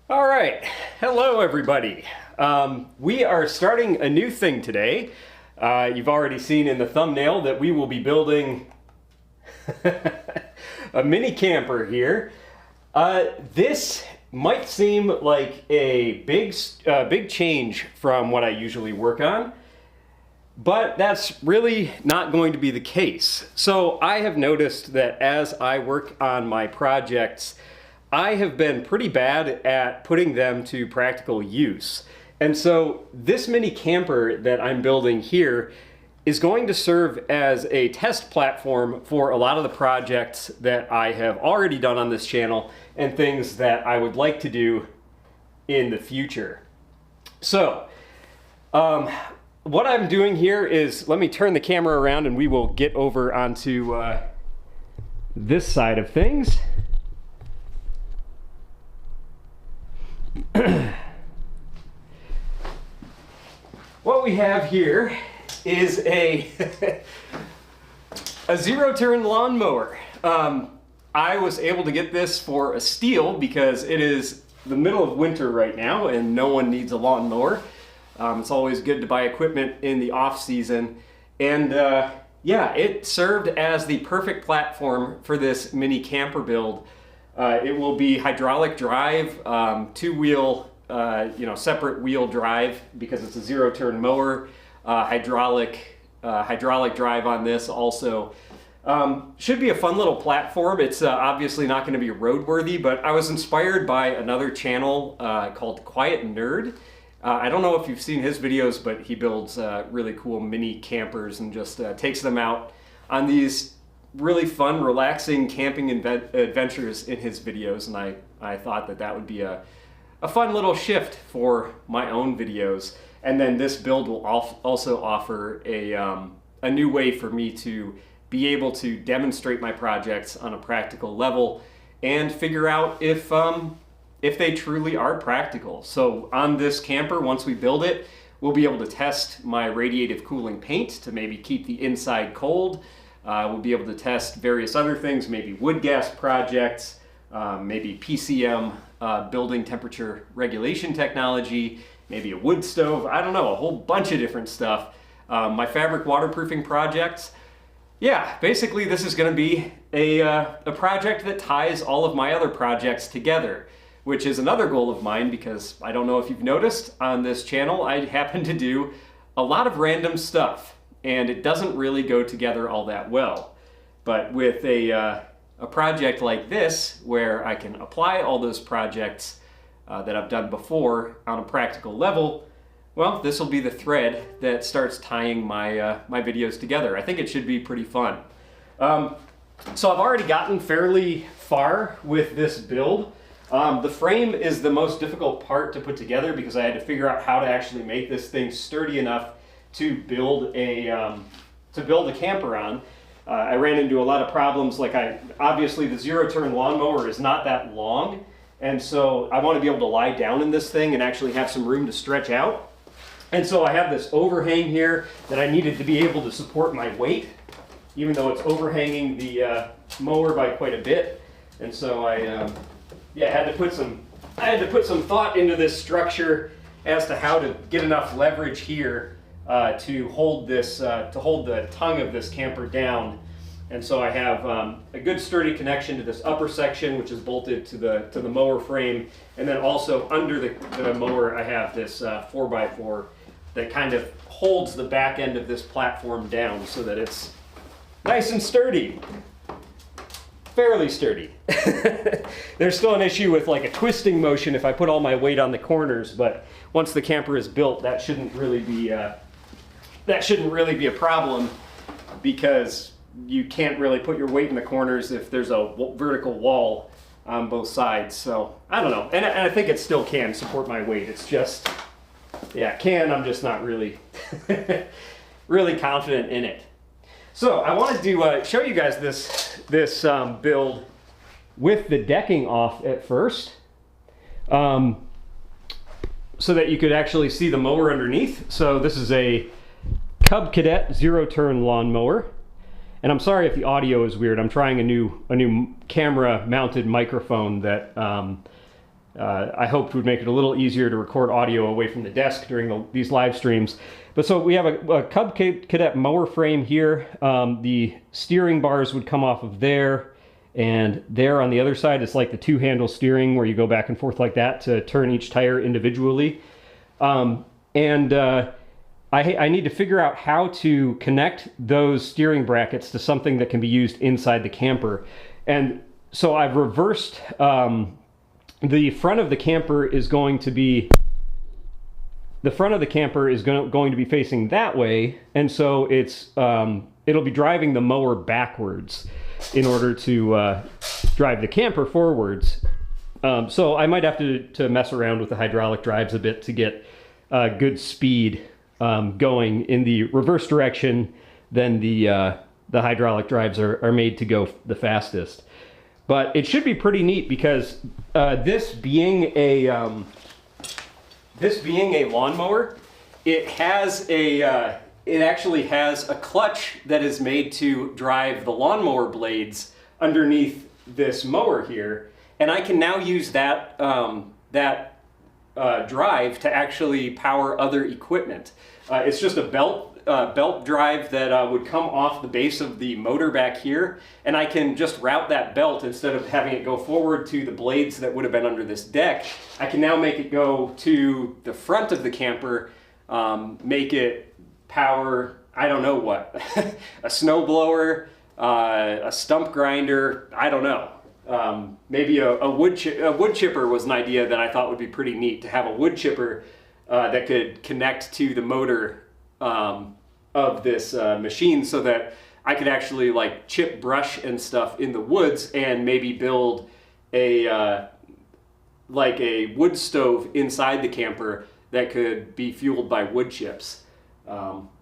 All right, hello everybody. We are starting a new thing today. You've already seen in the thumbnail that we will be building a mini camper here. This might seem like a big change from what I usually work on, but that's really not going to be the case. So I have noticed that as I work on my projects, I have been pretty bad at putting them to practical use. And so this mini camper that I'm building here is going to serve as a test platform for a lot of the projects that I have already done on this channel and things that I would like to do in the future. So, what I'm doing here is, let me turn the camera around and we will get over onto this side of things. What we have here is a zero-turn lawnmower. I was able to get this for a steal because it is the middle of winter right now and no one needs a lawnmower. It's always good to buy equipment in the off season, and yeah, it served as the perfect platform for this mini camper build. It will be hydraulic drive, two-wheel, separate wheel drive because it's a zero-turn mower. Hydraulic drive on this also. Should be a fun little platform. It's obviously not going to be roadworthy, but I was inspired by another channel called Quiet Nerd. I don't know if you've seen his videos, but he builds really cool mini campers and just takes them out on these really fun, relaxing camping adventures in his videos, and I thought that would be a fun little shift for my own videos. And then this build will also offer a new way for me to be able to demonstrate my projects on a practical level and figure out if they truly are practical. So on this camper, once we build it, we'll be able to test my radiative cooling paint to maybe keep the inside cold. We'll be able to test various other things, maybe wood gas projects, maybe PCM, building temperature regulation technology, maybe a wood stove, I don't know, a whole bunch of different stuff. My fabric waterproofing projects. Yeah, basically this is going to be a project that ties all of my other projects together, which is another goal of mine because I don't know if you've noticed on this channel, I happen to do a lot of random stuff. And it doesn't really go together all that well. But with a project like this, where I can apply all those projects that I've done before on a practical level, well, this will be the thread that starts tying my videos together. I think it should be pretty fun. So I've already gotten fairly far with this build. The frame is the most difficult part to put together because I had to figure out how to actually make this thing sturdy enough to build a camper on. I ran into a lot of problems. Obviously the zero-turn lawnmower is not that long, and so I want to be able to lie down in this thing and actually have some room to stretch out. And so I have this overhang here that I needed to be able to support my weight, even though it's overhanging the mower by quite a bit. And so I had to put some thought into this structure as to how to get enough leverage here to hold the tongue of this camper down. And so I have a good sturdy connection to this upper section, which is bolted to the mower frame, and then also under the mower I have this 4x4 that kind of holds the back end of this platform down so that it's nice and sturdy. Fairly sturdy. There's still an issue with like a twisting motion if I put all my weight on the corners, but once the camper is built, that shouldn't really be a problem because you can't really put your weight in the corners if there's a vertical wall on both sides. So I don't know, and I think it still can support my weight. It's just, yeah, it can. I'm just not really really confident in it. So I wanted to show you guys this build with the decking off at first, so that you could actually see the mower underneath. So this is a Cub Cadet zero-turn lawnmower, and I'm sorry if the audio is weird. I'm trying a new camera mounted microphone that I hoped would make it a little easier to record audio away from the desk during these live streams. But so we have a Cub Cadet mower frame here. The steering bars would come off of there, and there on the other side it's like the two-handle steering where you go back and forth like that to turn each tire individually. I need to figure out how to connect those steering brackets to something that can be used inside the camper. And so I've reversed, the front of the camper is going to be going to be facing that way, and so it's it'll be driving the mower backwards in order to drive the camper forwards. So I might have to mess around with the hydraulic drives a bit to get good speed going in the reverse direction. Then the hydraulic drives are made to go the fastest. But it should be pretty neat because this being a lawnmower, it actually has a clutch that is made to drive the lawnmower blades underneath this mower here, and I can now use that drive to actually power other equipment. It's just a belt drive that would come off the base of the motor back here, and I can just route that belt instead of having it go forward to the blades that would have been under this deck. I can now make it go to the front of the camper, make it power, I don't know what, a snowblower, a stump grinder, I don't know. Maybe a wood chipper was an idea that I thought would be pretty neat, to have a wood chipper that could connect to the motor of this machine, so that I could actually like chip brush and stuff in the woods and maybe build a like a wood stove inside the camper that could be fueled by wood chips.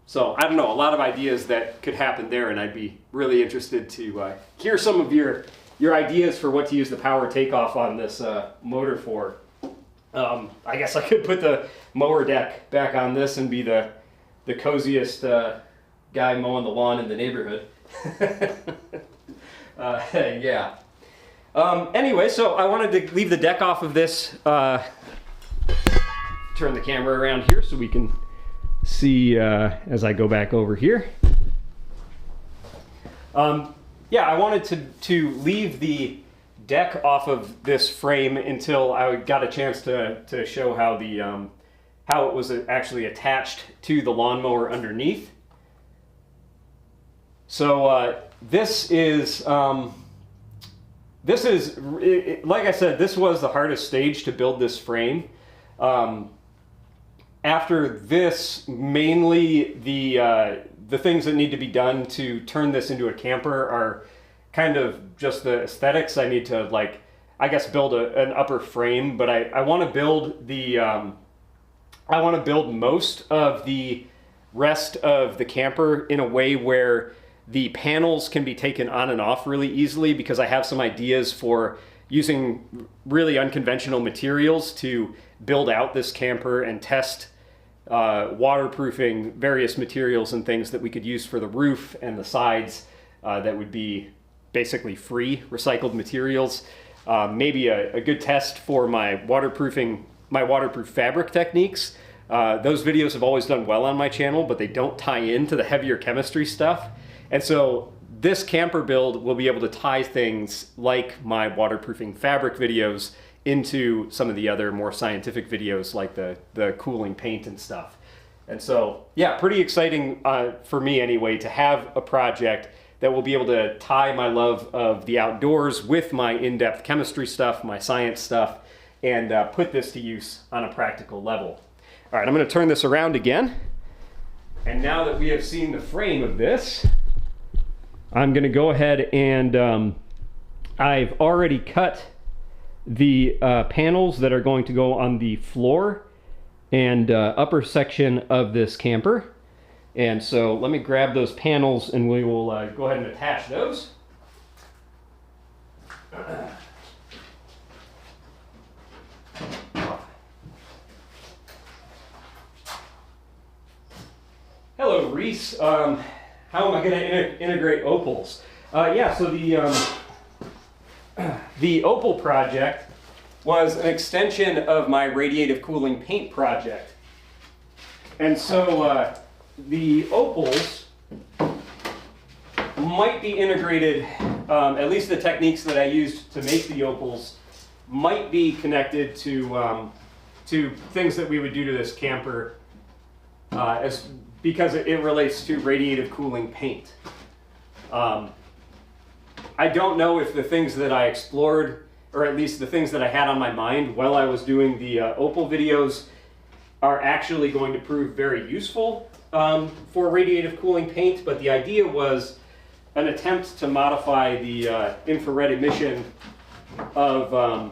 So I don't know, a lot of ideas that could happen there, and I'd be really interested to hear some of your ideas for what to use the power takeoff on this motor for. I guess I could put the mower deck back on this and be the coziest guy mowing the lawn in the neighborhood. Yeah. Anyway, so I wanted to leave the deck off of this. Turn the camera around here so we can see as I go back over here. Yeah, I wanted to leave the deck off of this frame until I got a chance to show how the how it was actually attached to the lawnmower underneath. So this is like I said, this was the hardest stage to build this frame. After this, mainly the things that need to be done to turn this into a camper are kind of just the aesthetics. I need to, like, I guess, build an upper frame, but I want to build the I want to build most of the rest of the camper in a way where the panels can be taken on and off really easily, because I have some ideas for using really unconventional materials to build out this camper and test waterproofing various materials and things that we could use for the roof and the sides that would be basically free recycled materials. Maybe a good test for my waterproof fabric techniques. Those videos have always done well on my channel, but they don't tie into the heavier chemistry stuff. And so this camper build will be able to tie things like my waterproofing fabric videos into some of the other more scientific videos, like the cooling paint and stuff. And so, yeah, pretty exciting for me anyway, to have a project that will be able to tie my love of the outdoors with my in-depth chemistry stuff, my science stuff, and put this to use on a practical level. All right, I'm going to turn this around again. And now that we have seen the frame of this, I'm going to go ahead and I've already cut the panels that are going to go on the floor and upper section of this camper. And so let me grab those panels and we will go ahead and attach those. Hello, Reese. How am I going to integrate opals? Yeah, so the opal project was an extension of my radiative cooling paint project. And so the opals might be integrated, at least the techniques that I used to make the opals might be connected to things that we would do to this camper because it relates to radiative cooling paint. I don't know if the things that I explored, or at least the things that I had on my mind while I was doing the opal videos, are actually going to prove very useful for radiative cooling paint, but the idea was an attempt to modify the infrared emission of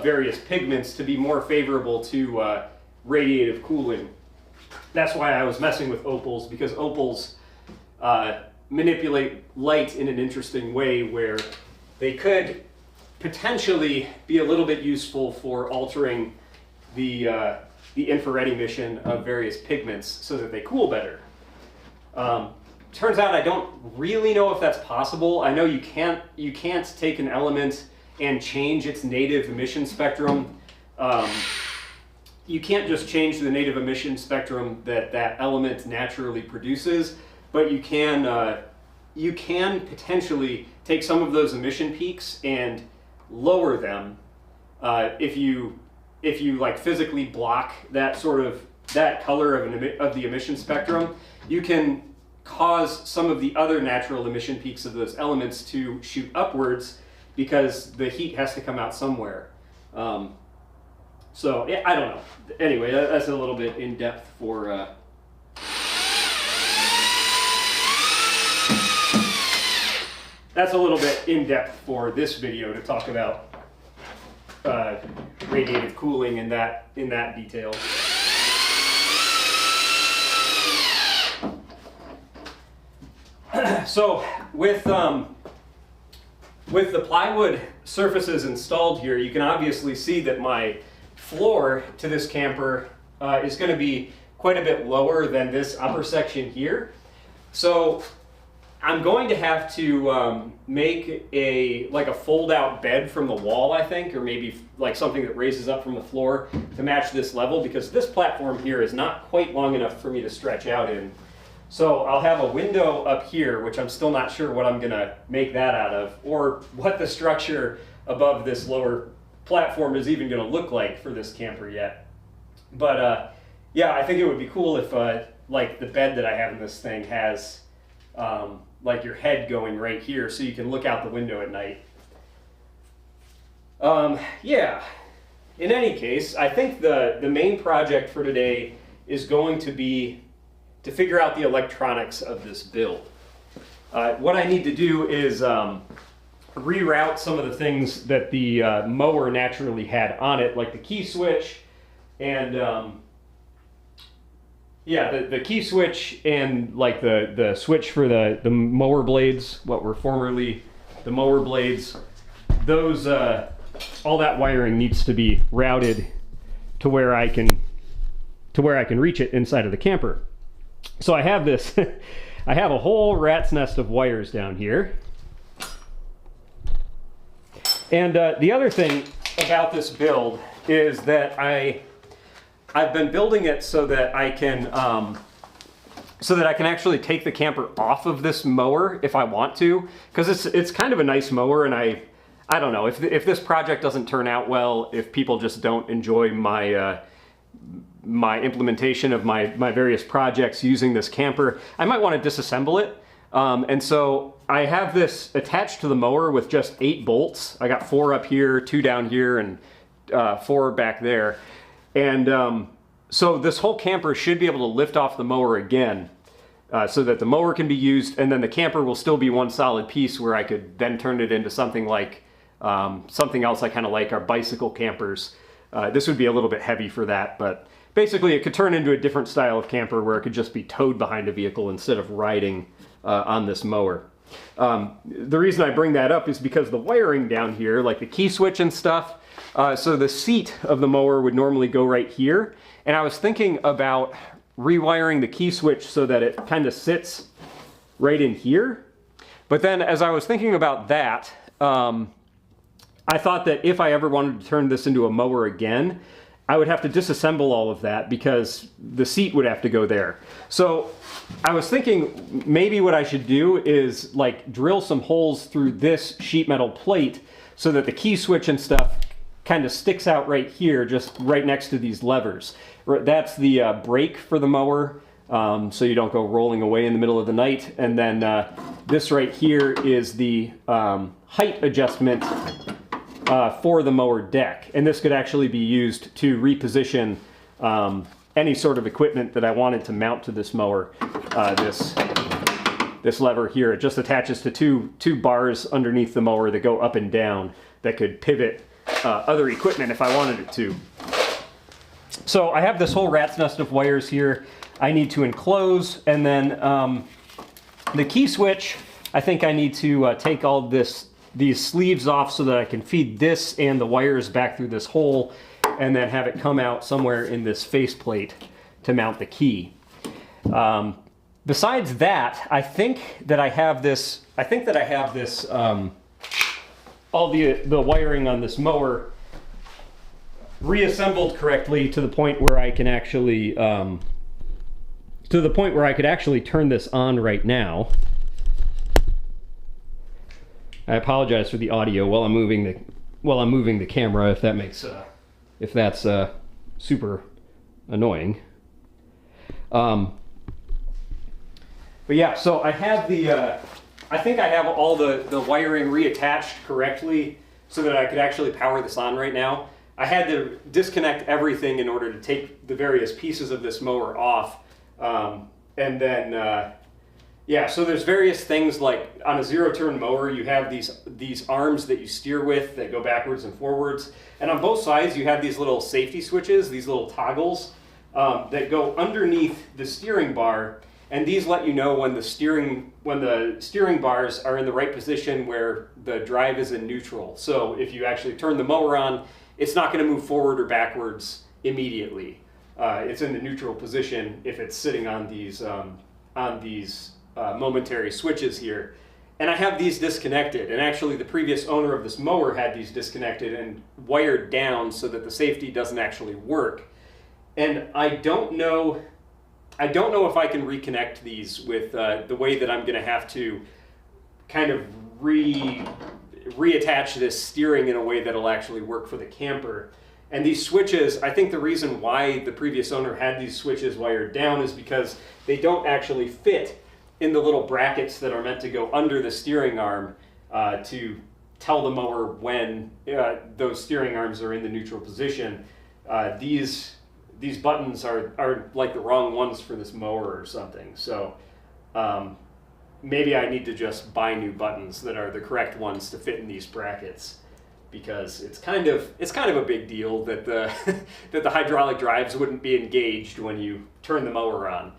various pigments to be more favorable to radiative cooling. That's why I was messing with opals, because opals manipulate light in an interesting way where they could potentially be a little bit useful for altering the infrared emission of various pigments so that they cool better. Turns out I don't really know if that's possible. I know you can't take an element and change its native emission spectrum. You can't just change the native emission spectrum that element naturally produces, but you can potentially take some of those emission peaks and lower them if you like physically block that color of the emission spectrum. You can cause some of the other natural emission peaks of those elements to shoot upwards because the heat has to come out somewhere. So yeah, I don't know. Anyway, that's a little bit in depth for. That's a little bit in depth for this video to talk about radiative cooling in that detail. So with the plywood surfaces installed here, you can obviously see that my floor to this camper is going to be quite a bit lower than this upper section here. So I'm going to have to make a fold-out bed from the wall, I think, or maybe like something that raises up from the floor to match this level, because this platform here is not quite long enough for me to stretch out in. So I'll have a window up here, which I'm still not sure what I'm going to make that out of, or what the structure above this lower platform is even going to look like for this camper yet. But yeah, I think it would be cool if like the bed that I have in this thing has like your head going right here so you can look out the window at night. Yeah, in any case, I think the main project for today is going to be to figure out the electronics of this build. What I need to do is reroute some of the things that the mower naturally had on it, like the key switch and yeah, the key switch and like the switch for the mower blades, what were formerly the mower blades. Those all that wiring needs to be routed to where I can reach it inside of the camper. So I have this I have a whole rat's nest of wires down here. And the other thing about this build is that I've been building it so that I can actually take the camper off of this mower if I want to, because it's kind of a nice mower, and I don't know if this project doesn't turn out well, if people just don't enjoy my my implementation of my various projects using this camper, I might want to disassemble it. And so I have this attached to the mower with just 8 bolts. I got 4 up here, 2 down here, and 4 back there. And so this whole camper should be able to lift off the mower again so that the mower can be used, and then the camper will still be one solid piece where I could then turn it into something like something else I kind of like, our bicycle campers. This would be a little bit heavy for that, but basically it could turn into a different style of camper where it could just be towed behind a vehicle instead of riding on this mower. The reason I bring that up is because the wiring down here, like the key switch and stuff, so the seat of the mower would normally go right here, and I was thinking about rewiring the key switch so that it kind of sits right in here. But then as I was thinking about that, I thought that if I ever wanted to turn this into a mower again, I would have to disassemble all of that because the seat would have to go there. So I was thinking maybe what I should do is like drill some holes through this sheet metal plate so that the key switch and stuff kind of sticks out right here, just right next to these levers. That's the brake for the mower, so you don't go rolling away in the middle of the night. And then this right here is the height adjustment for the mower deck. And this could actually be used to reposition any sort of equipment that I wanted to mount to this mower. This lever here, it just attaches to two bars underneath the mower that go up and down that could pivot other equipment if I wanted it to. So I have this whole rat's nest of wires here I need to enclose, and then the key switch, I think I need to take all these sleeves off so that I can feed this and the wires back through this hole and then have it come out somewhere in this faceplate to mount the key. Besides that, I think that I have this, all the wiring on this mower reassembled correctly to the point where I can actually, turn this on right now. I apologize for the audio while I'm moving the camera, if that makes if that's super annoying. But yeah, so I have I think I have all the wiring reattached correctly so that I could actually power this on right now. I had to disconnect everything in order to take the various pieces of this mower off. And then, yeah, so there's various things like on a zero-turn mower, you have these arms that you steer with that go backwards and forwards. And on both sides, you have these little safety switches, these little toggles that go underneath the steering bar. And these let you know when the steering bars are in the right position where the drive is in neutral. So if you actually turn the mower on, it's not going to move forward or backwards immediately. It's in the neutral position if it's sitting on these momentary switches here. And I have these disconnected. And actually, the previous owner of this mower had these disconnected and wired down so that the safety doesn't actually work. And I don't know if I can reconnect these with the way that I'm going to have to kind of reattach this steering in a way that'll actually work for the camper. And these switches, I think the reason why the previous owner had these switches wired down is because they don't actually fit in the little brackets that are meant to go under the steering arm to tell the mower when those steering arms are in the neutral position. These buttons are like the wrong ones for this mower or something. So maybe I need to just buy new buttons that are the correct ones to fit in these brackets, because it's kind of a big deal that the that the hydraulic drives wouldn't be engaged when you turn the mower on.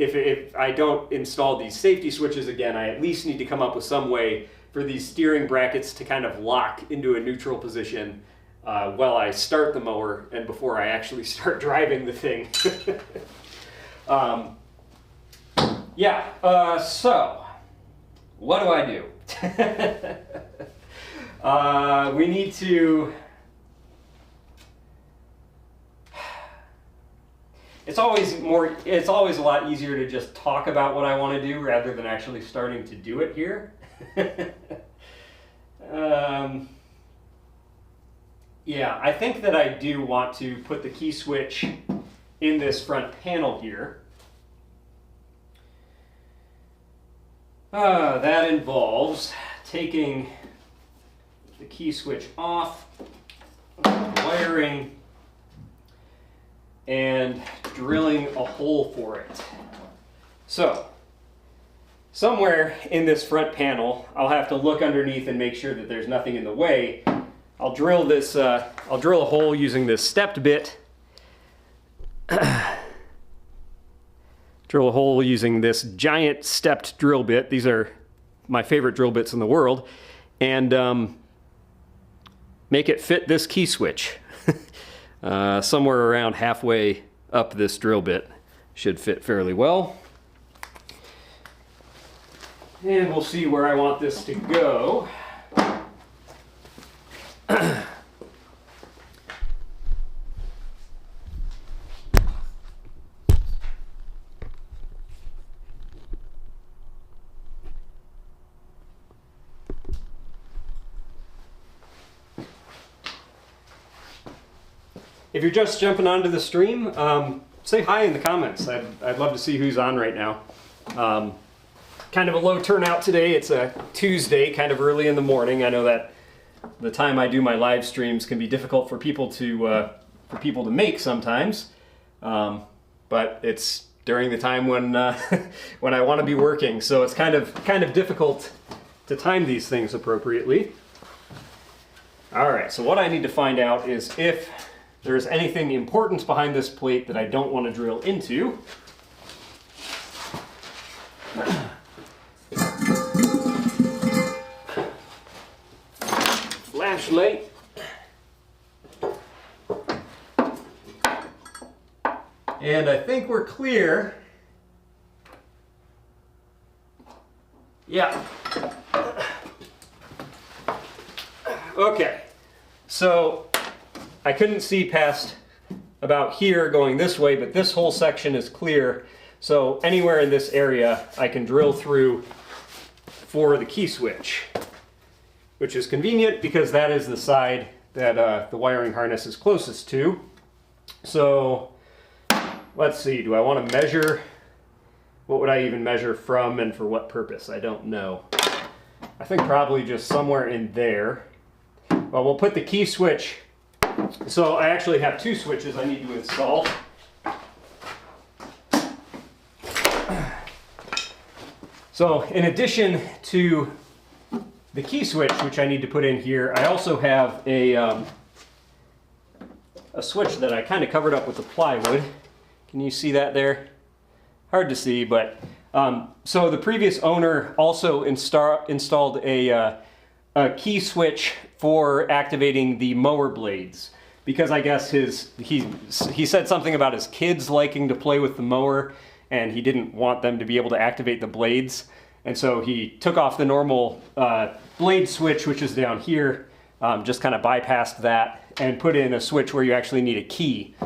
If I don't install these safety switches again, I at least need to come up with some way for these steering brackets to kind of lock into a neutral position while I start the mower and before I actually start driving the thing. So what do I do? We need to... It's always a lot easier to just talk about what I want to do rather than actually starting to do it here. Yeah, I think that I do want to put the key switch in this front panel here. That involves taking the key switch off, wiring, and drilling a hole for it. So, somewhere in this front panel, I'll have to look underneath and make sure that there's nothing in the way. I'll drill this. I'll drill a hole using this stepped bit. Drill a hole using this giant stepped drill bit. These are my favorite drill bits in the world, and make it fit this key switch. Somewhere around halfway up this drill bit should fit fairly well. And we'll see where I want this to go. if you're just jumping onto the stream, say hi in the comments. I'd love to see who's on right now. Kind of a low turnout today. It's a Tuesday, kind of early in the morning. I know that the time I do my live streams can be difficult for people to make sometimes, but it's during the time when when I want to be working, so it's kind of difficult to time these things appropriately. All right, so what I need to find out is if there's anything important behind this plate that I don't want to drill into. Flashlight. And I think we're clear. Yeah. Okay. So I couldn't see past about here going this way, but this whole section is clear. So anywhere in this area I can drill through for the key switch, which is convenient because that is the side that the wiring harness is closest to. So let's see, do I want to measure? What would I even measure from and for what purpose? I don't know. I think probably just somewhere in there. Well, we'll put the key switch. So I actually have two switches I need to install. So in addition to the key switch, which I need to put in here, I also have a switch that I kind of covered up with the plywood. Can you see that there? Hard to see, but so the previous owner also installed a key switch for activating the mower blades, because I guess he said something about his kids liking to play with the mower and he didn't want them to be able to activate the blades, and so he took off the normal blade switch, which is down here, just kind of bypassed that and put in a switch where you actually need a key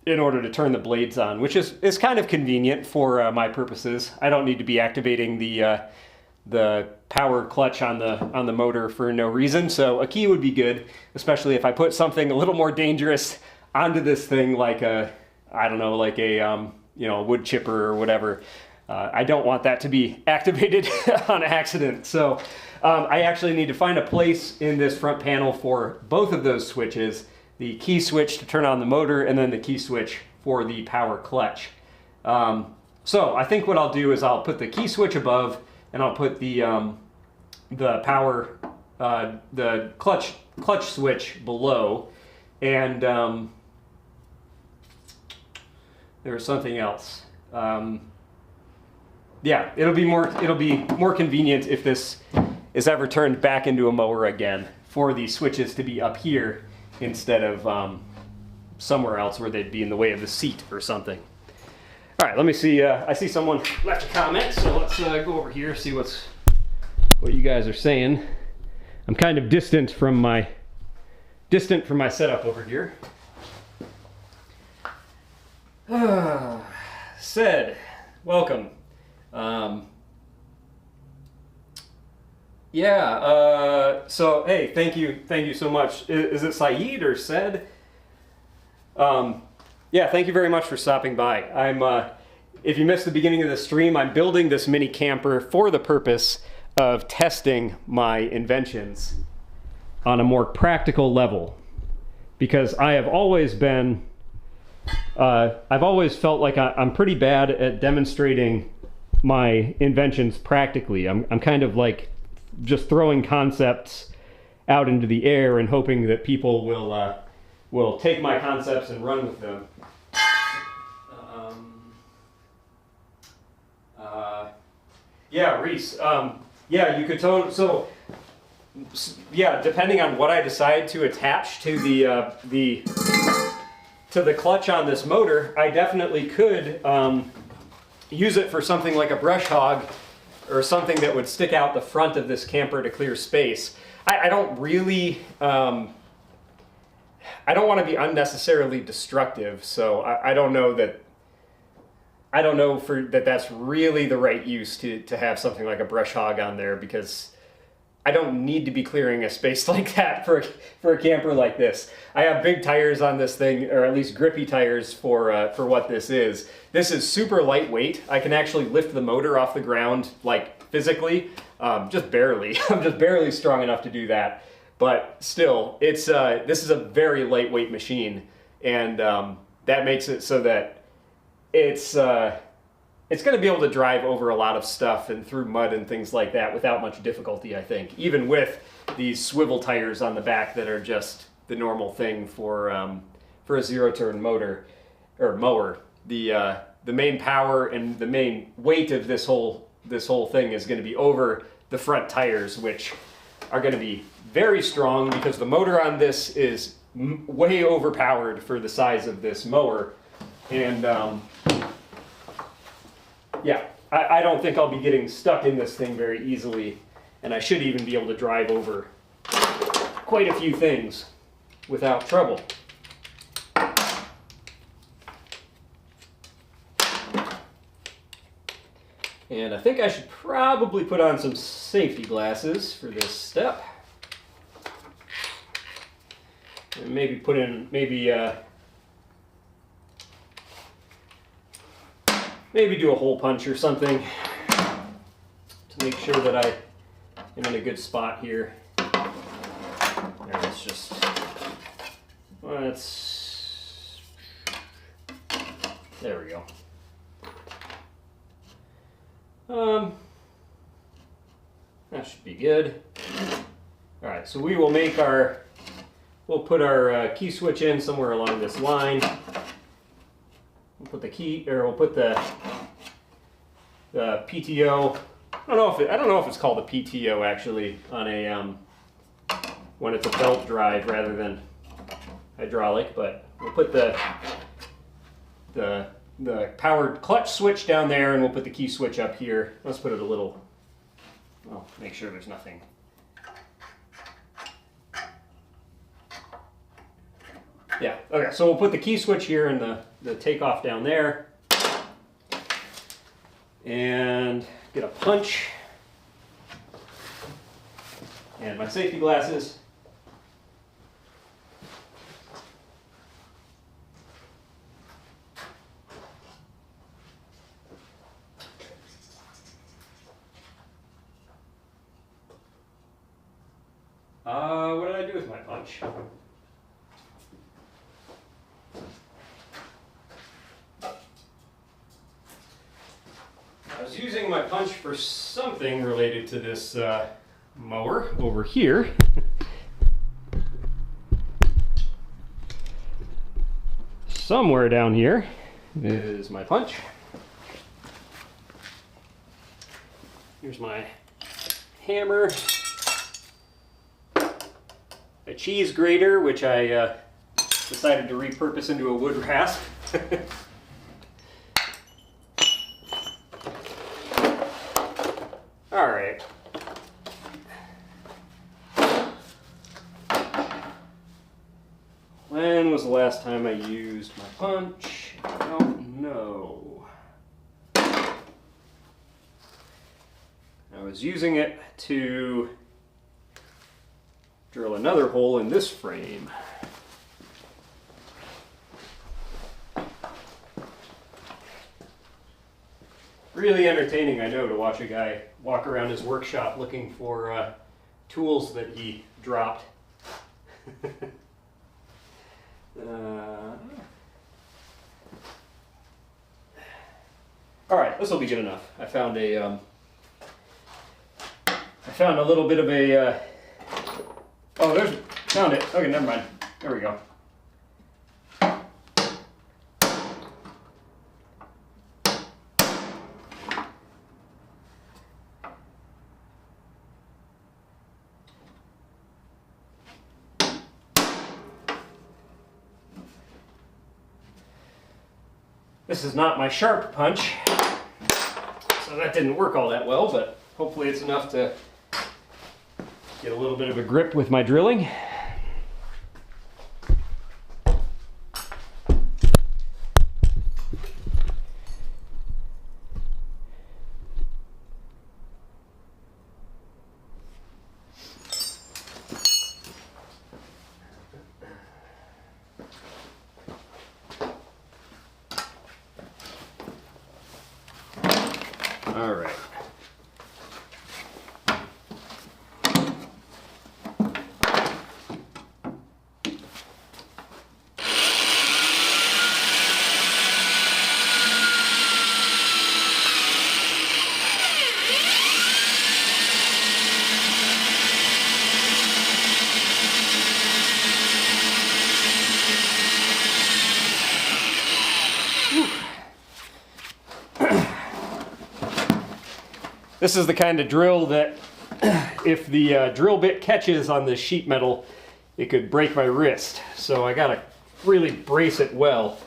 in order to turn the blades on, which is kind of convenient for my purposes. I don't need to be activating the power clutch on the motor for no reason, so a key would be good, especially if I put something a little more dangerous onto this thing, like I don't know, like a wood chipper or whatever. I don't want that to be activated on accident, so I actually need to find a place in this front panel for both of those switches. The key switch to turn on the motor, and then the key switch for the power clutch. So I think what I'll do is I'll put the key switch above, and I'll put the power, the clutch switch below, and there was something else. Yeah, it'll be more convenient if this is ever turned back into a mower again, for the switches to be up here instead of somewhere else where they'd be in the way of the seat or something. All right, let me see. I see someone left a comment, so let's go over here, see what you guys are saying. I'm kind of distant from my setup over here. Said, welcome. So hey, thank you so much. Is it Saeed or Said? Yeah, thank you very much for stopping by. If you missed the beginning of the stream, I'm building this mini camper for the purpose of testing my inventions on a more practical level, because I have always been, I've always felt like I'm pretty bad at demonstrating my inventions practically. I'm kind of like just throwing concepts out into the air and hoping that people will take my concepts and run with them. Yeah, Reese. Yeah, you could so yeah, depending on what I decide to attach to the clutch on this motor, I definitely could use it for something like a brush hog, or something that would stick out the front of this camper to clear space. I don't really, I don't want to be unnecessarily destructive, so I don't know that, that's really the right use to have something like a brush hog on there, because I don't need to be clearing a space like that for a camper like this. I have big tires on this thing, or at least grippy tires for what this is. This is super lightweight. I can actually lift the motor off the ground, like physically, just barely. I'm just barely strong enough to do that. But still, it's this is a very lightweight machine, and that makes it so that it's going to be able to drive over a lot of stuff and through mud and things like that without much difficulty, I think. Even with these swivel tires on the back that are just the normal thing for a zero-turn motor or mower. The main power and the main weight of this whole thing is going to be over the front tires, which are going to be very strong because the motor on this is way overpowered for the size of this mower. And yeah, I don't think I'll be getting stuck in this thing very easily, and I should even be able to drive over quite a few things without trouble. And I think I should probably put on some safety glasses for this step. And maybe put in, maybe do a hole punch or something to make sure that I am in a good spot here. And it's just, there we go. That should be good. All right, so we will make we'll put our key switch in somewhere along this line. We'll put the key, or we'll put the PTO. I don't know if it's called a PTO actually on a when it's a belt drive rather than hydraulic, but we'll put the powered clutch switch down there, and we'll put the key switch up here. Let's put it a little, well, make sure there's nothing. Yeah, okay, so we'll put the key switch here and the takeoff down there. And get a punch. And my safety glasses. What did I do with my punch? I was using my punch for something related to this mower over here. Somewhere down here is my punch. Here's my hammer. A cheese grater, which I decided to repurpose into a wood rasp. All right. When was the last time I used my punch? I don't know. I was using it to drill another hole in this frame. Really entertaining, I know, to watch a guy walk around his workshop looking for tools that he dropped. All right, this will be good enough. I found a little bit of a. Oh, found it. Okay, never mind. There we go. This is not my sharp punch, so that didn't work all that well, but hopefully it's enough to get a little bit of a grip with my drilling. This is the kind of drill that if the drill bit catches on this sheet metal, it could break my wrist. So I gotta really brace it well.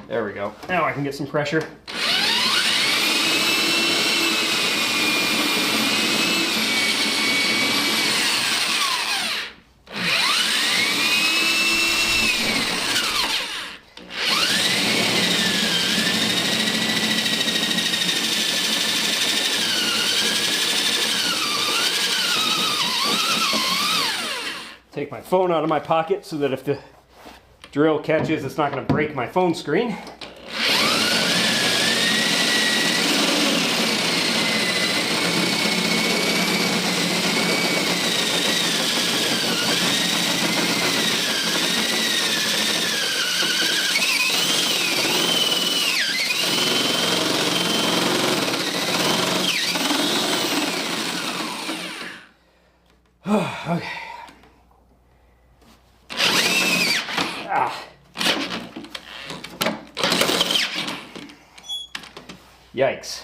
There we go. Now I can get some pressure. Take my phone out of my pocket so that if the drill catches, it's not going to break my phone screen. Okay. Yikes.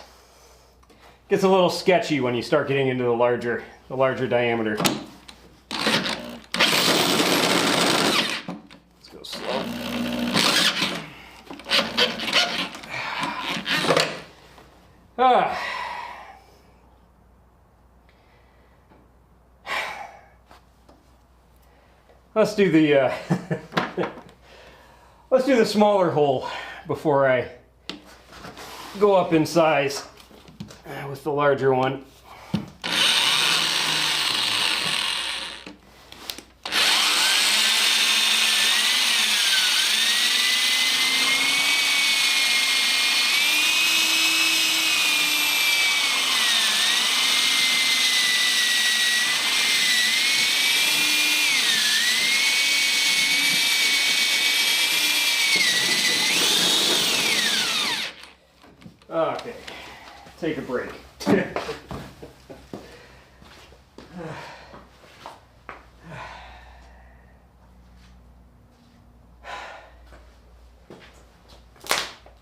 Gets a little sketchy when you start getting into the larger diameter. Let's go slow. Let's do the let's do the smaller hole before I go up in size with the larger one. Okay, take a break.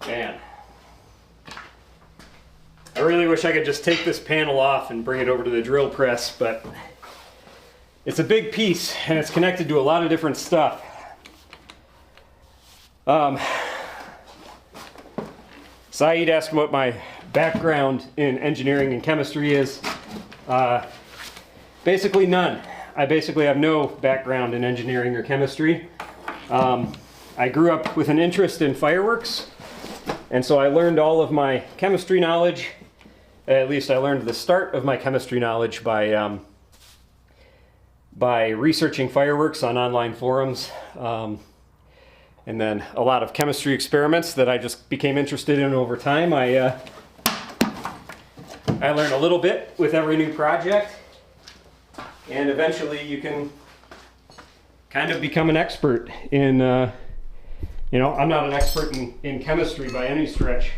Man, I really wish I could just take this panel off and bring it over to the drill press, but it's a big piece and it's connected to a lot of different stuff. Saeed asked what my background in engineering and chemistry is. Basically none. I basically have no background in engineering or chemistry. I grew up with an interest in fireworks, and so I learned all of my chemistry knowledge. At least I learned the start of my chemistry knowledge by researching fireworks on online forums. And then a lot of chemistry experiments that I just became interested in over time. I learned a little bit with every new project, and eventually you can kind of become an expert in, you know, I'm not an expert in chemistry by any stretch,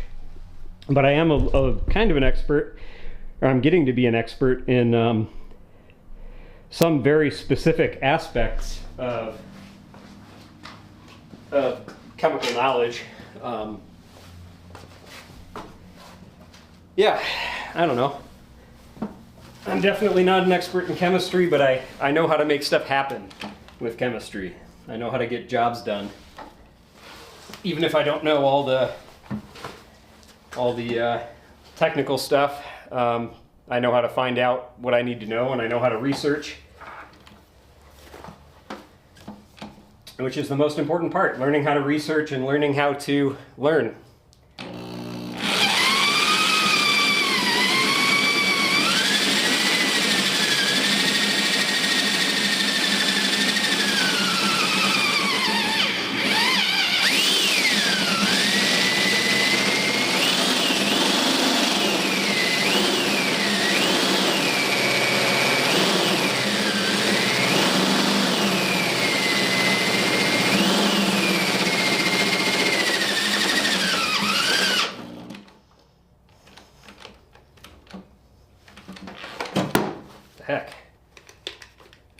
but I am a kind of an expert, or I'm getting to be an expert in some very specific aspects of chemical knowledge. Yeah, I don't know. I'm definitely not an expert in chemistry, but I know how to make stuff happen with chemistry. I know how to get jobs done. Even if I don't know all the technical stuff, I know how to find out what I need to know, and I know how to research, which is the most important part, learning how to research and learning how to learn.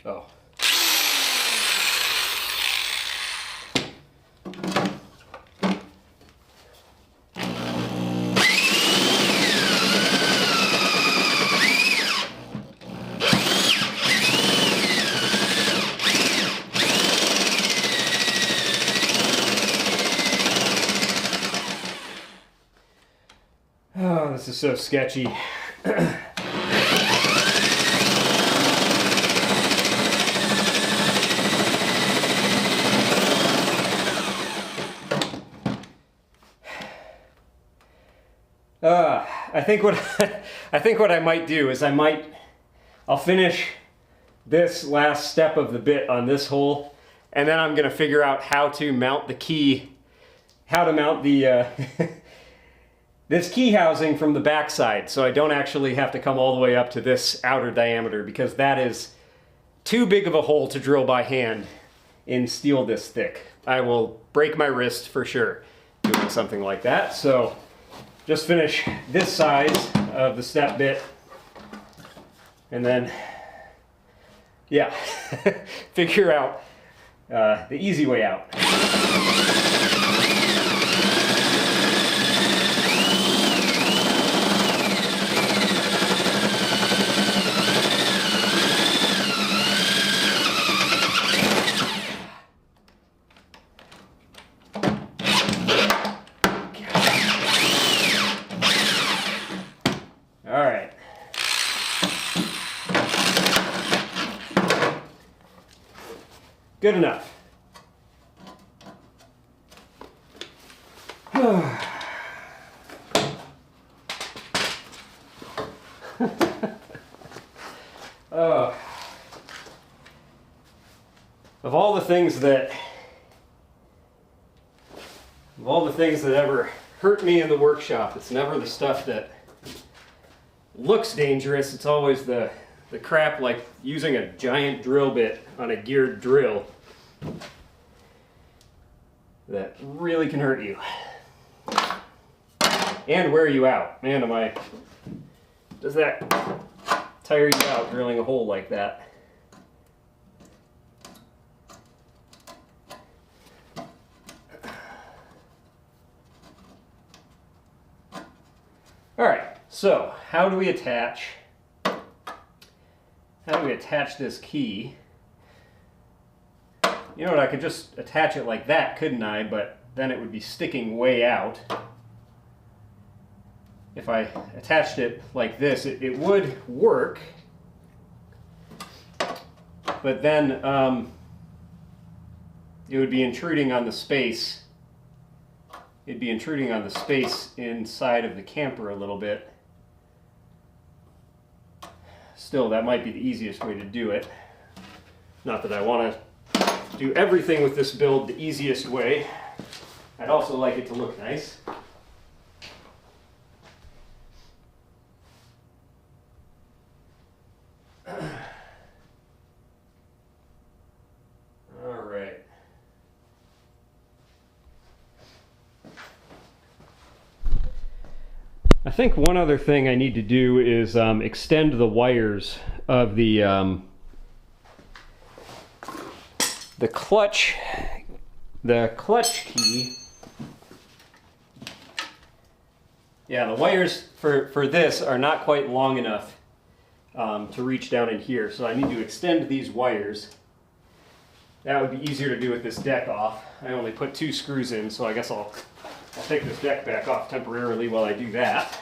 Oh. Oh, this is so sketchy. I think what I might do is I'll finish this last step of the bit on this hole, and then I'm gonna figure out how to mount the key, how to mount the this key housing from the back side, so I don't actually have to come all the way up to this outer diameter, because that is too big of a hole to drill by hand in steel this thick. I will break my wrist for sure doing something like that. So just finish this size of the step bit, and then, yeah, figure out the easy way out. All right. Good enough. Of all the things that ever hurt me in the workshop, it's never the stuff that looks dangerous. It's always the crap like using a giant drill bit on a geared drill that really can hurt you and wear you out. Man, does that tire you out drilling a hole like that? All right, so how do we attach this key? You know what, I could just attach it like that, couldn't I? But then it would be sticking way out. If I attached it like this, it would work. But then it would be intruding on the space. It'd be intruding on the space inside of the camper a little bit. Still, that might be the easiest way to do it. Not that I want to do everything with this build the easiest way. I'd also like it to look nice. All right. I think one other thing I need to do is extend the wires of the clutch key. Yeah, the wires for this are not quite long enough to reach down in here, so I need to extend these wires. That would be easier to do with this deck off. I only put 2 screws in, so I guess I'll take this deck back off temporarily while I do that.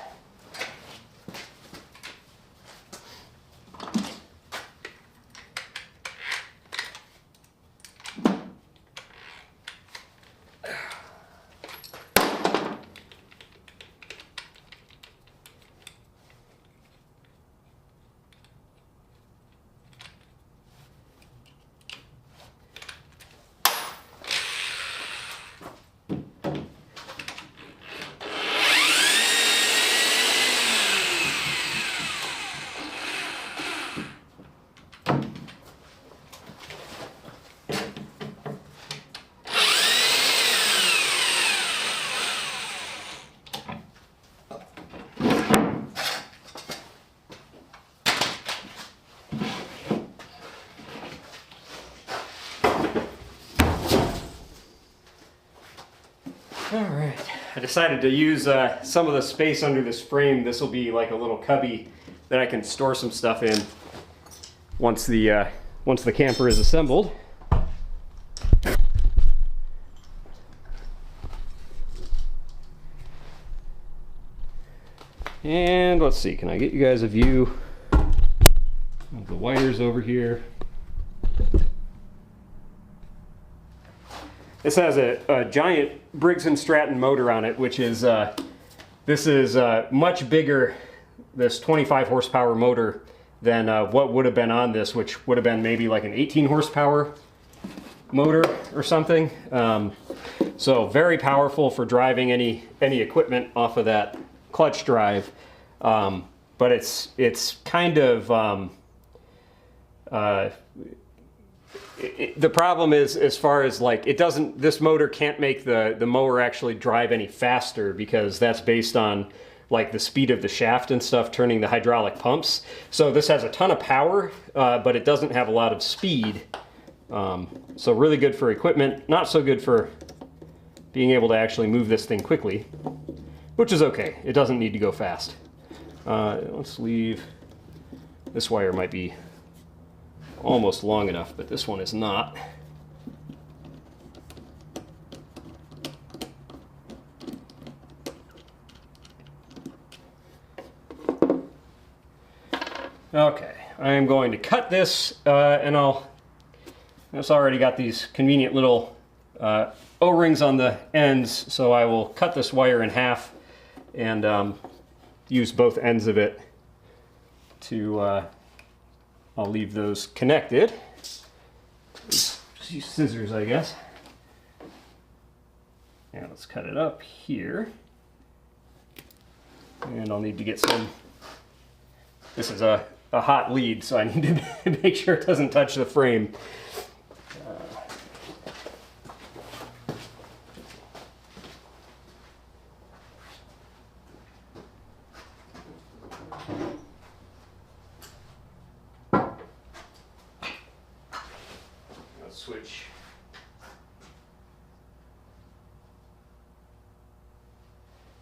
All right, I decided to use some of the space under this frame. This will be like a little cubby that I can store some stuff in once the camper is assembled. And let's see, can I get you guys a view of the wires over here? This has a giant Briggs & Stratton motor on it, which is, this is much bigger, this 25 horsepower motor, than what would have been on this, which would have been maybe like an 18 horsepower motor or something. So very powerful for driving any equipment off of that clutch drive. But it's kind of, the problem is, as far as like, this motor can't make the mower actually drive any faster, because that's based on like the speed of the shaft and stuff turning the hydraulic pumps. So this has a ton of power, but it doesn't have a lot of speed. So really good for equipment, not so good for being able to actually move this thing quickly, which is okay. It doesn't need to go fast. Let's leave, this wire might be almost long enough, but this one is not. Okay, I am going to cut this, and it's already got these convenient little O-rings on the ends, so I will cut this wire in half and use both ends of it to, I'll leave those connected. Just use scissors, I guess. And let's cut it up here. And I'll need to get some, this is a hot lead, so I need to make sure it doesn't touch the frame.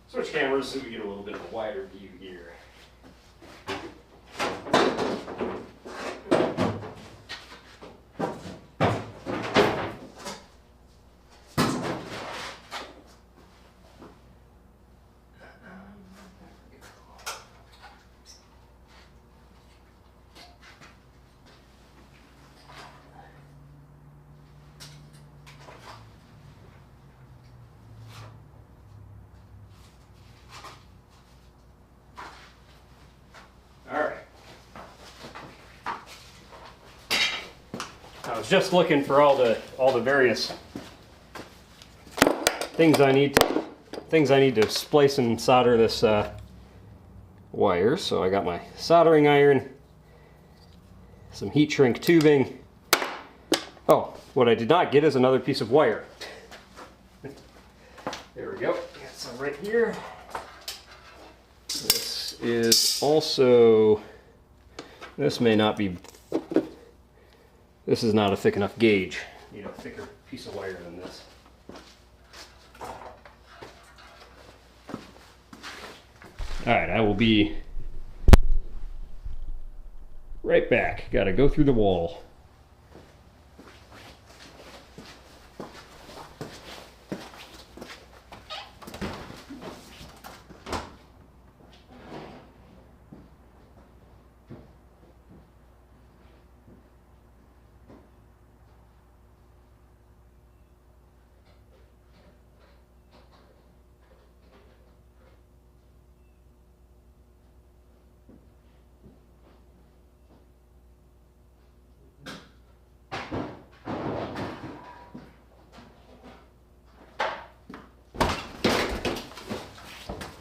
Switch cameras so we get a little bit of a wider view here. I was just looking for all the various things I need to splice and solder this wire. So I got my soldering iron, some heat shrink tubing. Oh, what I did not get is another piece of wire. There we go. Got some right here. This is also, this may not be, this is not a thick enough gauge. Need a thicker piece of wire than this. Alright, I will be right back. Gotta go through the wall.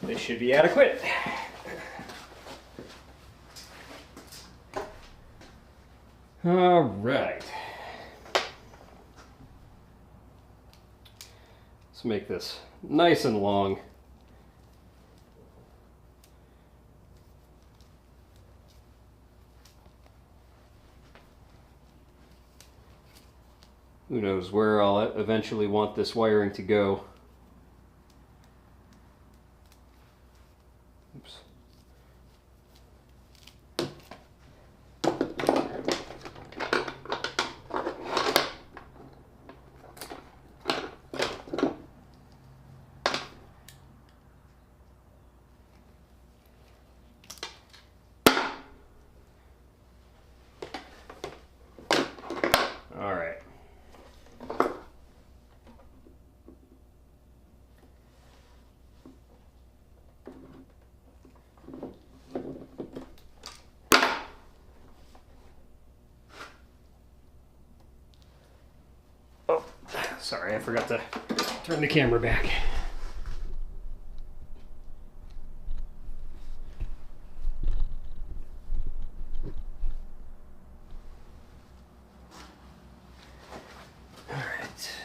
This should be adequate. All right. Let's make this nice and long. Who knows where I'll eventually want this wiring to go. Sorry, I forgot to turn the camera back. All right.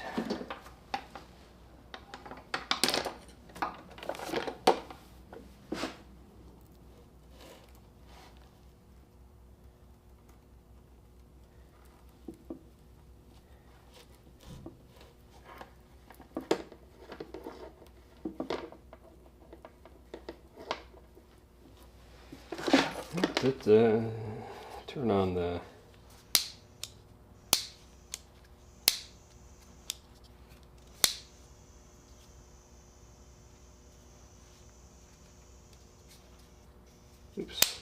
Turn on the oops.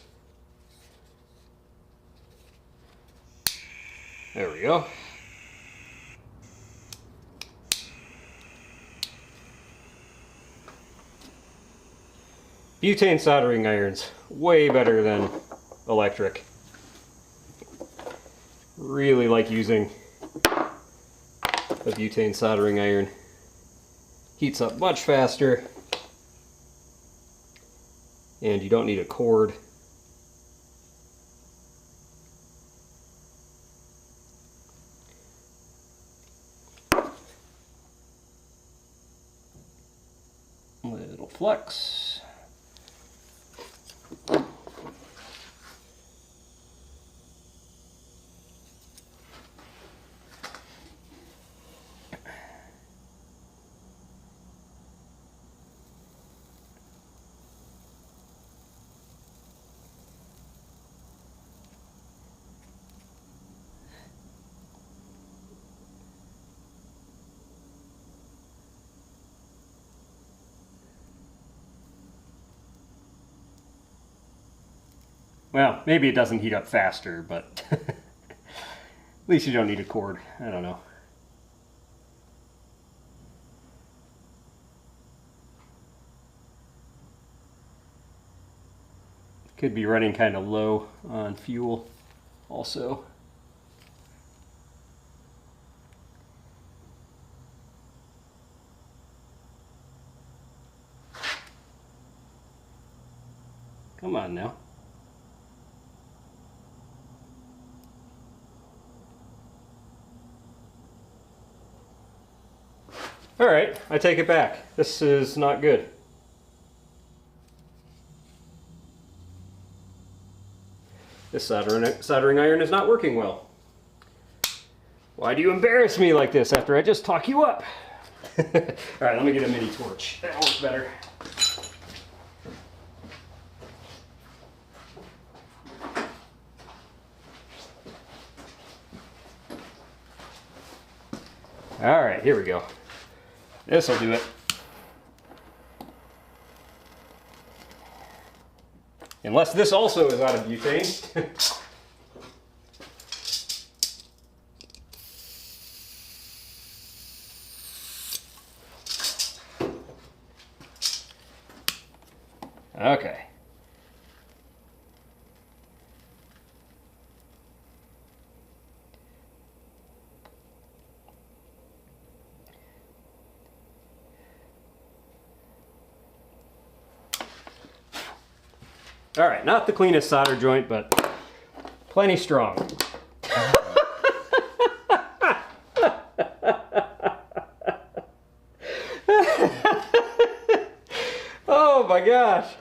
There we go. Butane soldering irons, way better than electric. Really like using a butane soldering iron. Heats up much faster, and you don't need a cord. Little flex. Well, maybe it doesn't heat up faster, but at least you don't need a cord. I don't know. Could be running kind of low on fuel also. Come on now. All right, I take it back. This is not good. This soldering iron is not working well. Why do you embarrass me like this after I just talk you up? All right, let me get a mini torch. That'll work better. All right, here we go. This'll do it. Unless this also is out of butane. Okay. All right, not the cleanest solder joint, but plenty strong. Oh my gosh.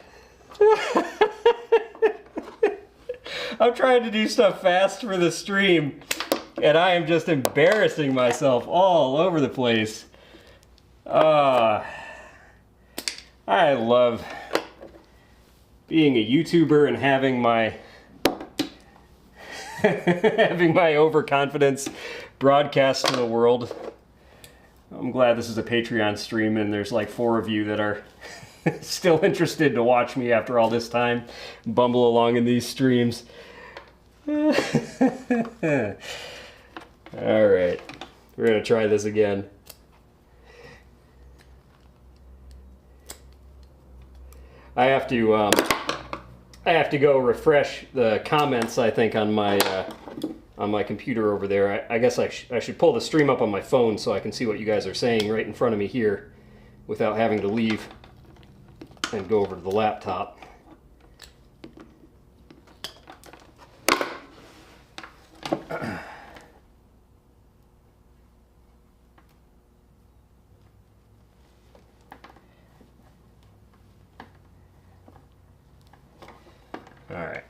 I'm trying to do stuff fast for the stream, and I am just embarrassing myself all over the place. I love being a YouTuber and having my having my overconfidence broadcast to the world. I'm glad this is a Patreon stream and there's like 4 of you that are still interested to watch me after all this time bumble along in these streams. All right, we're gonna try this again. I have to go refresh the comments, I think, on my on my computer over there. I guess I should pull the stream up on my phone so I can see what you guys are saying right in front of me here without having to leave and go over to the laptop. All right.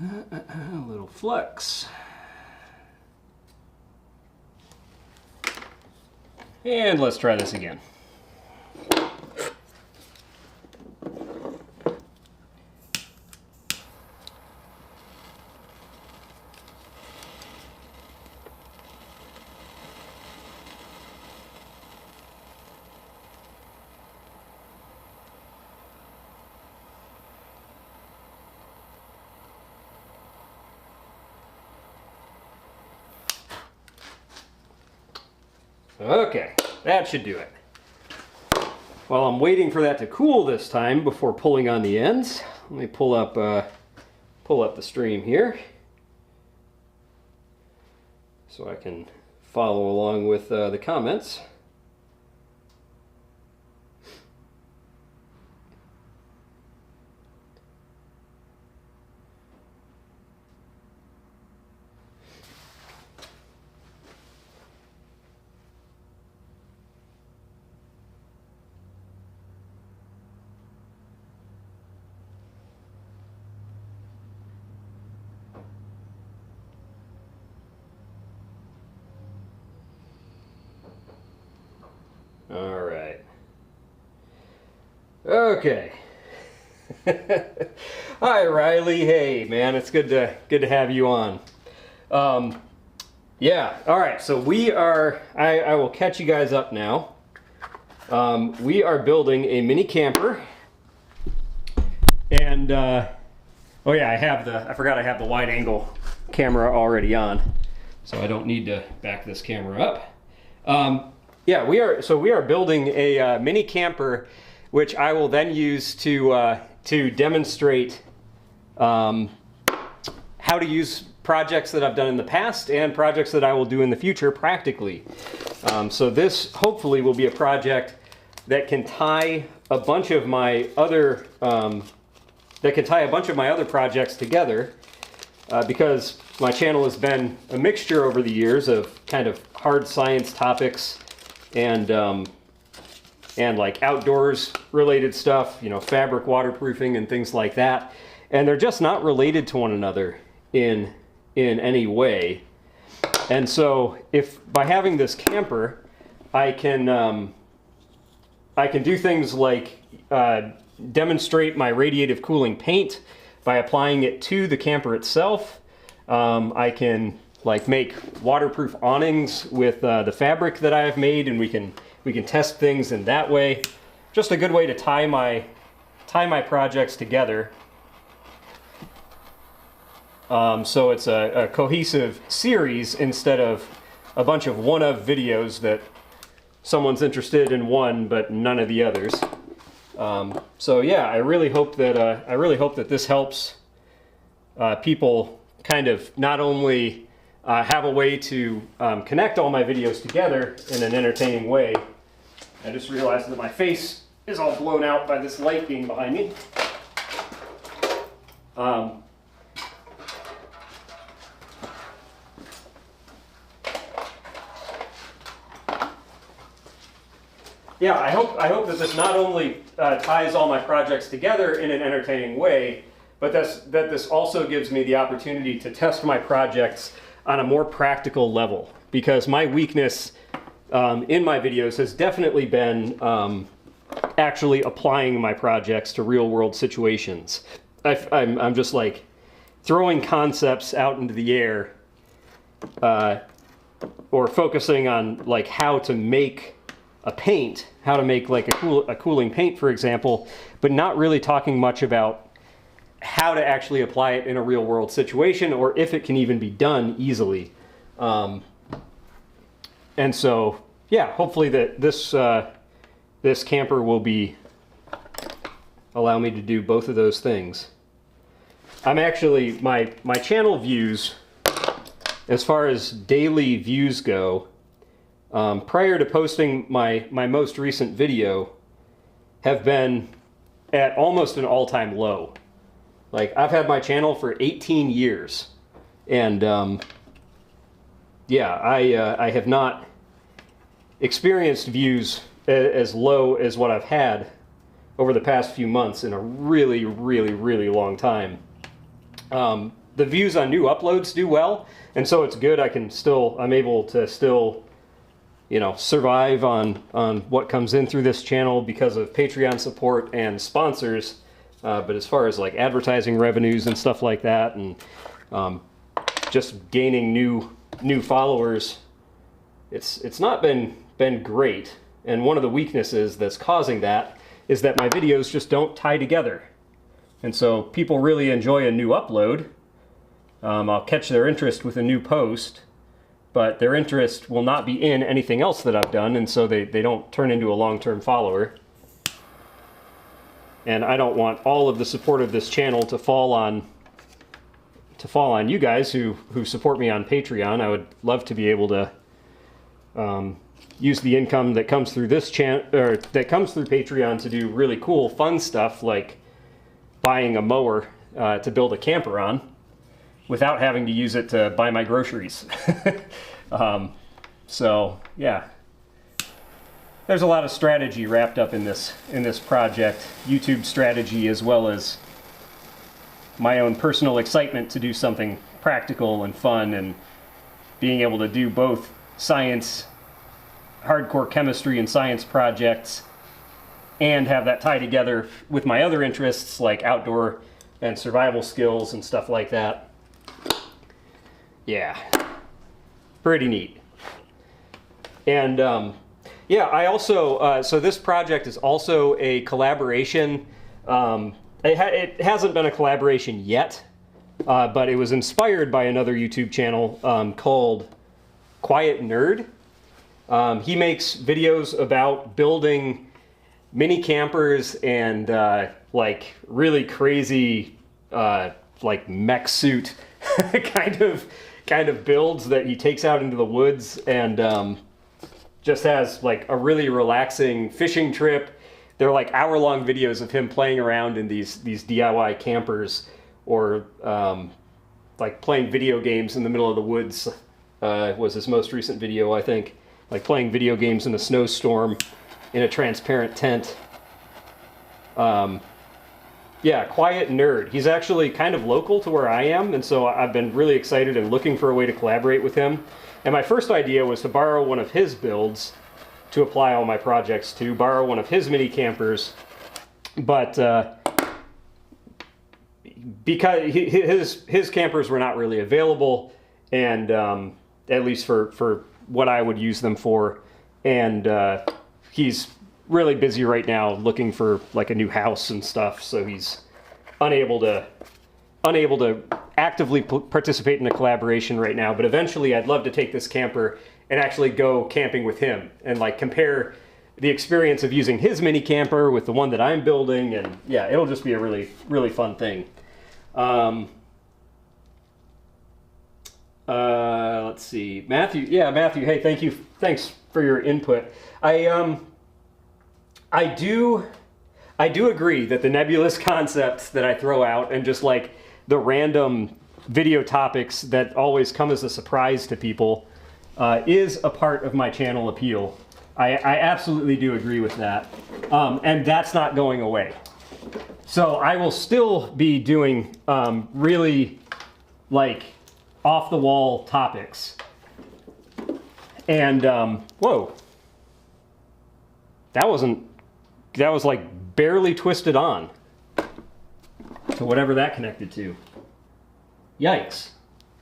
A little flex. And let's try this again. Okay, that should do it. While I'm waiting for that to cool this time before pulling on the ends, let me pull up the stream here so I can follow along with the comments. All right. Okay. Hi, Riley. Hey, man, it's good to have you on. Yeah. All right. So we are. I will catch you guys up now. We are building a mini camper, and oh yeah, I forgot I have the wide angle camera already on, so I don't need to back this camera up. Yeah, we are building a mini camper, which I will then use to demonstrate how to use projects that I've done in the past and projects that I will do in the future practically. So this hopefully will be a project that can tie a bunch of my other projects together, because my channel has been a mixture over the years of kind of hard science topics and like outdoors related stuff, you know, fabric waterproofing and things like that. And they're just not related to one another in any way. And so if by having this camper, I can do things like demonstrate my radiative cooling paint by applying it to the camper itself. I can like make waterproof awnings with the fabric that I have made, and we can test things in that way. Just a good way to tie my projects together. So it's a cohesive series instead of a bunch of one-of videos that someone's interested in one but none of the others. So yeah, I really hope that this helps people kind of not only have a way to connect all my videos together in an entertaining way. I just realized that my face is all blown out by this light being behind me. Yeah, I hope that this not only ties all my projects together in an entertaining way, but that this also gives me the opportunity to test my projects on a more practical level, because my weakness in my videos has definitely been actually applying my projects to real world situations. I'm just like throwing concepts out into the air, or focusing on like how to make a paint, how to make like a cooling paint, for example, but not really talking much about how to actually apply it in a real world situation, or if it can even be done easily. And so, yeah, hopefully that this camper will allow me to do both of those things. I'm actually, my channel views, as far as daily views go, prior to posting my most recent video, have been at almost an all-time low. Like, I've had my channel for 18 years, and yeah, I have not experienced views as low as what I've had over the past few months in a really, really, really long time. The views on new uploads do well, and so it's good. I'm able to still, you know, survive on what comes in through this channel because of Patreon support and sponsors. But as far as like advertising revenues and stuff like that, and just gaining new followers, it's not been great. And one of the weaknesses that's causing that is that my videos just don't tie together. And so people really enjoy a new upload. I'll catch their interest with a new post, but their interest will not be in anything else that I've done, and so they don't turn into a long-term follower. And I don't want all of the support of this channel to fall on you guys who support me on Patreon. I would love to be able to use the income that comes through this channel, or that comes through Patreon, to do really cool, fun stuff like buying a mower to build a camper on, without having to use it to buy my groceries. So yeah, there's a lot of strategy wrapped up in this project, YouTube strategy, as well as my own personal excitement to do something practical and fun, and being able to do both science, hardcore chemistry and science projects, and have that tie together with my other interests like outdoor and survival skills and stuff like that. Yeah, pretty neat. And yeah, I also, so this project is also a collaboration. It hasn't been a collaboration yet, but it was inspired by another YouTube channel called Quiet Nerd. He makes videos about building mini campers and like really crazy like mech suit kind of builds that he takes out into the woods, and just has like a really relaxing fishing trip. They're like hour-long videos of him playing around in these DIY campers, or like playing video games in the middle of the woods. Was his most recent video, I think. Like playing video games in a snowstorm in a transparent tent. Yeah, Quiet Nerd. He's actually kind of local to where I am, and so I've been really excited and looking for a way to collaborate with him. And my first idea was to borrow one of his builds to apply all my projects to, borrow one of his mini campers, but because his campers were not really available, and at least for what I would use them for, and he's really busy right now looking for like a new house and stuff, so he's unable to actively participate in a collaboration right now. But eventually I'd love to take this camper and actually go camping with him and like compare the experience of using his mini camper with the one that I'm building, and yeah, it'll just be a really, really fun thing. Let's see, Matthew. Yeah, Matthew. Hey, thanks for your input. I do agree that the nebulous concepts that I throw out, and just like the random video topics that always come as a surprise to people, is a part of my channel appeal. I absolutely do agree with that. And that's not going away. So I will still be doing really like off-the-wall topics. And, whoa. That was like barely twisted on to whatever that connected to. Yikes.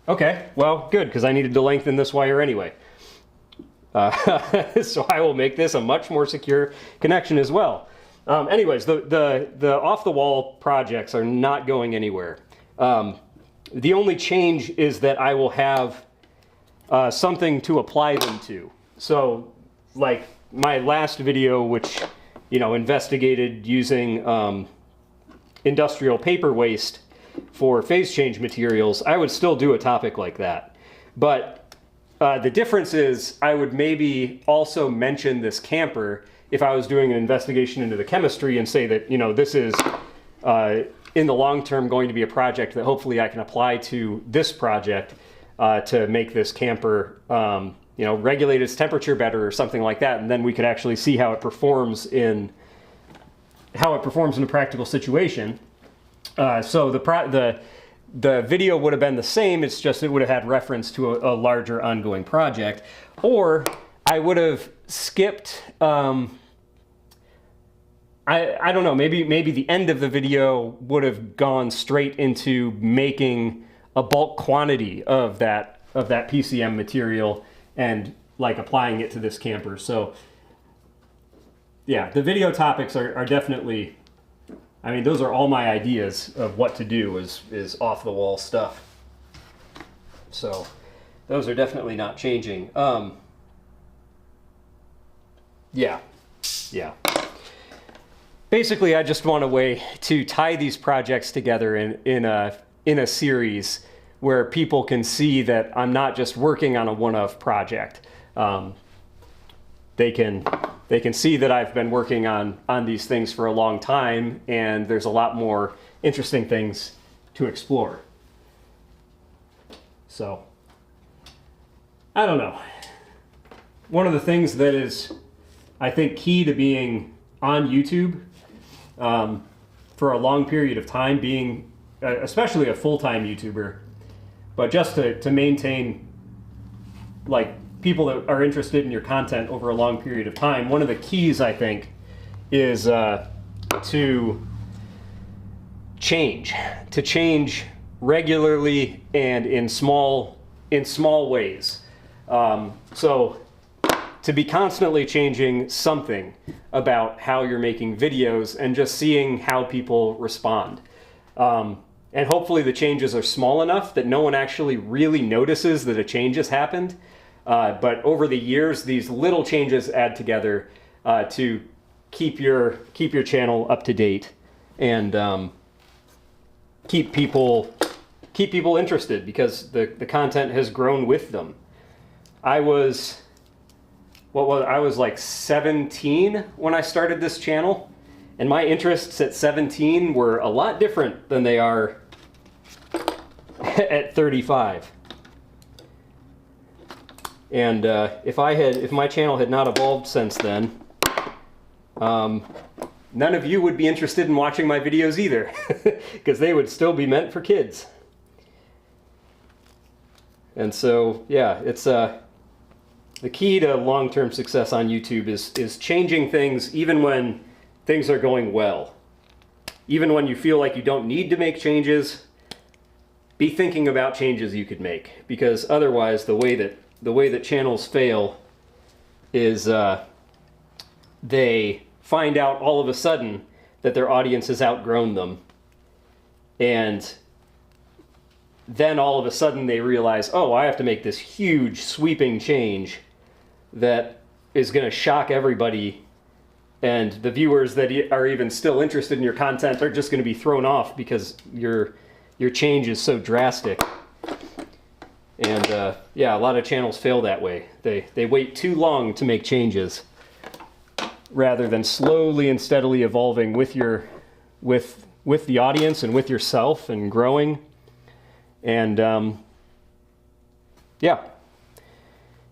Okay, well, good, because I needed to lengthen this wire anyway. So I will make this a much more secure connection as well. Anyways, the off-the-wall projects are not going anywhere. The only change is that I will have something to apply them to. So, like my last video, which, you know, investigated using industrial paper waste for phase change materials, I would still do a topic like that. But the difference is I would maybe also mention this camper if I was doing an investigation into the chemistry and say that, you know, this is in the long term going to be a project that hopefully I can apply to this project to make this camper, you know, regulate its temperature better or something like that. And then we could actually see how it performs in a practical situation. So the video would have been the same. It's just it would have had reference to a larger ongoing project, or I would have skipped. I don't know. Maybe the end of the video would have gone straight into making a bulk quantity of that PCM material and like applying it to this camper. So yeah, the video topics are definitely. I mean, those are all my ideas of what to do is off the wall stuff. So those are definitely not changing. Yeah. Basically, I just want a way to tie these projects together in a series where people can see that I'm not just working on a one-off project. They can see that I've been working on these things for a long time, and there's a lot more interesting things to explore. So, I don't know. One of the things that is, I think, key to being on YouTube for a long period of time, being especially a full-time YouTuber, but just to maintain like people that are interested in your content over a long period of time, one of the keys, I think, is to change regularly and in small ways. So to be constantly changing something about how you're making videos and just seeing how people respond. And hopefully the changes are small enough that no one actually really notices that a change has happened. But over the years, these little changes add together to keep your channel up to date and keep people interested, because the content has grown with them. I was like 17 when I started this channel, and my interests at 17 were a lot different than they are at 35. And if my channel had not evolved since then, none of you would be interested in watching my videos either, because they would still be meant for kids. And so, yeah, it's the key to long-term success on YouTube is changing things even when things are going well. Even when you feel like you don't need to make changes, be thinking about changes you could make, because otherwise the way that channels fail is they find out all of a sudden that their audience has outgrown them, and then all of a sudden they realize, oh, I have to make this huge sweeping change that is going to shock everybody, and the viewers that are even still interested in your content are just going to be thrown off because your change is so drastic. And yeah, a lot of channels fail that way. They wait too long to make changes rather than slowly and steadily evolving with the audience and with yourself and growing. And yeah,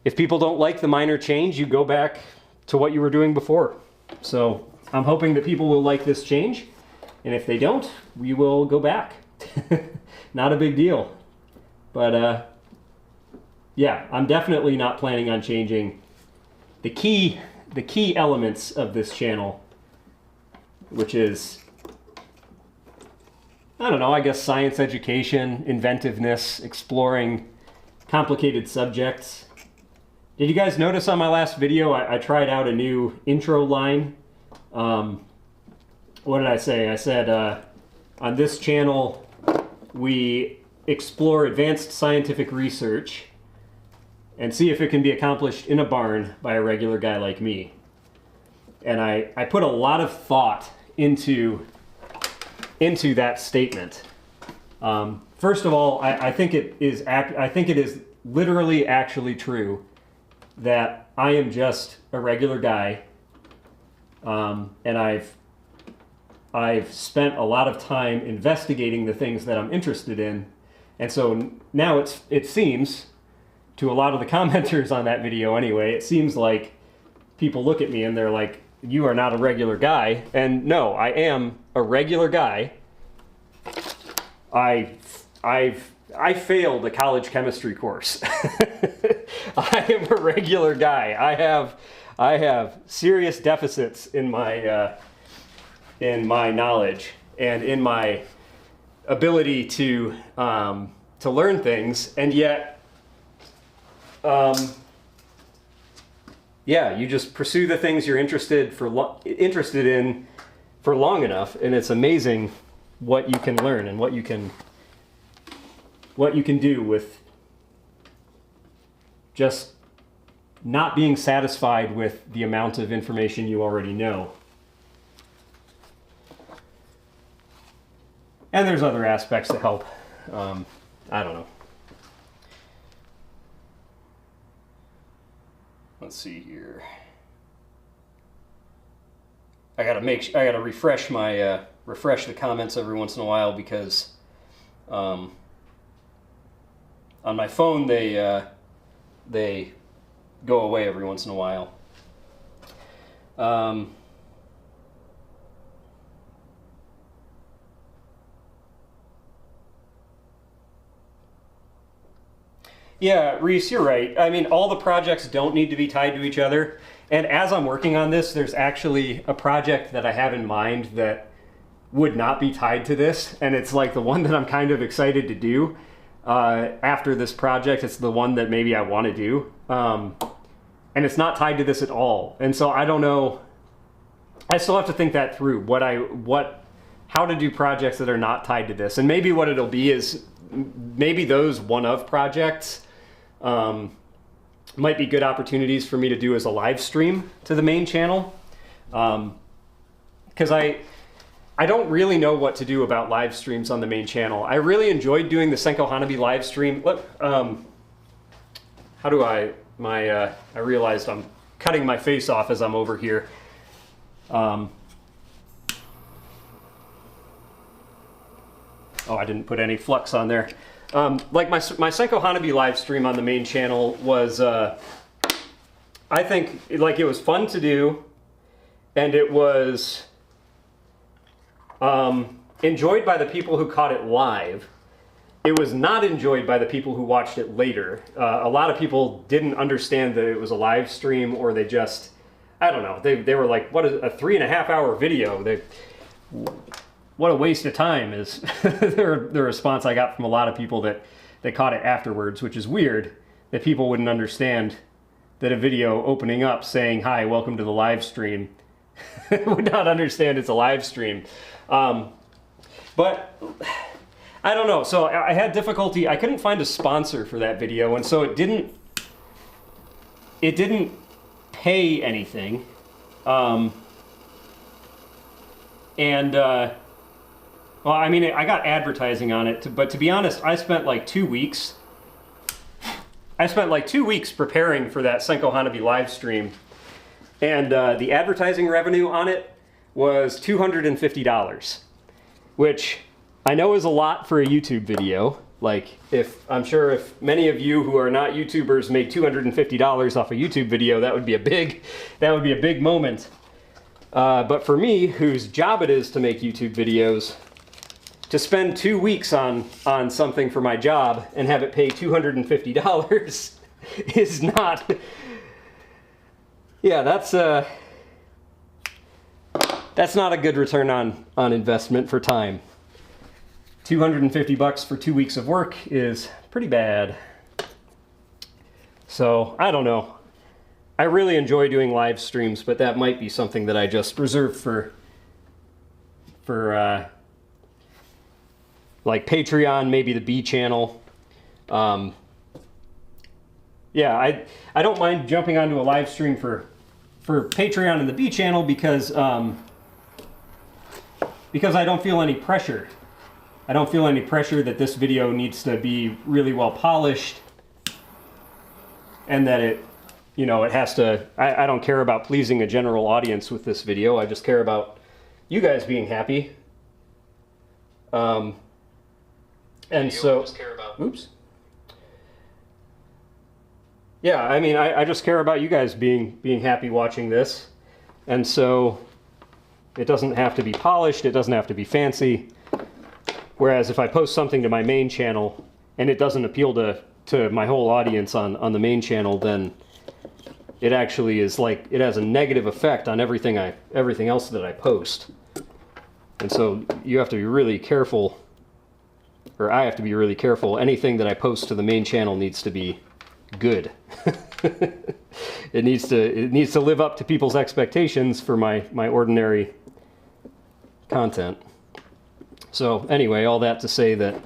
if people don't like the minor change, you go back to what you were doing before. So I'm hoping that people will like this change, and if they don't, we will go back. Not a big deal. But yeah, I'm definitely not planning on changing the key elements of this channel, which is, I don't know, I guess science education, inventiveness, exploring complicated subjects. Did you guys notice on my last video, I tried out a new intro line? what did I say? I said on this channel we explore advanced scientific research and see if it can be accomplished in a barn by a regular guy like me. And I put a lot of thought into that statement. First of all, I think it is literally actually true that I am just a regular guy, and I've spent a lot of time investigating the things that I'm interested in, and so now it seems, to a lot of the commenters on that video anyway, it seems like people look at me and they're like, you are not a regular guy. And no, I am a regular guy. I failed a college chemistry course. I am a regular guy. I have serious deficits in my knowledge and in my ability to learn things, and yet, yeah, you just pursue the things you're interested in for long enough, and it's amazing what you can learn and what you can do with just not being satisfied with the amount of information you already know. And there's other aspects that help. I don't know. Let's see here. I gotta refresh my refresh the comments every once in a while, because on my phone they go away every once in a while. Yeah, Reese, you're right. I mean, all the projects don't need to be tied to each other. And as I'm working on this, there's actually a project that I have in mind that would not be tied to this. And it's like the one that I'm kind of excited to do after this project. It's the one that maybe I want to do. And it's not tied to this at all. And so I don't know. I still have to think that through. How to do projects that are not tied to this. And maybe what it'll be is maybe those one-of projects might be good opportunities for me to do as a live stream to the main channel, because I don't really know what to do about live streams on the main channel. I really enjoyed doing the Senko Hanabi live stream. How do I realized I'm cutting my face off as I'm over here. Oh, I didn't put any flux on there. Like my Senko Hanabi live stream on the main channel was, I think, like, it was fun to do, and it was enjoyed by the people who caught it live. It was not enjoyed by the people who watched it later. A lot of people didn't understand that it was a live stream, or they just, I don't know, they were like, what is a 3.5 hour video? What a waste of time is the response I got from a lot of people that caught it afterwards, which is weird that people wouldn't understand that a video opening up saying, "Hi, welcome to the live stream," would not understand it's a live stream. But I don't know. So I had difficulty. I couldn't find a sponsor for that video, and so it didn't pay anything. Well, I mean, I got advertising on it, but to be honest, I spent like 2 weeks. I spent like 2 weeks preparing for that Senko Hanabi live stream, and the advertising revenue on it was $250, which I know is a lot for a YouTube video. Like, I'm sure if many of you who are not YouTubers made $250 off a YouTube video, that would be a big moment. But for me, whose job it is to make YouTube videos, to spend 2 weeks on something for my job and have it pay $250 is not. Yeah, that's not a good return on investment for time. $250 for 2 weeks of work is pretty bad. So I don't know. I really enjoy doing live streams, but that might be something that I just reserve for like Patreon, maybe the B channel. Yeah, I don't mind jumping onto a live stream for Patreon and the B channel because I don't feel any pressure. I don't feel any pressure that this video needs to be really well polished and that it, you know, it has to, I don't care about pleasing a general audience with this video. I just care about you guys being happy. And so, oops. Yeah, I mean, I just care about you guys being happy watching this. And so it doesn't have to be polished, it doesn't have to be fancy. Whereas if I post something to my main channel and it doesn't appeal to my whole audience on the main channel, then it actually is like, it has a negative effect on everything else that I post. And so you have to be really careful, or I have to be really careful. Anything that I post to the main channel needs to be good. It needs to live up to people's expectations for my ordinary content. So anyway, all that to say that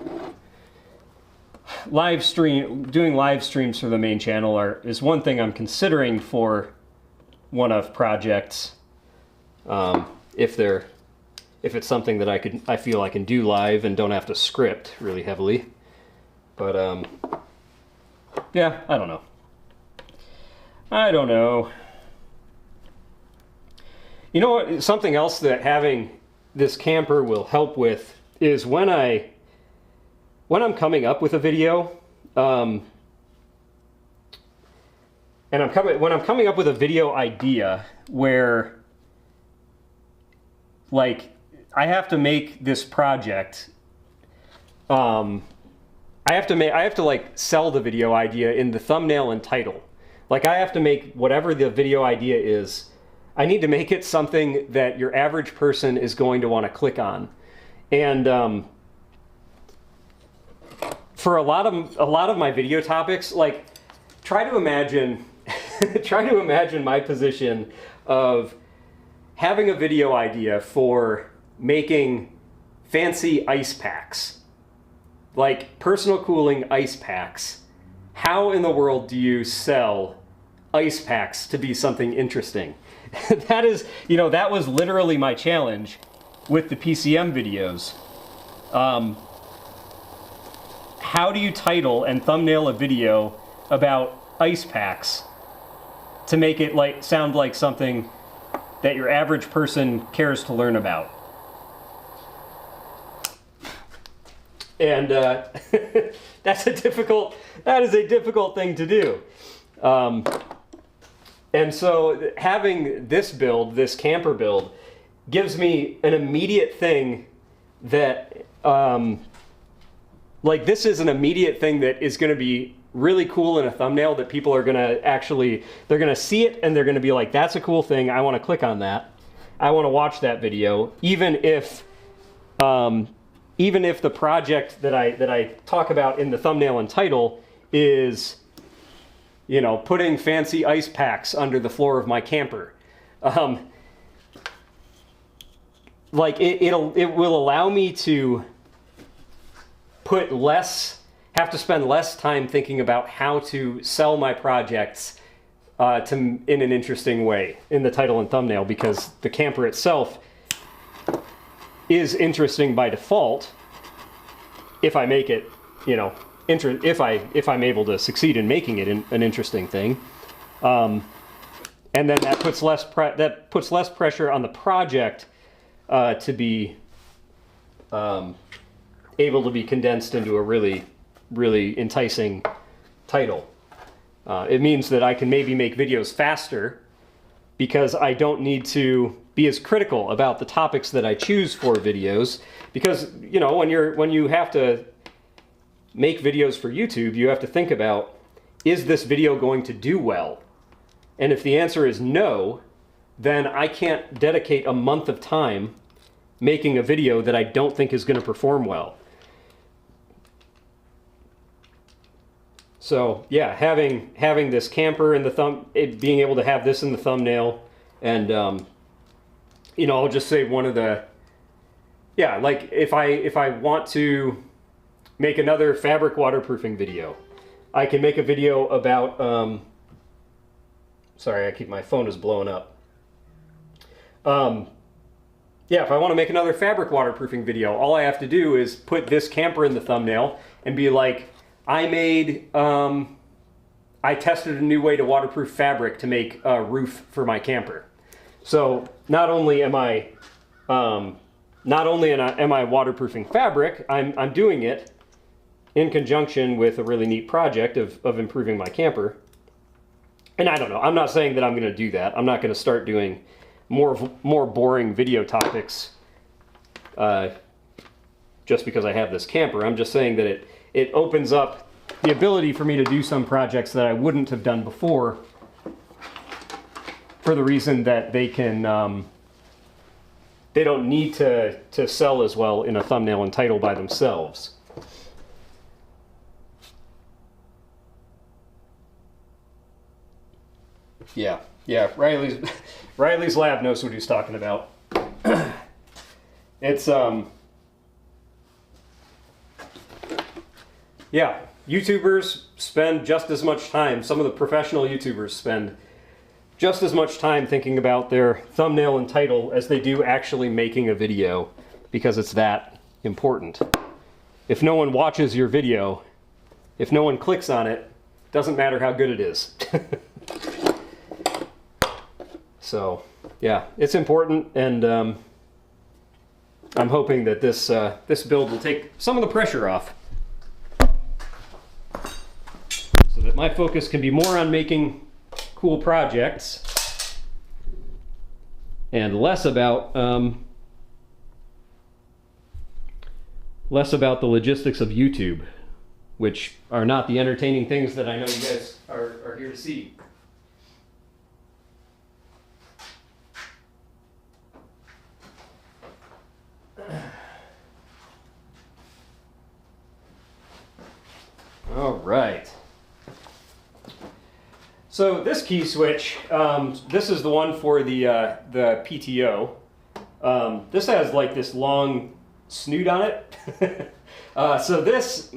doing live streams for the main channel is one thing I'm considering for one-off projects. If it's something that I feel I can do live and don't have to script really heavily. But yeah, I don't know. You know what? Something else that having this camper will help with is when I'm coming up with a video, when I'm coming up with a video idea where, like, I have to make this project, I have to like sell the video idea in the thumbnail and title. Like, I have to make whatever the video idea is, I need to make it something that your average person is going to want to click on. And for a lot of my video topics, like, try to imagine my position of having a video idea for making fancy ice packs, like personal cooling ice packs. How in the world do you sell ice packs to be something interesting? That is, you know, that was literally my challenge with the PCM videos. How do you title and thumbnail a video about ice packs to make it sound like something that your average person cares to learn about? And that is a difficult thing to do. And so having this camper build, gives me an immediate thing that, like, this is an immediate thing that is going to be really cool in a thumbnail that people are going to they're going to see it and they're going to be like, that's a cool thing, I want to click on that. I want to watch that video, even if the project that I talk about in the thumbnail and title is, you know, putting fancy ice packs under the floor of my camper. Like, it will allow me to have to spend less time thinking about how to sell my projects in an interesting way in the title and thumbnail, because the camper itself is interesting by default if I make it, you know, if I'm able to succeed in making it an interesting thing. And then that puts less pressure on the project to be able to be condensed into a really, really enticing title. It means that I can maybe make videos faster because I don't need to be as critical about the topics that I choose for videos. Because, you know, when you have to make videos for YouTube, you have to think about, is this video going to do well? And if the answer is no, then I can't dedicate a month of time making a video that I don't think is going to perform well. So yeah, having this camper in the being able to have this in the thumbnail, and you know, I'll just say one of the yeah, like if I want to make another fabric waterproofing video, I can make a video about, sorry, my phone is blowing up. Yeah, if I want to make another fabric waterproofing video, all I have to do is put this camper in the thumbnail and be like, I tested a new way to waterproof fabric to make a roof for my camper. So not only am I waterproofing fabric, I'm doing it in conjunction with a really neat project of improving my camper. And I don't know, I'm not saying that I'm going to do that. I'm not going to start doing more boring video topics just because I have this camper. I'm just saying that it opens up the ability for me to do some projects that I wouldn't have done before, for the reason that they don't need to sell as well in a thumbnail and title by themselves. Yeah, Riley's lab knows what he's talking about. It's yeah, YouTubers spend just as much time, some of the professional YouTubers spend just as much time thinking about their thumbnail and title as they do actually making a video, because it's that important. If no one watches your video, if no one clicks on it, doesn't matter how good it is. So, yeah, it's important, and I'm hoping that this build will take some of the pressure off, so that my focus can be more on making cool projects and less about the logistics of YouTube, which are not the entertaining things that I know you guys are here to see. All right. So this key switch, this is the one for the PTO. This has like this long snoot on it. So this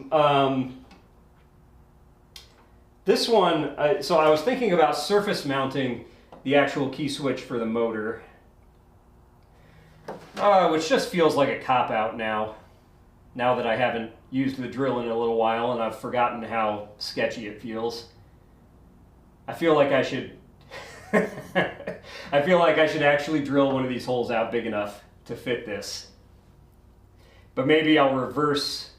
one, so I was thinking about surface mounting the actual key switch for the motor, which just feels like a cop-out now that I haven't used the drill in a little while and I've forgotten how sketchy it feels. I feel like I should I feel like I should actually drill one of these holes out big enough to fit this. But maybe I'll reverse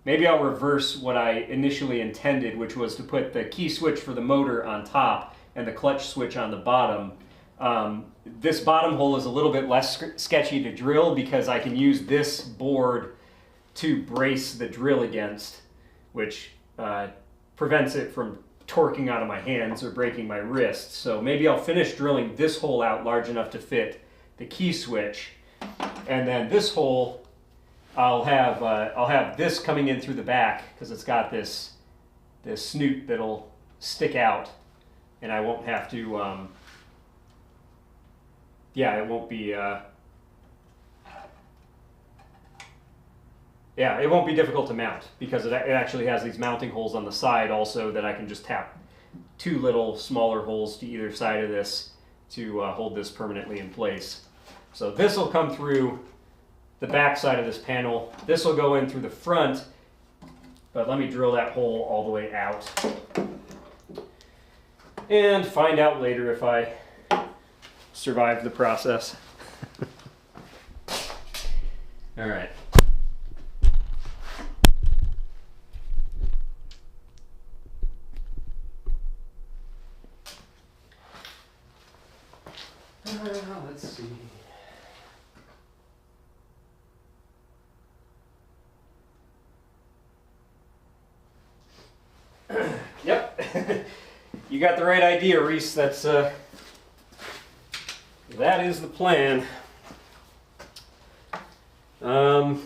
what I initially intended, which was to put the key switch for the motor on top and the clutch switch on the bottom. This bottom hole is a little bit less sketchy to drill because I can use this board to brace the drill against, which prevents it from torquing out of my hands or breaking my wrist. So maybe I'll finish drilling this hole out large enough to fit the key switch, and then this hole I'll have this coming in through the back because it's got this snoot that'll stick out, and I won't have to it won't be it won't be difficult to mount because it actually has these mounting holes on the side also that I can just tap two little smaller holes to either side of this to hold this permanently in place. So this will come through the back side of this panel. This will go in through the front, but let me drill that hole all the way out and find out later if I survive the process. All right. Let's see. Yep. You got the right idea, Reese. That is the plan. I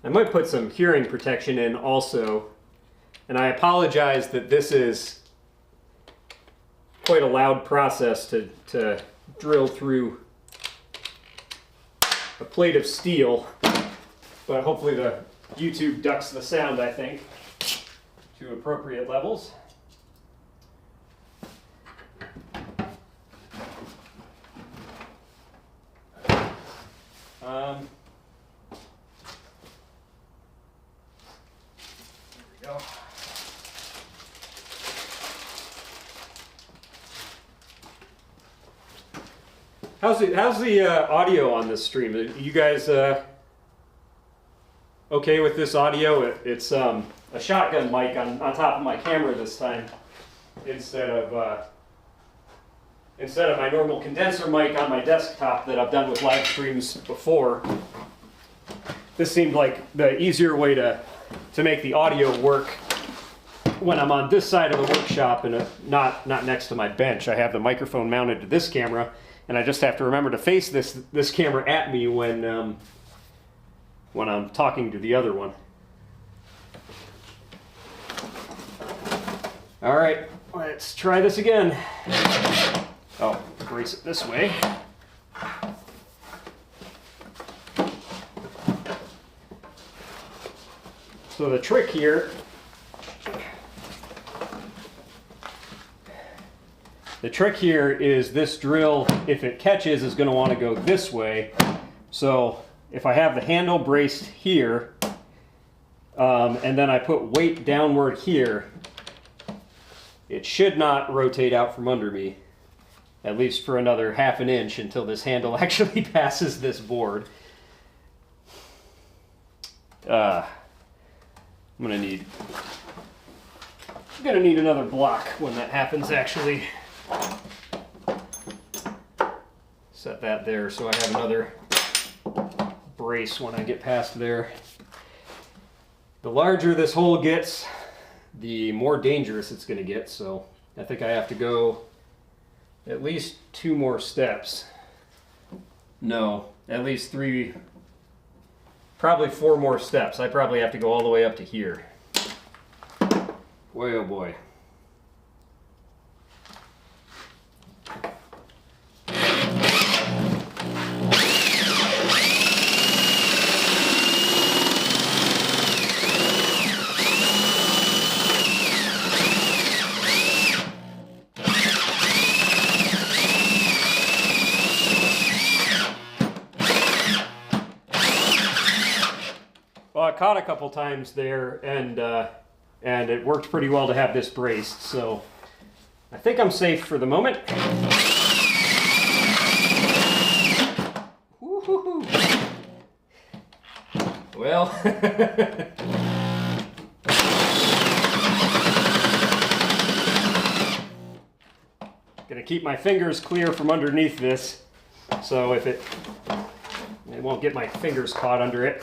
might put some curing protection in also. And I apologize that this is quite a loud process to drill through a plate of steel, but hopefully the YouTube ducks the sound, I think, to appropriate levels. There we go. How's the audio on this stream? Are you guys okay with this audio? It's a shotgun mic on top of my camera this time, instead of my normal condenser mic on my desktop that I've done with live streams before. This seemed like the easier way to make the audio work when I'm on this side of the workshop and not next to my bench. I have the microphone mounted to this camera, and I just have to remember to face this camera at me when I'm talking to the other one. All right, let's try this again. Oh, brace it this way. So the trick here, is this drill, if it catches, is going to want to go this way. So if I have the handle braced here, and then I put weight downward here, it should not rotate out from under me, at least for another ½ inch until this handle actually passes this board. I'm gonna need another block when that happens, actually. Set that there so I have another brace when I get past there. The larger this hole gets, the more dangerous it's going to get, so I think I have to go at least 2 more steps. No, at least 3, probably 4 more steps. I probably have to go all the way up to here. Boy, oh boy. Well, I caught a couple times there, and it worked pretty well to have this braced, so I think I'm safe for the moment. Woo-hoo-hoo. Well, gonna keep my fingers clear from underneath this, so if it won't get my fingers caught under it.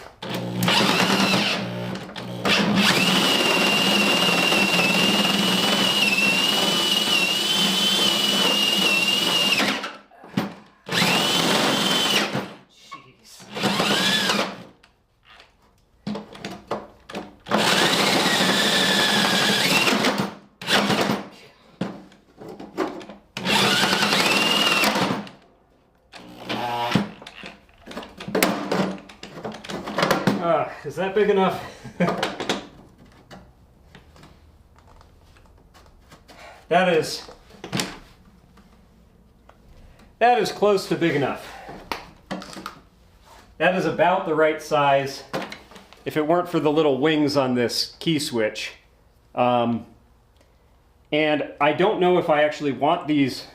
Is that big enough? That is close to big enough. That is about the right size if it weren't for the little wings on this key switch. And I don't know if I actually want these.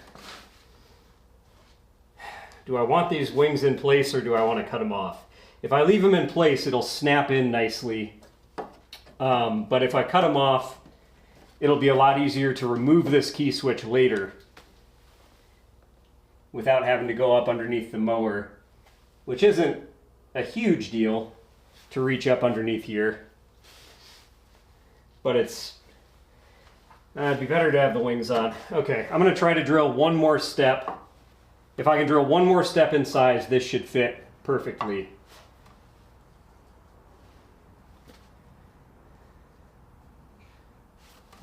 Do I want these wings in place, or do I want to cut them off? If I leave them in place, it'll snap in nicely. But if I cut them off, it'll be a lot easier to remove this key switch later without having to go up underneath the mower, which isn't a huge deal to reach up underneath here. But it'd be better to have the wings on. Okay, I'm gonna try to drill one more step. If I can drill one more step in size, this should fit perfectly.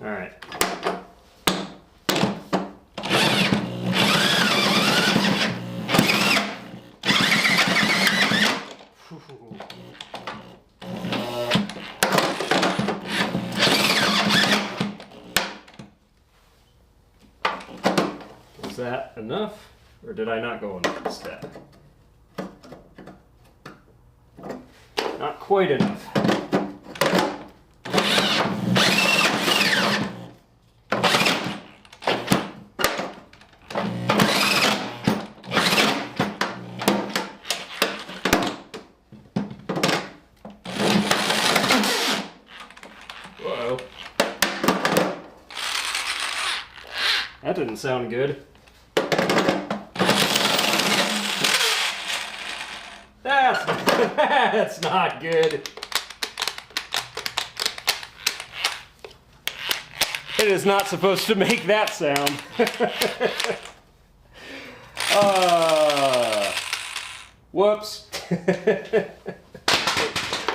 All right. enough? Or did I not go enough step? Not quite enough. Whoa. That didn't sound good. That's not good. It is not supposed to make that sound. Whoops.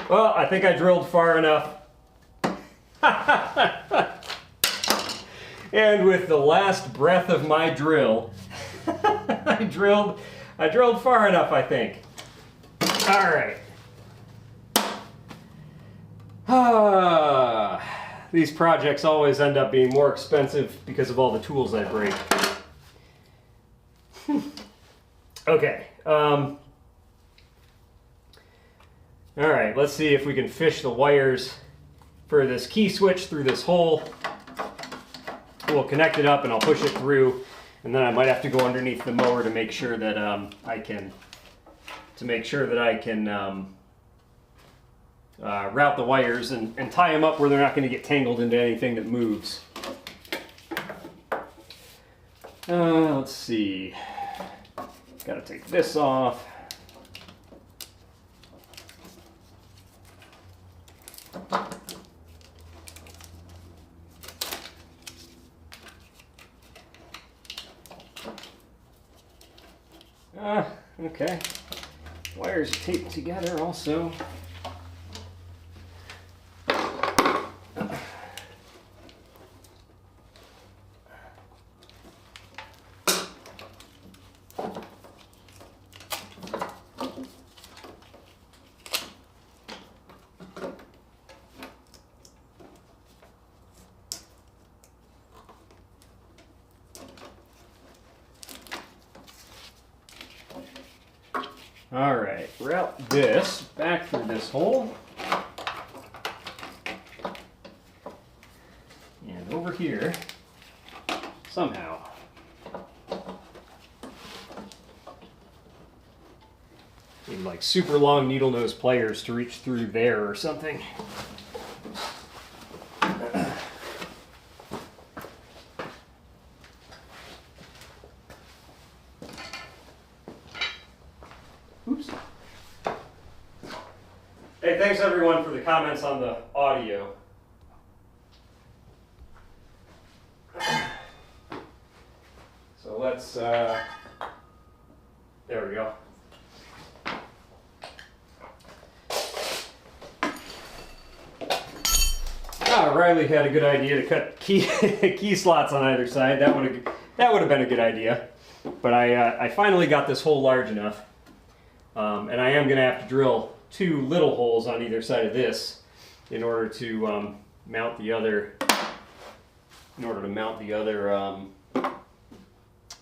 Well, I think I drilled far enough. And with the last breath of my drill, I drilled far enough, I think. All right. These projects always end up being more expensive because of all the tools I break. Okay. All right, let's see if we can fish the wires for this key switch through this hole. We'll connect it up and I'll push it through, and then I might have to go underneath the mower to make sure that I can route the wires and tie them up where they're not going to get tangled into anything that moves. Let's see. Got to take this off. Okay. Wires are taped together also. All right, route this back through this hole. And over here, somehow. Need like super long needle nose pliers to reach through there or something. Oops. Hey, thanks everyone for the comments on the audio. So let's, there we go. Riley had a good idea to cut key slots on either side. That would have been a good idea. But I finally got this hole large enough. And I am going to have to drill 2 little holes on either side of this in order to mount the other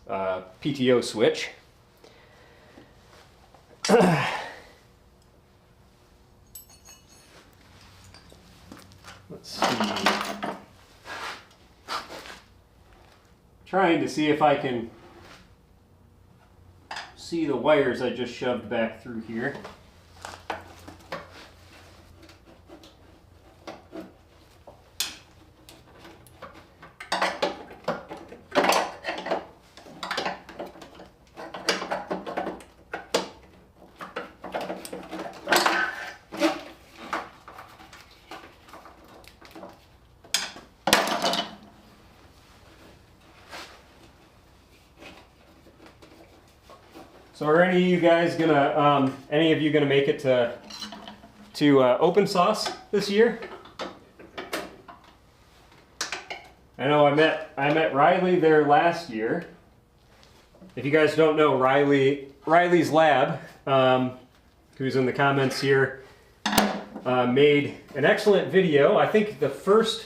PTO switch. Let's see. Trying to see if I can see the wires I just shoved back through here. So are any of you guys gonna, make it to open source this year? I know I met Riley there last year. If you guys don't know, Riley's Lab, who's in the comments here, made an excellent video. I think the first,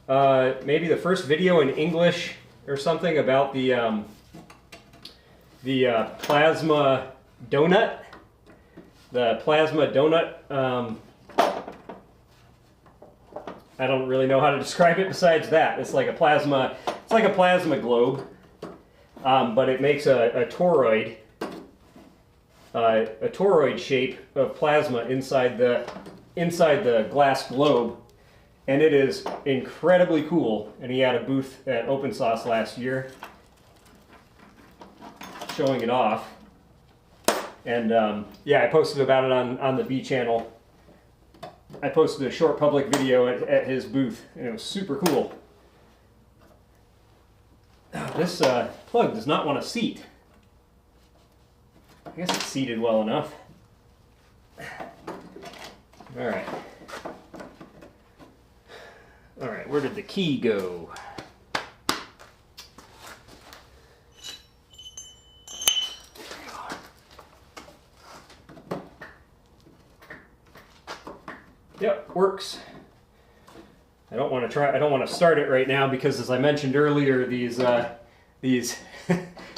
maybe the first video in English or something about the the plasma donut. The plasma donut, I don't really know how to describe it besides that. It's like a plasma globe, but it makes a toroid shape of plasma inside the glass globe, and it is incredibly cool. And he had a booth at Open Sauce last year showing it off. And yeah, I posted about it on the V channel. I posted a short public video at his booth, and it was super cool. This plug does not want a seat. I guess it's seated well enough. All right. All right, where did the key go? Yep, works. I don't want to start it right now because, as I mentioned earlier, these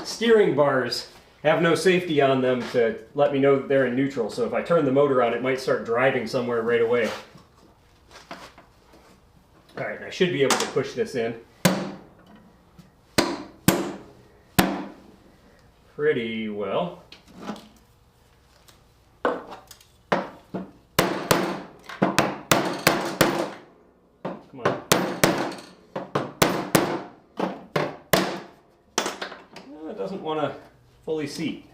steering bars have no safety on them to let me know that they're in neutral. So if I turn the motor on, it might start driving somewhere right away. All right, I should be able to push this in pretty well. It doesn't want to fully seat.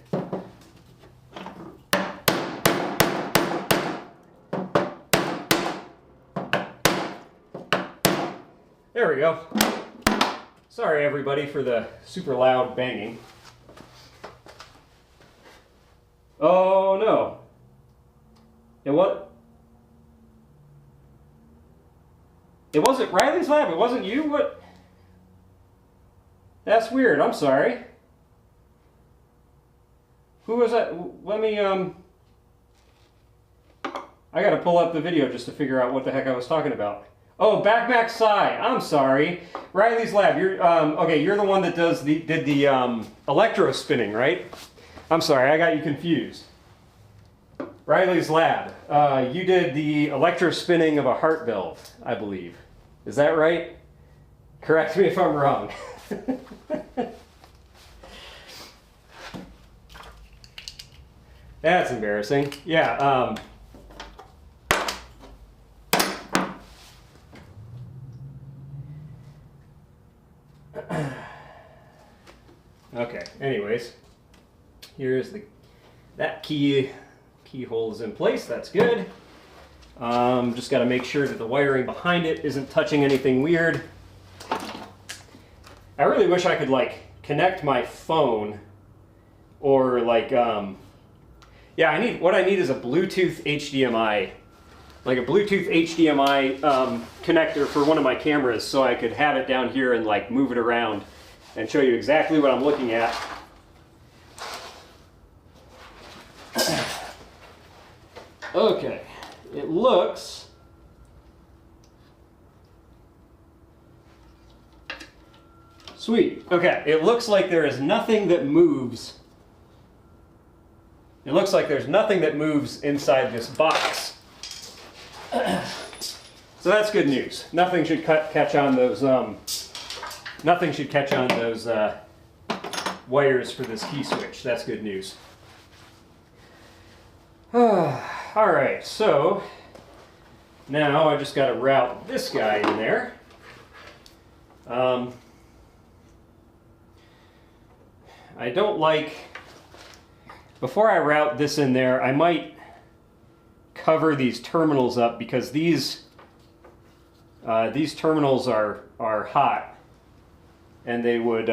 There we go. Sorry everybody for the super loud banging. Oh no. It wasn't Riley's lab, it wasn't you? What? That's weird, I'm sorry. Who was that? Let me, I gotta pull up the video just to figure out what the heck I was talking about. Oh, Backmax Psy, I'm sorry. Riley's lab, you're, okay, you're the one that did the electro spinning, right? I'm sorry, I got you confused. Riley's lab, you did the electro spinning of a heart valve, I believe. Is that right? Correct me if I'm wrong. That's embarrassing. Yeah. Okay. Anyways, here's that keyhole is in place. That's good. Just got to make sure that the wiring behind it isn't touching anything weird. I really wish I could like connect my phone or like yeah, what I need is a Bluetooth HDMI, like a Bluetooth HDMI connector for one of my cameras, so I could have it down here and like move it around and show you exactly what I'm looking at. Okay, it looks sweet. Okay, it looks like there is nothing that moves. It looks like there's nothing that moves inside this box. So that's good news. Nothing should catch on those. Nothing should catch on those wires for this key switch. That's good news. All right, so now I just got to route this guy in there. I don't like. Before I route this in there, I might cover these terminals up because these terminals are hot, and they would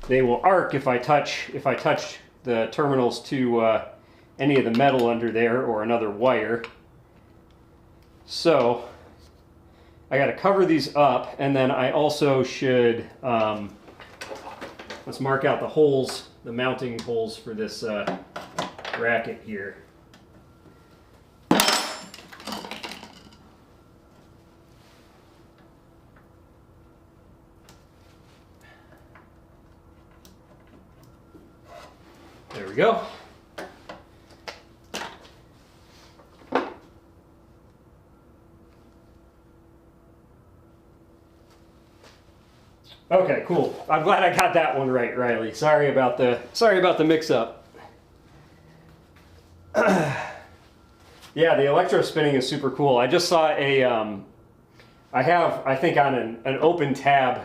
they will arc if I touch the terminals to any of the metal under there or another wire. So I got to cover these up, and then I also should. Let's mark out the holes, the mounting holes for this bracket here. There we go. Okay, cool. I'm glad I got that one right, Riley. Sorry about the mix-up. Yeah, the electro spinning is super cool. I just saw a I think on an open tab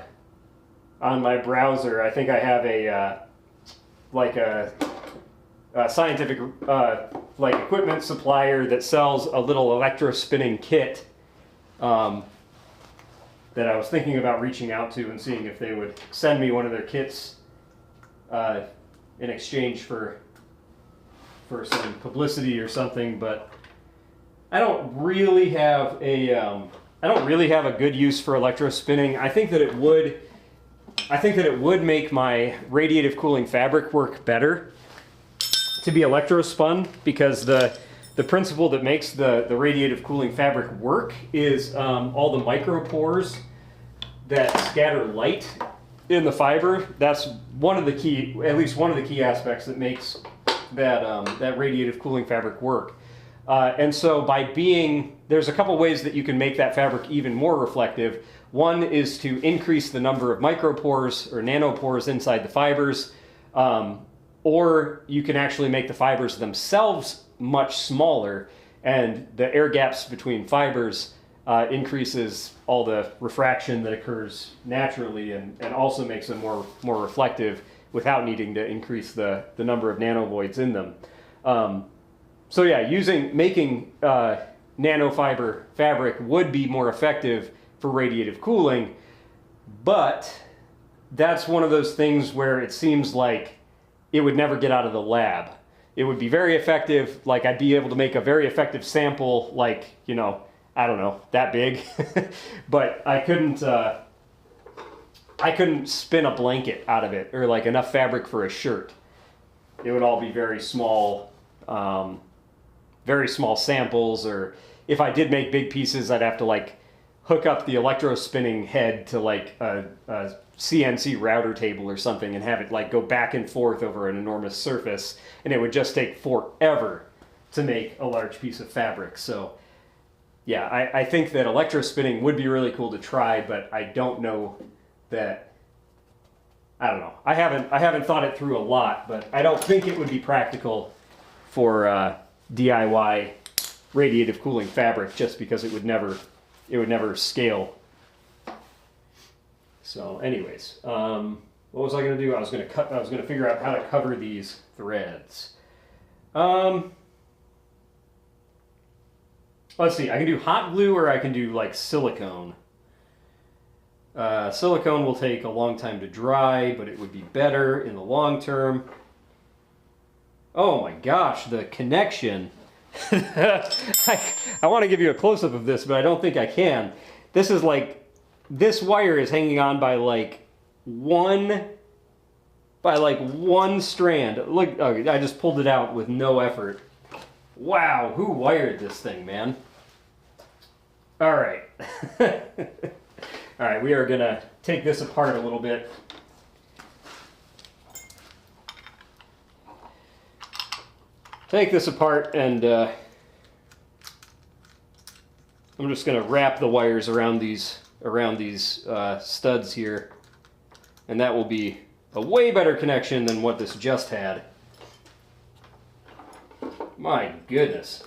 on my browser, I think I have a like a scientific like equipment supplier that sells a little electro spinning kit. That I was thinking about reaching out to and seeing if they would send me one of their kits in exchange for some publicity or something. But I don't really have a good use for electro spinning. I think that it would make my radiative cooling fabric work better to be electro spun, because the principle that makes the radiative cooling fabric work is all the micropores that scatter light in the fiber. That's one of the key, at least one of the key aspects that makes that radiative cooling fabric work. And so there's a couple ways that you can make that fabric even more reflective. One is to increase the number of micropores or nanopores inside the fibers, or you can actually make the fibers themselves much smaller, and the air gaps between fibers increases all the refraction that occurs naturally, and also makes them more reflective without needing to increase the number of nanovoids in them. So yeah, making nanofiber fabric would be more effective for radiative cooling, but that's one of those things where it seems like it would never get out of the lab. It would be very effective, like I'd be able to make a very effective sample, like, you know, I don't know, that big, but I couldn't spin a blanket out of it, or like enough fabric for a shirt. It would all be very small samples, or if I did make big pieces, I'd have to like hook up the electro spinning head to like a CNC router table or something and have it like go back and forth over an enormous surface, and it would just take forever to make a large piece of fabric. So yeah, I think that electro spinning would be really cool to try, but I don't know that, I don't know. I haven't thought it through a lot, but I don't think it would be practical for DIY radiative cooling fabric, just because it would never scale. So anyways, what was I going to do? I was going to figure out how to cover these threads. Let's see, I can do hot glue, or I can do like silicone. Silicone will take a long time to dry, but it would be better in the long term. Oh my gosh, the connection. I want to give you a close-up of this, but I don't think I can. This is like, this wire is hanging on by like one strand. Look, oh, I just pulled it out with no effort. Wow, who wired this thing, man? All right. All right, we are gonna take this apart a little bit. Take this apart, and I'm just gonna wrap the wires around these studs here, and that will be a way better connection than what this just had. My goodness.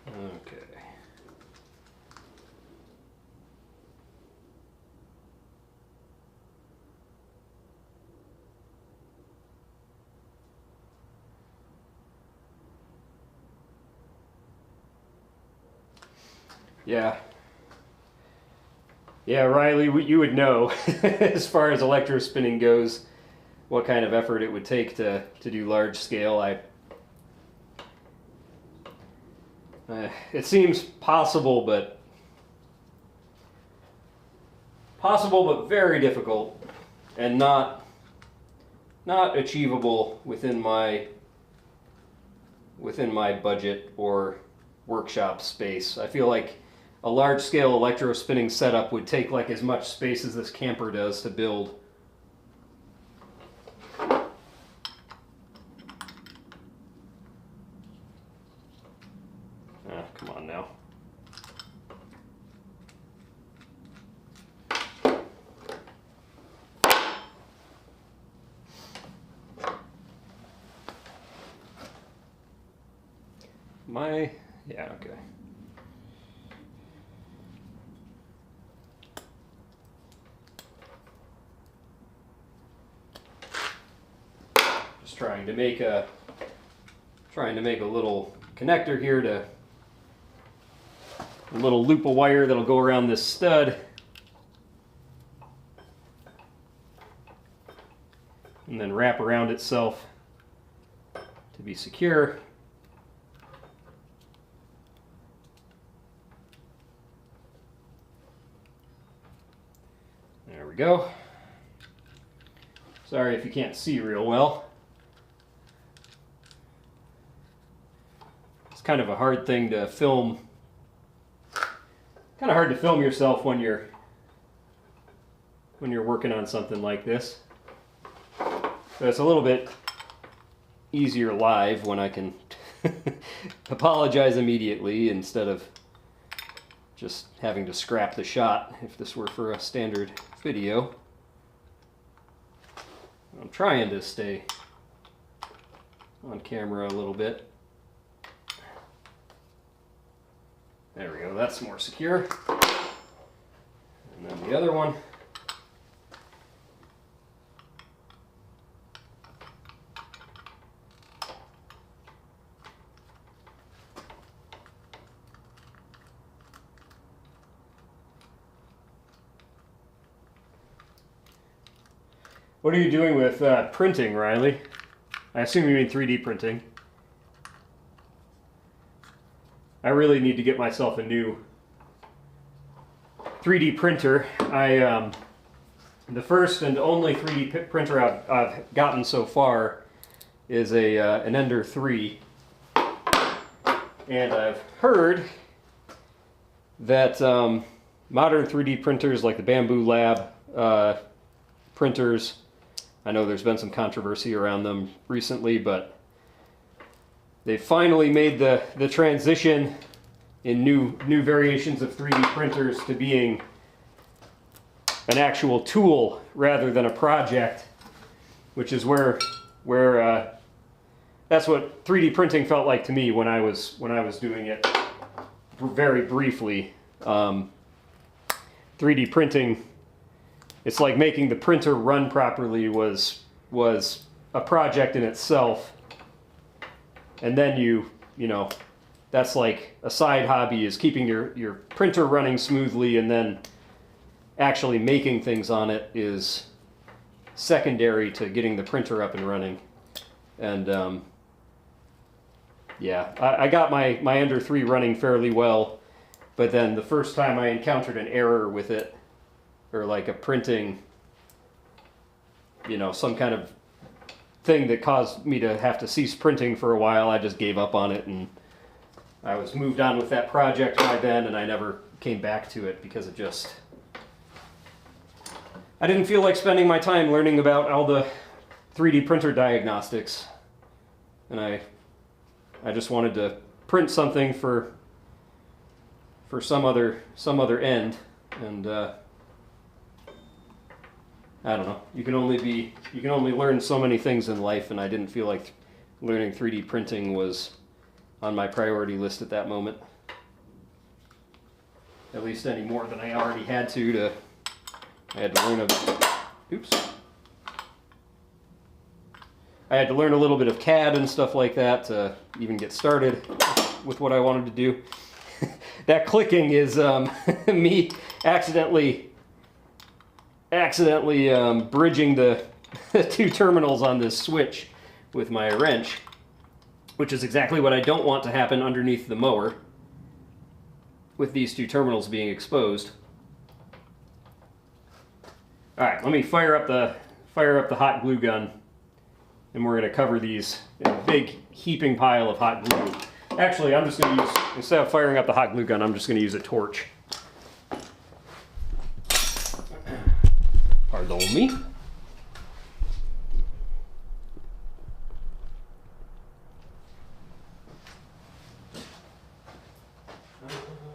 Okay. Yeah. Yeah, Riley, you would know, as far as electro spinning goes, what kind of effort it would take to do large scale. It seems possible, but possible but very difficult, and not achievable within my budget or workshop space. I feel like a large-scale electro spinning setup would take like as much space as this camper does to build. Come on now. Yeah, okay. Just trying to make a little connector here, to a little loop of wire that'll go around this stud, and then wrap around itself to be secure. There we go. Sorry if you can't see real well. It's kind of a hard thing to film. Kind of hard to film yourself when you're working on something like this. But it's a little bit easier live when I can apologize immediately instead of just having to scrap the shot if this were for a standard video. I'm trying to stay on camera a little bit. There we go, that's more secure. And then the other one. What are you doing with printing, Riley? I assume you mean 3D printing. I really need to get myself a new 3D printer. The first and only 3D printer I've gotten so far is an Ender 3. And I've heard that modern 3D printers like the Bamboo Lab printers, I know there's been some controversy around them recently, but they finally made the transition in new variations of 3D printers to being an actual tool rather than a project, which is where that's what 3D printing felt like to me when I was doing it very briefly. 3D printing, it's like making the printer run properly was a project in itself, and then you know, that's like a side hobby, is keeping your printer running smoothly, and then actually making things on it is secondary to getting the printer up and running. And yeah, I got my Ender 3 running fairly well, but then the first time I encountered an error with it, or like a printing, you know, some kind of thing that caused me to have to cease printing for a while, I just gave up on it, and I was moved on with that project by then, and I never came back to it because it just, I didn't feel like spending my time learning about all the 3D printer diagnostics, and I just wanted to print something for some other end, and I don't know. You can only learn so many things in life, and I didn't feel like learning 3D printing was on my priority list at that moment. At least any more than I already had to. I had to learn I had to learn a little bit of CAD and stuff like that to even get started with what I wanted to do. That clicking is me accidentally bridging the two terminals on this switch with my wrench, which is exactly what I don't want to happen underneath the mower, with these two terminals being exposed. All right, let me fire up the hot glue gun, and we're going to cover these in a big heaping pile of hot glue. Actually, I'm just going to use, instead of firing up the hot glue gun, I'm just going to use a torch. Pardon me.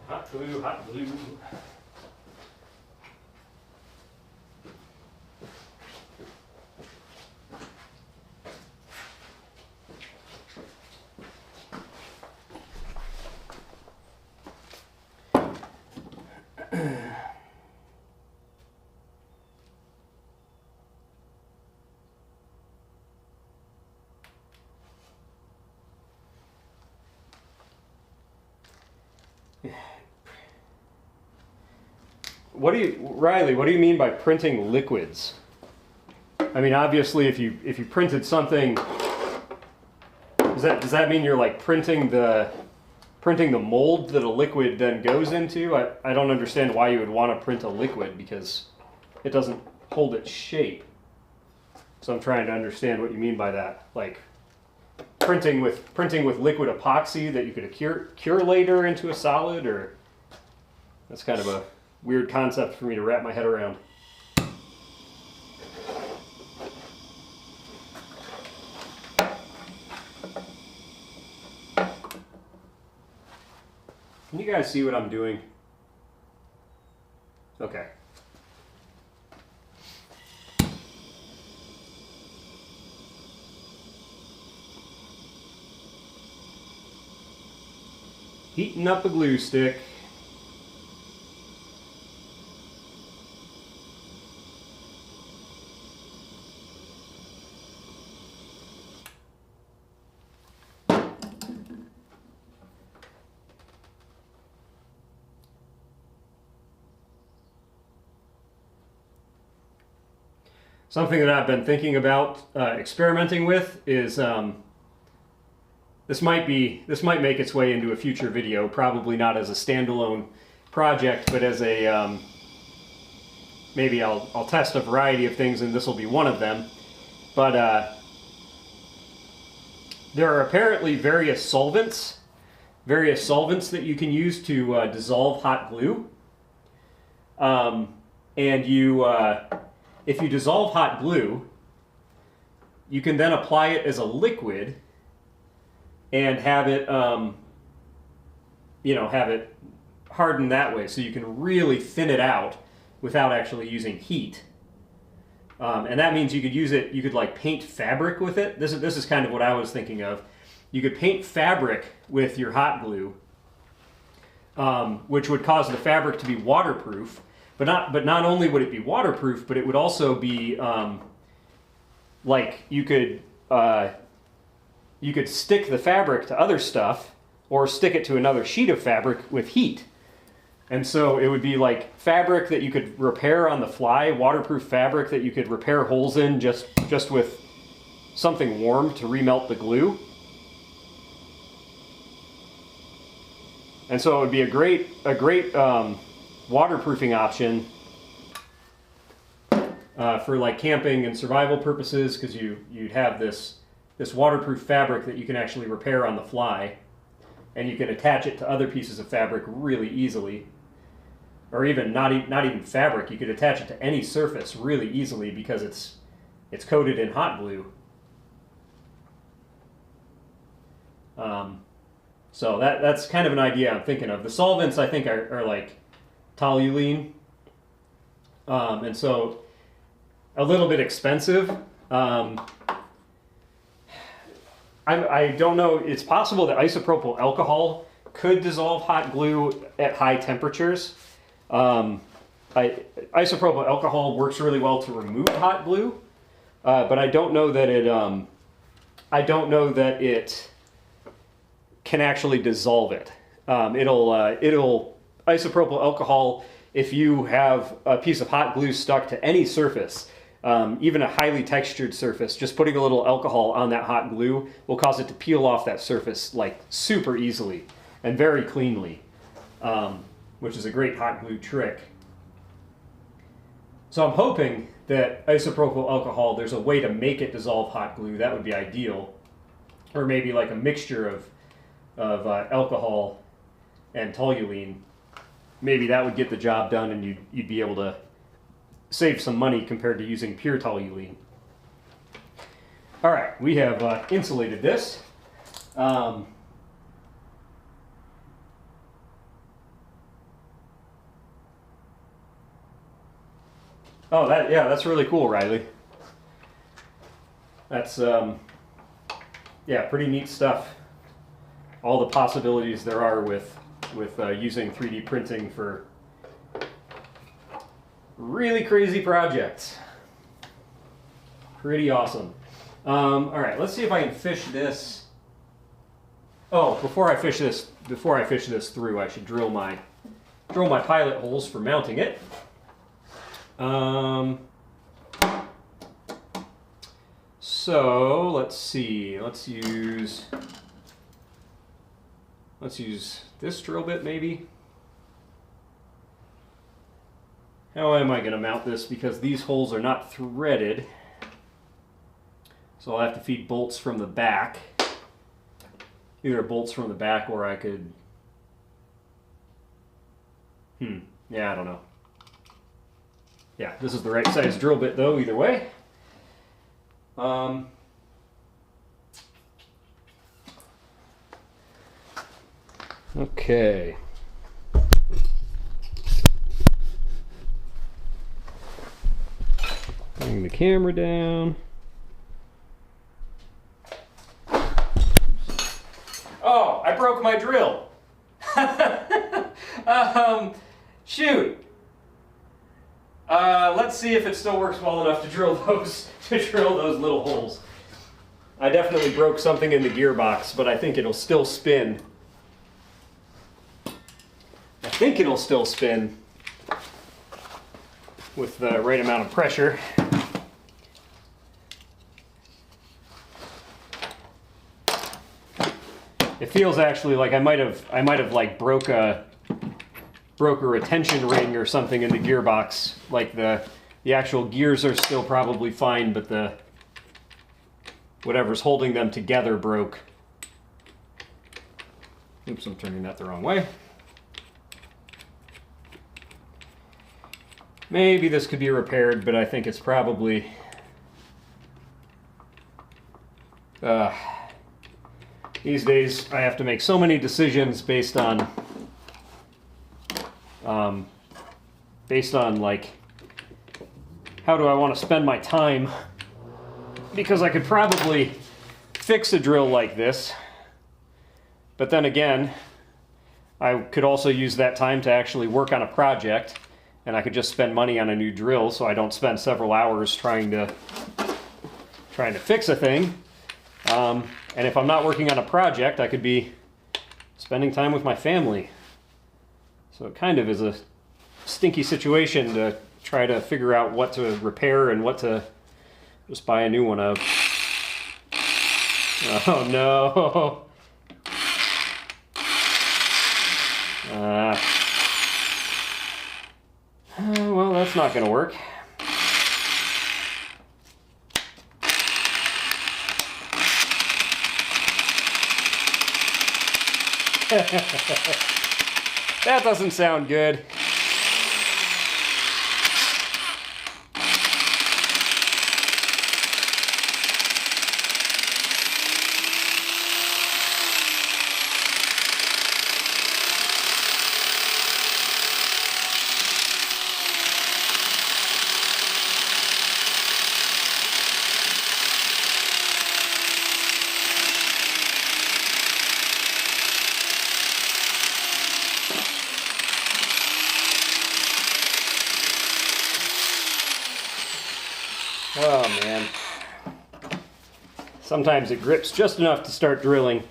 Hot glue, hot glue. Riley, what do you mean by printing liquids? I mean, obviously, if you printed something, does that mean you're like printing the mold that a liquid then goes into? I don't understand why you would want to print a liquid, because it doesn't hold its shape. So I'm trying to understand what you mean by that. Like printing with liquid epoxy that you could cure later into a solid, or that's kind of a weird concept for me to wrap my head around. Can you guys see what I'm doing? Okay. Heating up a glue stick. Something that I've been thinking about experimenting with is this might make its way into a future video, probably not as a standalone project, but as a maybe I'll test a variety of things, and this will be one of them. But there are apparently various solvents that you can use to dissolve hot glue, and if you dissolve hot glue, you can then apply it as a liquid and have it, have it harden that way, so you can really thin it out without actually using heat. And that means you could use it. You could like paint fabric with it. This is kind of what I was thinking of. You could paint fabric with your hot glue, which would cause the fabric to be waterproof. But not only would it be waterproof, but it would also be like you could stick the fabric to other stuff, or stick it to another sheet of fabric with heat. And so it would be like fabric that you could repair on the fly, waterproof fabric that you could repair holes in just with something warm to remelt the glue. And so it would be a great waterproofing option for like camping and survival purposes, because you'd have this waterproof fabric that you can actually repair on the fly, and you can attach it to other pieces of fabric really easily, or even not even fabric. You could attach it to any surface really easily because it's coated in hot glue. So that's kind of an idea I'm thinking of. The solvents I think are like toluene, and so a little bit expensive. I don't know. It's possible that isopropyl alcohol could dissolve hot glue at high temperatures. Isopropyl alcohol works really well to remove hot glue, but I don't know that it can actually dissolve it. It'll isopropyl alcohol, if you have a piece of hot glue stuck to any surface, even a highly textured surface, just putting a little alcohol on that hot glue will cause it to peel off that surface like super easily and very cleanly, which is a great hot glue trick. So I'm hoping that isopropyl alcohol, there's a way to make it dissolve hot glue. That would be ideal. Or maybe like a mixture of alcohol and toluene. Maybe that would get the job done, and you'd be able to save some money compared to using pure toluene. All right, we have insulated this. Oh, that's really cool, Riley. That's yeah, pretty neat stuff. All the possibilities there are with using 3D printing for really crazy projects. Pretty awesome. All right, let's see if I can fish this. Oh, before I fish this through, I should drill my pilot holes for mounting it. So let's see. Let's use this drill bit maybe. How am I going to mount this? Because these holes are not threaded. So I'll have to feed bolts from the back. Either bolts from the back, or I could... yeah, I don't know. Yeah, this is the right size drill bit though, either way. Okay. Bring the camera down. Oh, I broke my drill. Shoot. Let's see if it still works well enough to drill those little holes. I definitely broke something in the gearbox, but I think it'll still spin. I think it'll still spin with the right amount of pressure. It feels actually like I might have like broke a retention ring or something in the gearbox. Like the actual gears are still probably fine, but the whatever's holding them together broke. Oops, I'm turning that the wrong way. Maybe this could be repaired, but I think it's probably these days I have to make so many decisions based on like how do I want to spend my time, because I could probably fix a drill like this, but then again I could also use that time to actually work on a project, and I could just spend money on a new drill so I don't spend several hours trying to fix a thing. And if I'm not working on a project, I could be spending time with my family. So it kind of is a stinky situation to try to figure out what to repair and what to just buy a new one of. Oh no. Well, that's not going to work. That doesn't sound good. Oh man. Sometimes it grips just enough to start drilling.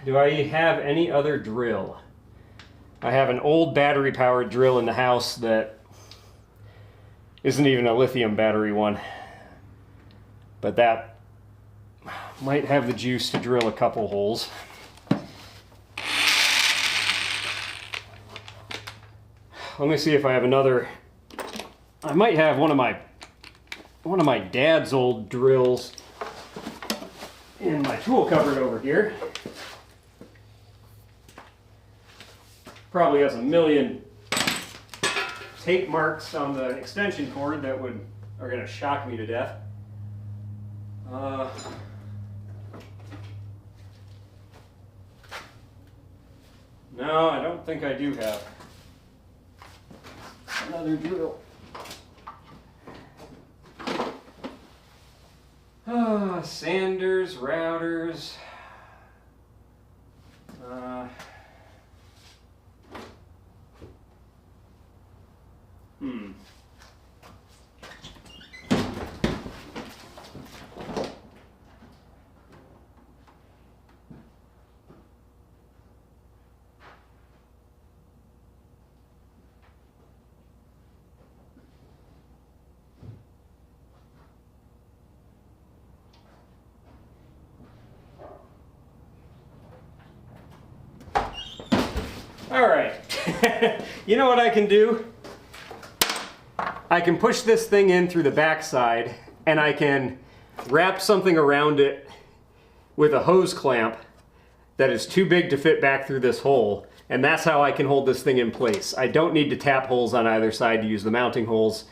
Do I have any other drill? I have an old battery-powered drill in the house that isn't even a lithium battery one. But that might have the juice to drill a couple holes. Let me see if I have another. I might have one of my dad's old drills in my tool cupboard over here. Probably has a million tape marks on the extension cord that are going to shock me to death. No, I don't think I do have another drill. Sanders, routers. All right, you know what I can do? I can push this thing in through the backside and I can wrap something around it with a hose clamp that is too big to fit back through this hole. And that's how I can hold this thing in place. I don't need to tap holes on either side to use the mounting holes.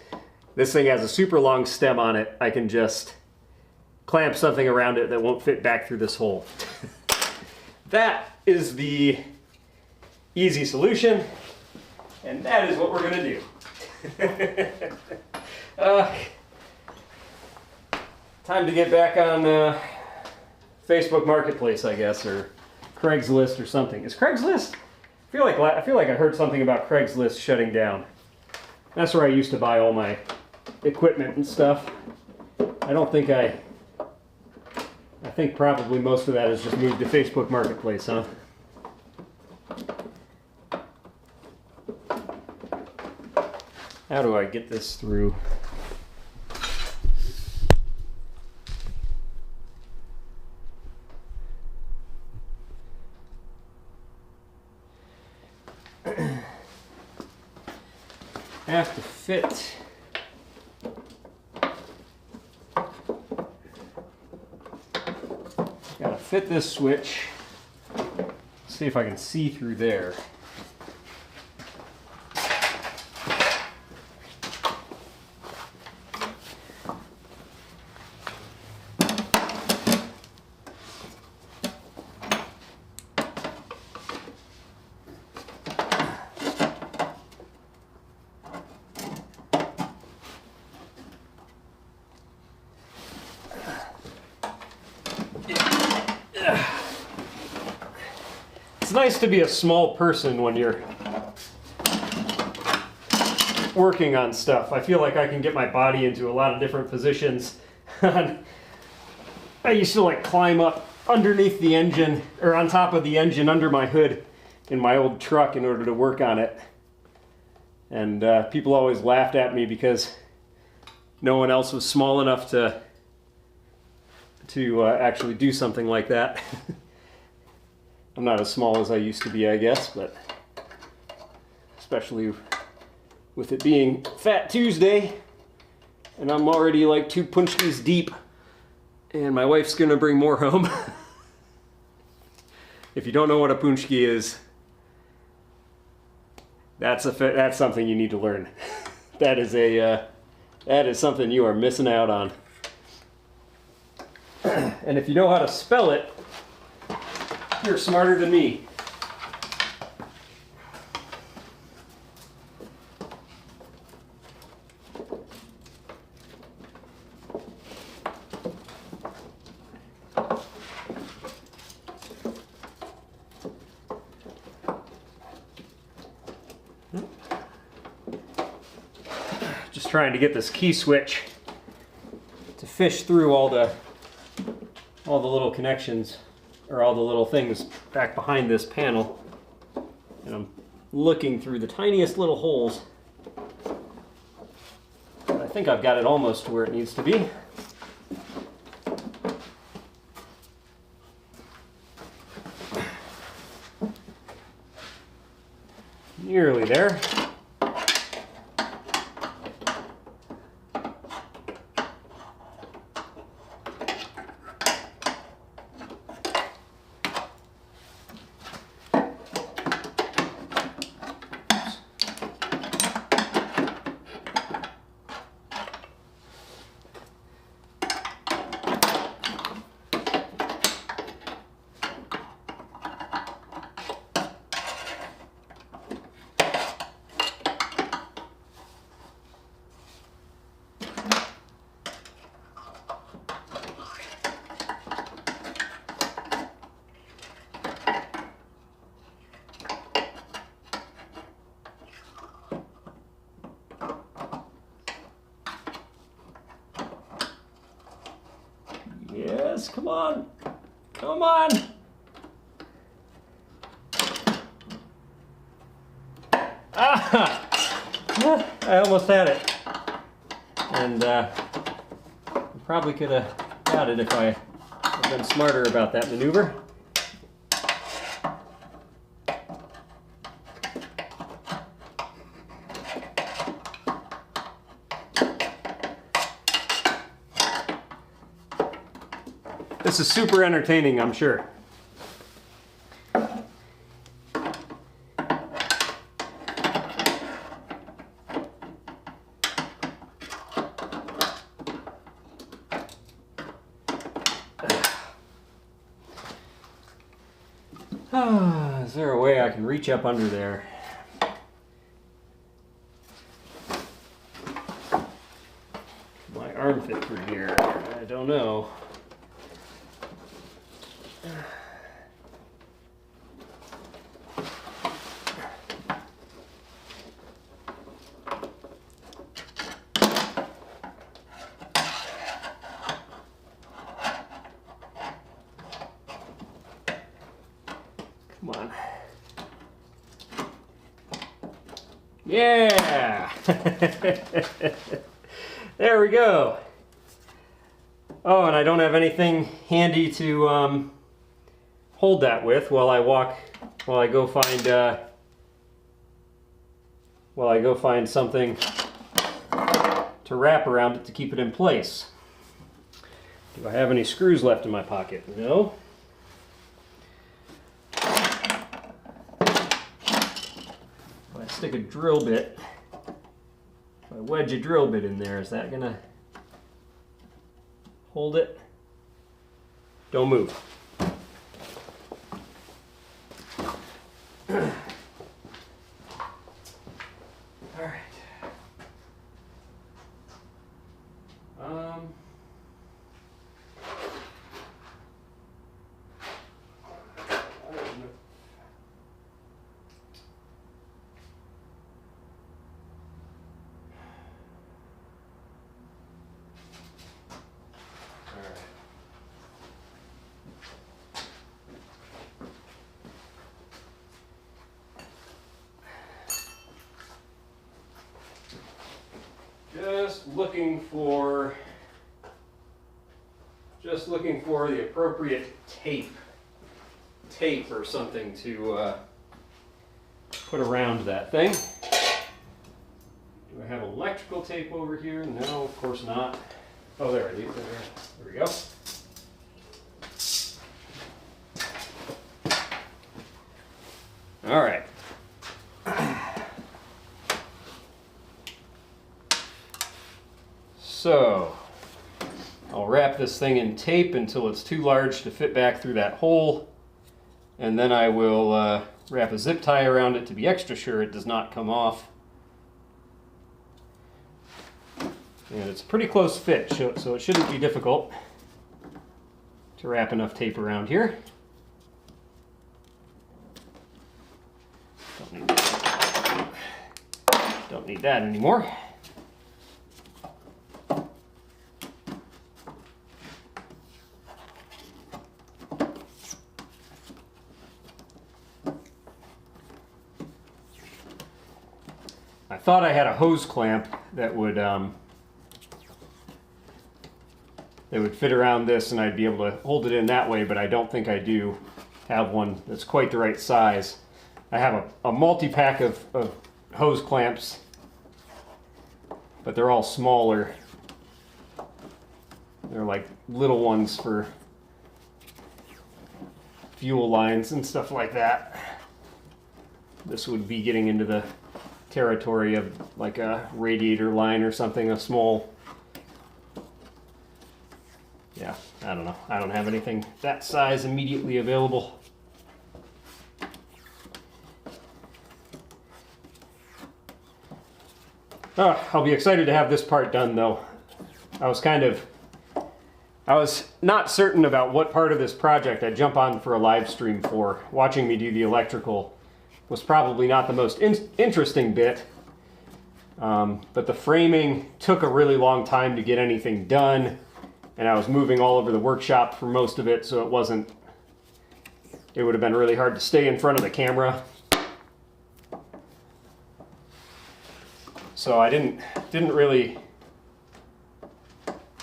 This thing has a super long stem on it. I can just clamp something around it that won't fit back through this hole. That is the easy solution, and that is what we're going to do. Time to get back on Facebook Marketplace, I guess, or Craigslist or something. Is Craigslist? I feel like I heard something about Craigslist shutting down. That's where I used to buy all my equipment and stuff. I think probably most of that has just moved to Facebook Marketplace, huh? How do I get this through? Have to fit. Gotta fit this switch. See if I can see through there. It's nice to be a small person when you're working on stuff. I feel like I can get my body into a lot of different positions. I used to like climb up underneath the engine, or on top of the engine under my hood in my old truck in order to work on it. And people always laughed at me because no one else was small enough to actually do something like that. I'm not as small as I used to be, I guess, but especially with it being Fat Tuesday, and I'm already like 2 punchkis deep, and my wife's gonna bring more home. If you don't know what a punchki is, that's something you need to learn. That is something you are missing out on. And if you know how to spell it, you're smarter than me. Just trying to get this key switch to fish through all the little connections, or all the little things back behind this panel. And I'm looking through the tiniest little holes that think I've got it almost to where it needs to be. Nearly there. Yes, come on. Come on. Ah! I almost had it. And I probably could have got it if I had been smarter about that maneuver. This is super entertaining, I'm sure. Is there a way I can reach up under there? My arm fit through here? I don't know. Come on. Yeah! There we go. Oh, and I don't have anything handy to hold that with while I go find something to wrap around it to keep it in place. Do I have any screws left in my pocket? No. If I stick a drill bit, if I wedge a drill bit in there, is that gonna hold it? Don't move. All right. Just looking for the appropriate tape or something to put around that thing. Do I have electrical tape over here? No, of course not. Oh, there it is. There we go. All right. So, I'll wrap this thing in tape until it's too large to fit back through that hole, and then I will wrap a zip tie around it to be extra sure it does not come off. And it's a pretty close fit, so it shouldn't be difficult to wrap enough tape around here. Don't need that anymore. I thought I had a hose clamp that would that would fit around this and I'd be able to hold it in that way, but I don't think I do have one that's quite the right size. I have a multi-pack of hose clamps, but they're all smaller. They're like little ones for fuel lines and stuff like that. This would be getting into the territory of like a radiator line or something, a small, yeah, I don't know. I don't have anything that size immediately available. Oh, I'll be excited to have this part done though. I was not certain about what part of this project I'd jump on for a live stream for. Watching me do the electrical was probably not the most interesting bit, but the framing took a really long time to get anything done, and I was moving all over the workshop for most of it, so it would have been really hard to stay in front of the camera. So I didn't really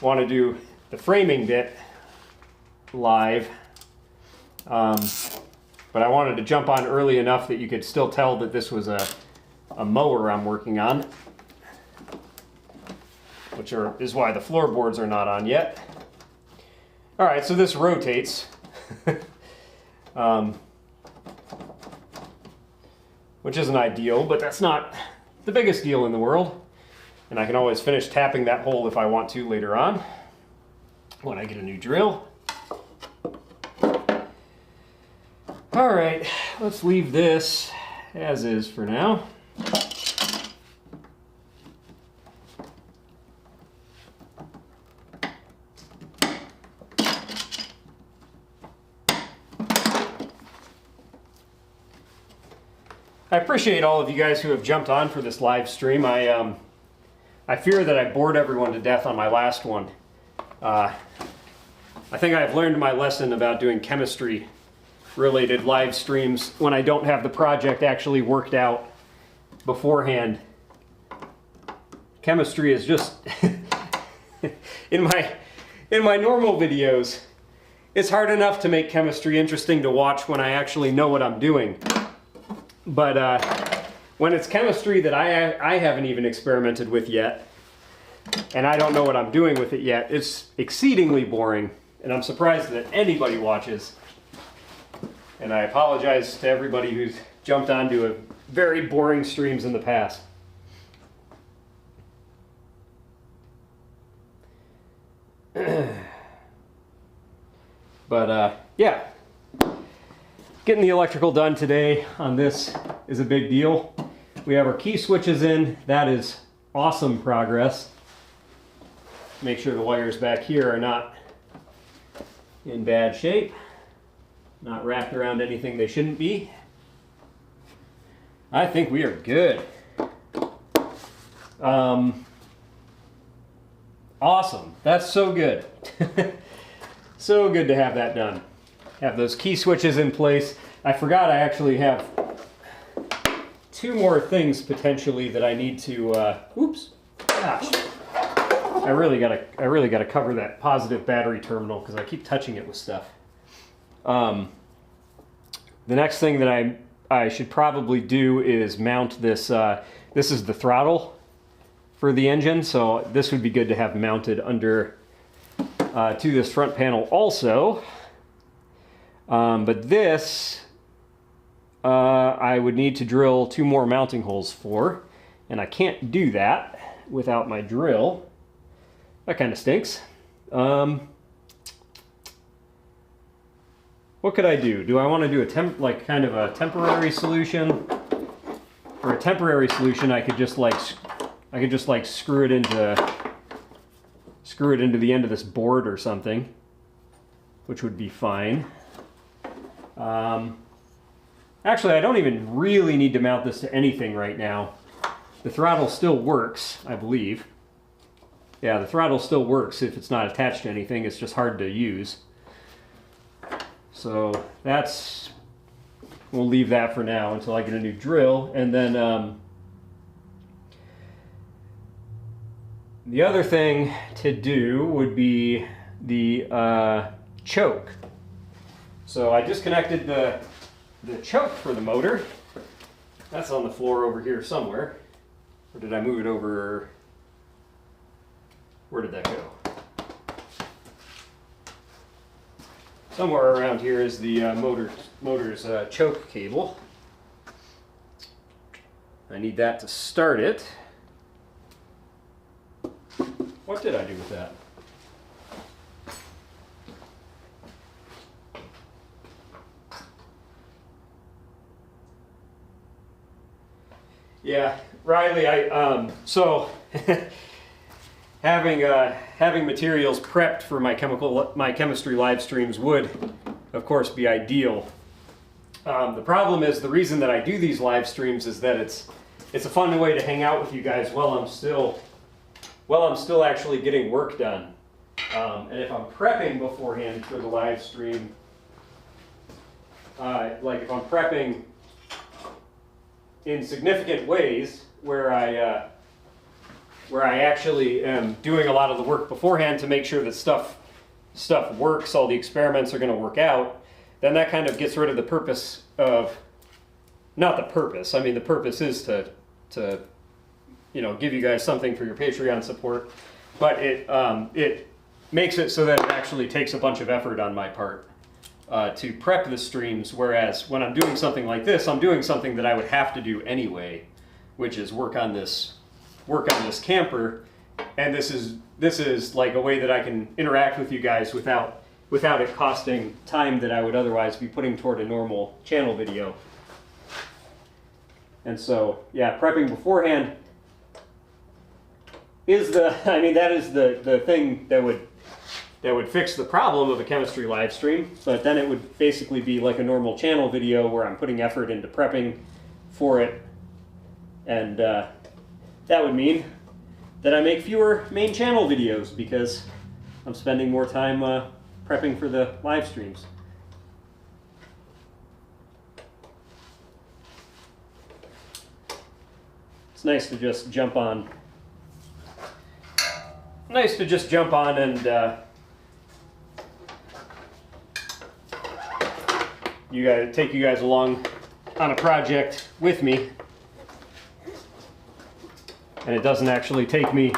want to do the framing bit live, but I wanted to jump on early enough that you could still tell that this was a mower I'm working on, which is why the floorboards are not on yet. All right, so this rotates, which isn't ideal, but that's not the biggest deal in the world. And I can always finish tapping that hole if I want to later on, when I get a new drill. All right, let's leave this as is for now. I appreciate all of you guys who have jumped on for this live stream. I fear that I bored everyone to death on my last one. I think I've learned my lesson about doing chemistry related live streams when I don't have the project actually worked out beforehand. Chemistry is just in my normal videos, it's hard enough to make chemistry interesting to watch when I actually know what I'm doing. But when it's chemistry that I haven't even experimented with yet, and I don't know what I'm doing with it yet, it's exceedingly boring, and I'm surprised that anybody watches. And I apologize to everybody who's jumped onto a very boring streams in the past. But yeah. Getting the electrical done today on this is a big deal. We have our key switches in. That is awesome progress. Make sure the wires back here are not in bad shape, not wrapped around anything they shouldn't be. I think we are good. Awesome. That's so good. So good to have that done. Have those key switches in place. I forgot I actually have 2 more things potentially that I need to, oops, gosh. I really gotta cover that positive battery terminal because I keep touching it with stuff. The next thing that I should probably do is mount this, this is the throttle for the engine, so this would be good to have mounted under to this front panel also. But this, I would need to drill 2 more mounting holes for, and I can't do that without my drill. That kind of stinks. What could I do? Do I want to do kind of a temporary solution? For a temporary solution, I could just screw it into the end of this board or something, which would be fine. Actually, I don't even really need to mount this to anything right now. The throttle still works, I believe. Yeah, the throttle still works if it's not attached to anything. It's just hard to use. So we'll leave that for now until I get a new drill. And then the other thing to do would be the choke. So I disconnected the choke for the motor. That's on the floor over here somewhere. Or did I move it over? Where did that go? Somewhere around here is the motor's choke cable. I need that to start it. What did I do with that? Yeah, Riley, so having materials prepped for my chemistry live streams would, of course, be ideal. The problem is, the reason that I do these live streams is that it's a fun way to hang out with you guys while I'm still actually getting work done. And if I'm prepping beforehand for the live stream, like if I'm prepping in significant ways where I actually am doing a lot of the work beforehand to make sure that stuff works, all the experiments are going to work out, then that kind of gets rid of the purpose of, not the purpose, I mean the purpose is to give you guys something for your Patreon support, but it makes it so that it actually takes a bunch of effort on my part to prep the streams, whereas when I'm doing something like this, I'm doing something that I would have to do anyway, which is work on this camper, and this is like a way that I can interact with you guys without it costing time that I would otherwise be putting toward a normal channel video. And so, yeah, prepping beforehand is that is the thing that would fix the problem of a chemistry live stream, but then it would basically be like a normal channel video where I'm putting effort into prepping for it, and that would mean that I make fewer main channel videos because I'm spending more time prepping for the live streams. It's nice to just jump on. And take you guys along on a project with me, and it doesn't actually take me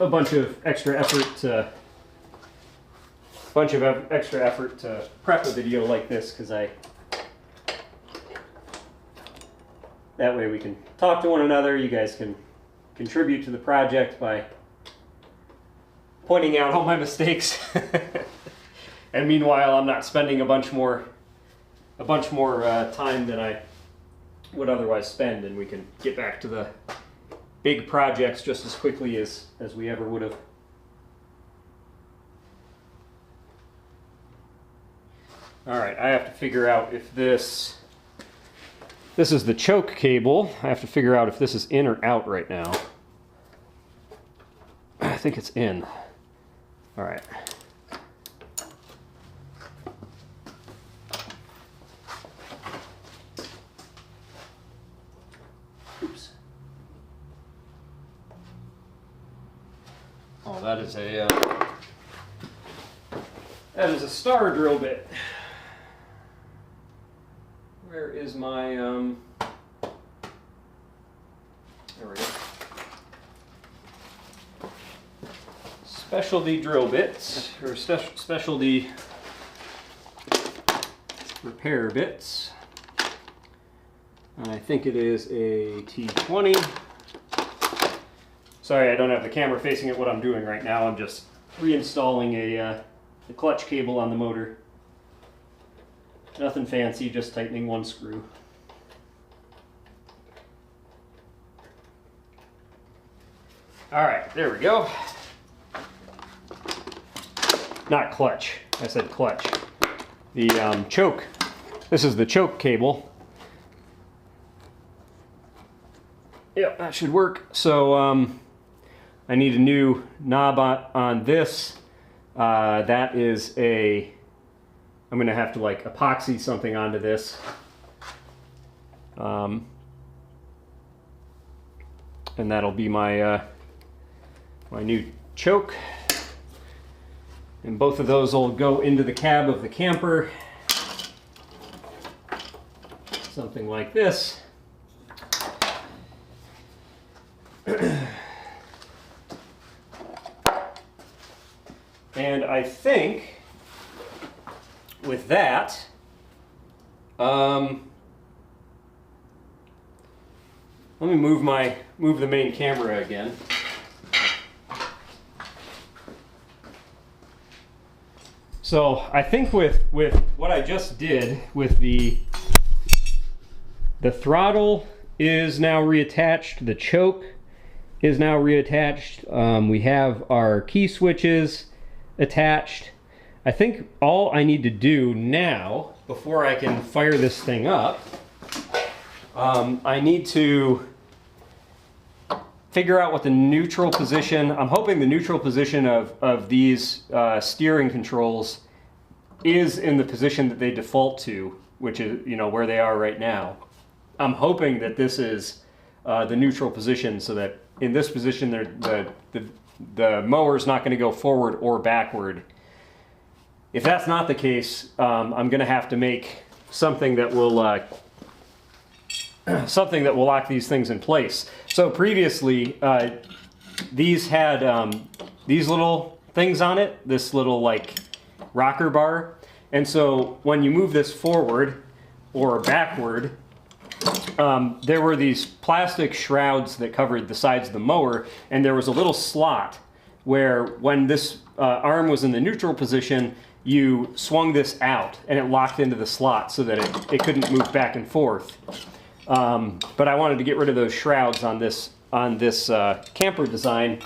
a bunch of extra effort to prep a video like this, because that way we can talk to one another. You guys can contribute to the project by pointing out all my mistakes, and meanwhile I'm not spending a bunch more time than I would otherwise spend, and we can get back to the big projects just as quickly as we ever would have. All right, I have to figure out if this is the choke cable. I have to figure out if this is in or out right now. I think it's in. All right. Oops. Oh, that is a star drill bit. Where is my there we go. Specialty drill bits, or specialty repair bits. And I think it is a T20. Sorry, I don't have the camera facing at what I'm doing right now. I'm just reinstalling the clutch cable on the motor. Nothing fancy, just tightening one screw. All right, there we go. Not clutch, I said clutch. The choke. This is the choke cable. Yep, that should work. So I need a new knob on this. That is I'm gonna have to like epoxy something onto this. And that'll be my my new choke. And both of those will go into the cab of the camper. Something like this. And I think with that, let me move the main camera again. So I think with what I just did with the throttle is now reattached, the choke is now reattached. We have our key switches attached. I think all I need to do now, before I can fire this thing up, I need to figure out what the neutral position, I'm hoping the neutral position of these steering controls is in the position that they default to, which is, you know, where they are right now. I'm hoping that this is the neutral position, so that in this position the mower is not going to go forward or backward. If that's not the case, I'm going to have to make something that will lock these things in place. So previously, these had these little things on it, this little like rocker bar, and so when you move this forward or backward, there were these plastic shrouds that covered the sides of the mower, and there was a little slot where when this arm was in the neutral position, you swung this out and it locked into the slot so that it couldn't move back and forth. But I wanted to get rid of those shrouds on this camper design,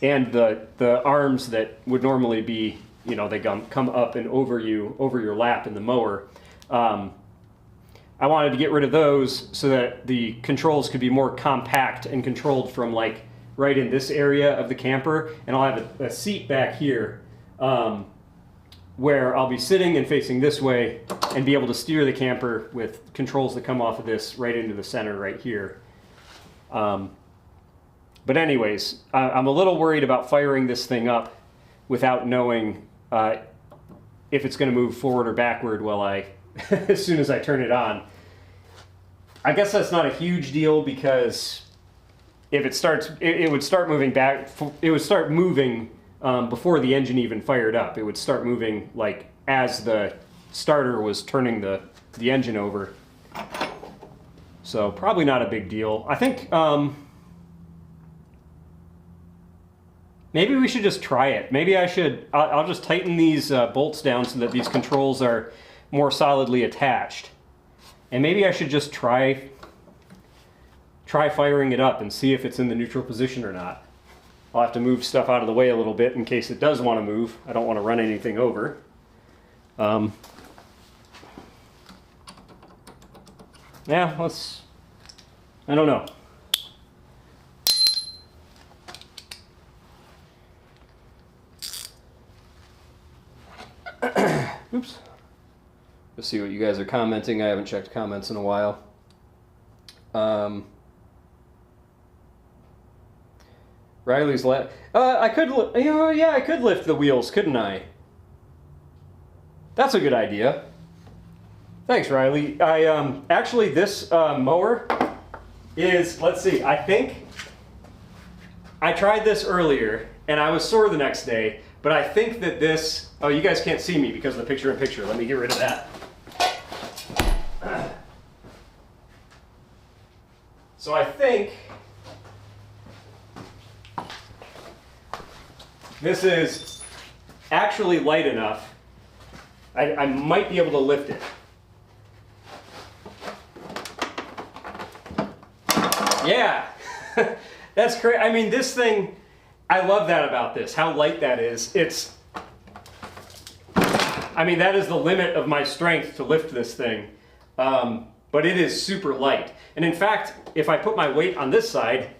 and the arms that would normally be, you know, they come up and over your lap in the mower. I wanted to get rid of those so that the controls could be more compact and controlled from like right in this area of the camper, and I'll have a seat back here where I'll be sitting and facing this way and be able to steer the camper with controls that come off of this right into the center right here. But anyways, I'm a little worried about firing this thing up without knowing if it's going to move forward or backward as soon as I turn it on. I guess that's not a huge deal, because if it starts, it would start moving back. It would start moving before the engine even fired up. It would start moving like as the starter was turning the engine over. So probably not a big deal. I think maybe we should just try it. Maybe I'll just tighten these bolts down so that these controls are more solidly attached. And maybe I should just try firing it up and see if it's in the neutral position or not. I'll have to move stuff out of the way a little bit in case it does want to move. I don't want to run anything over. Yeah, I don't know. Oops. Let's see what you guys are commenting. I haven't checked comments in a while. Riley's I could lift the wheels, couldn't I? That's a good idea. Thanks, Riley. Actually, this mower is, let's see, I think I tried this earlier and I was sore the next day, but I think that this, oh, you guys can't see me because of the picture-in-picture. Let me get rid of that. So I think this is actually light enough. I might be able to lift it. Yeah, that's great. I mean, this thing, I love that about this, how light that is. I mean, that is the limit of my strength to lift this thing. But it is super light. And in fact, if I put my weight on this side,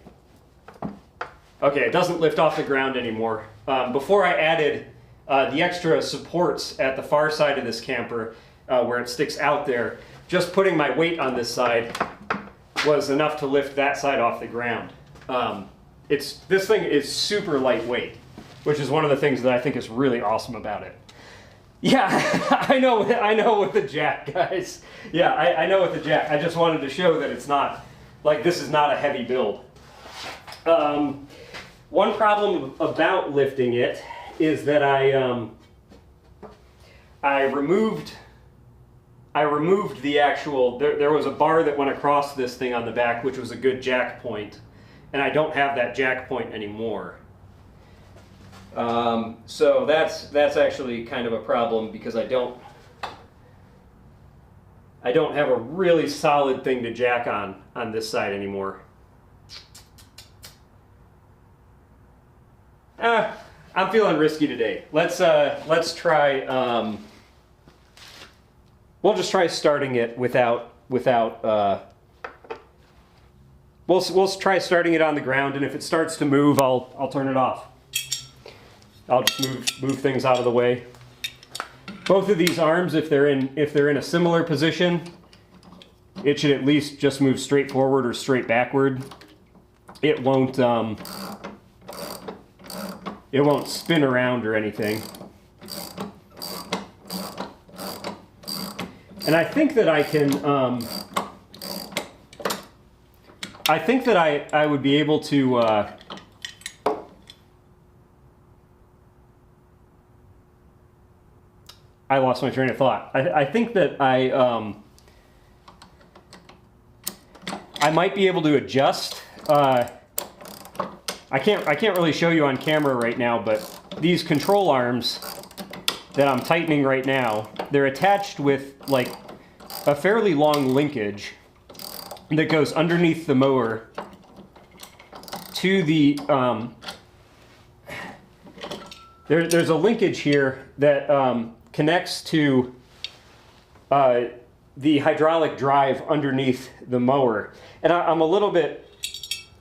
okay, it doesn't lift off the ground anymore. Before I added the extra supports at the far side of this camper, where it sticks out there, just putting my weight on this side was enough to lift that side off the ground. This thing is super lightweight. which is one of the things that I think is really awesome about it. Yeah, I know with the jack, guys. Yeah, I know with the jack. I just wanted to show that it's not, like, this is not a heavy build. One problem about lifting it is that I removed the actual, there was a bar that went across this thing on the back, which was a good jack point, and I don't have that jack point anymore. So that's actually kind of a problem, because I don't have a really solid thing to jack on this side anymore. I'm feeling risky today. Let's try. We'll just try starting it without. We'll try starting it on the ground, and if it starts to move, I'll turn it off. I'll just move things out of the way. Both of these arms, if they're in a similar position, it should at least just move straight forward or straight backward. It won't spin around or anything. And I think that I can, I think that I would be able to, I lost my train of thought. I think that I might be able to adjust. I can't really show you on camera right now, but these control arms that I'm tightening right now, they're attached with like a fairly long linkage that goes underneath the mower to the, there's a linkage here that connects to the hydraulic drive underneath the mower. And I'm a little bit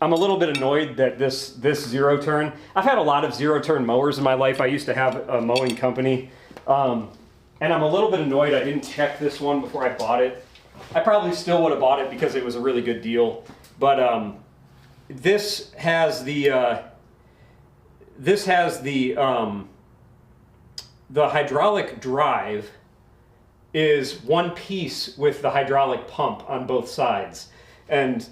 annoyed that this zero turn, I've had a lot of zero turn mowers in my life. I used to have a mowing company. And I'm a little bit annoyed I didn't check this one before I bought it. I probably still would have bought it because it was a really good deal. But this has the hydraulic drive is one piece with the hydraulic pump on both sides. And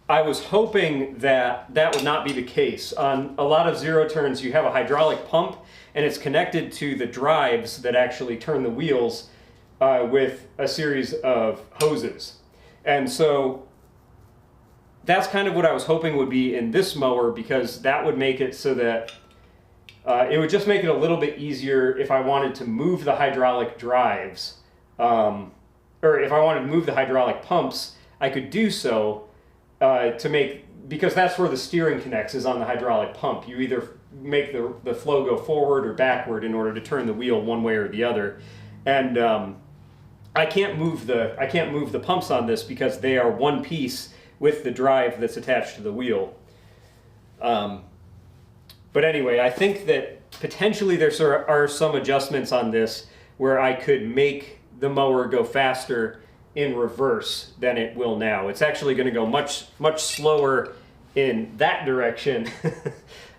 I was hoping that that would not be the case. On a lot of zero turns, you have a hydraulic pump, and it's connected to the drives that actually turn the wheels with a series of hoses. And so that's kind of what I was hoping would be in this mower, because that would make it so that it would just make it a little bit easier if I wanted to move the hydraulic drives, or if I wanted to move the hydraulic pumps, I could do so because that's where the steering connects, is on the hydraulic pump. You either make the flow go forward or backward in order to turn the wheel one way or the other. And I can't move the pumps on this because they are one piece with the drive that's attached to the wheel. But anyway, I think that potentially there are some adjustments on this where I could make the mower go faster in reverse than it will now. It's actually going to go much slower in that direction,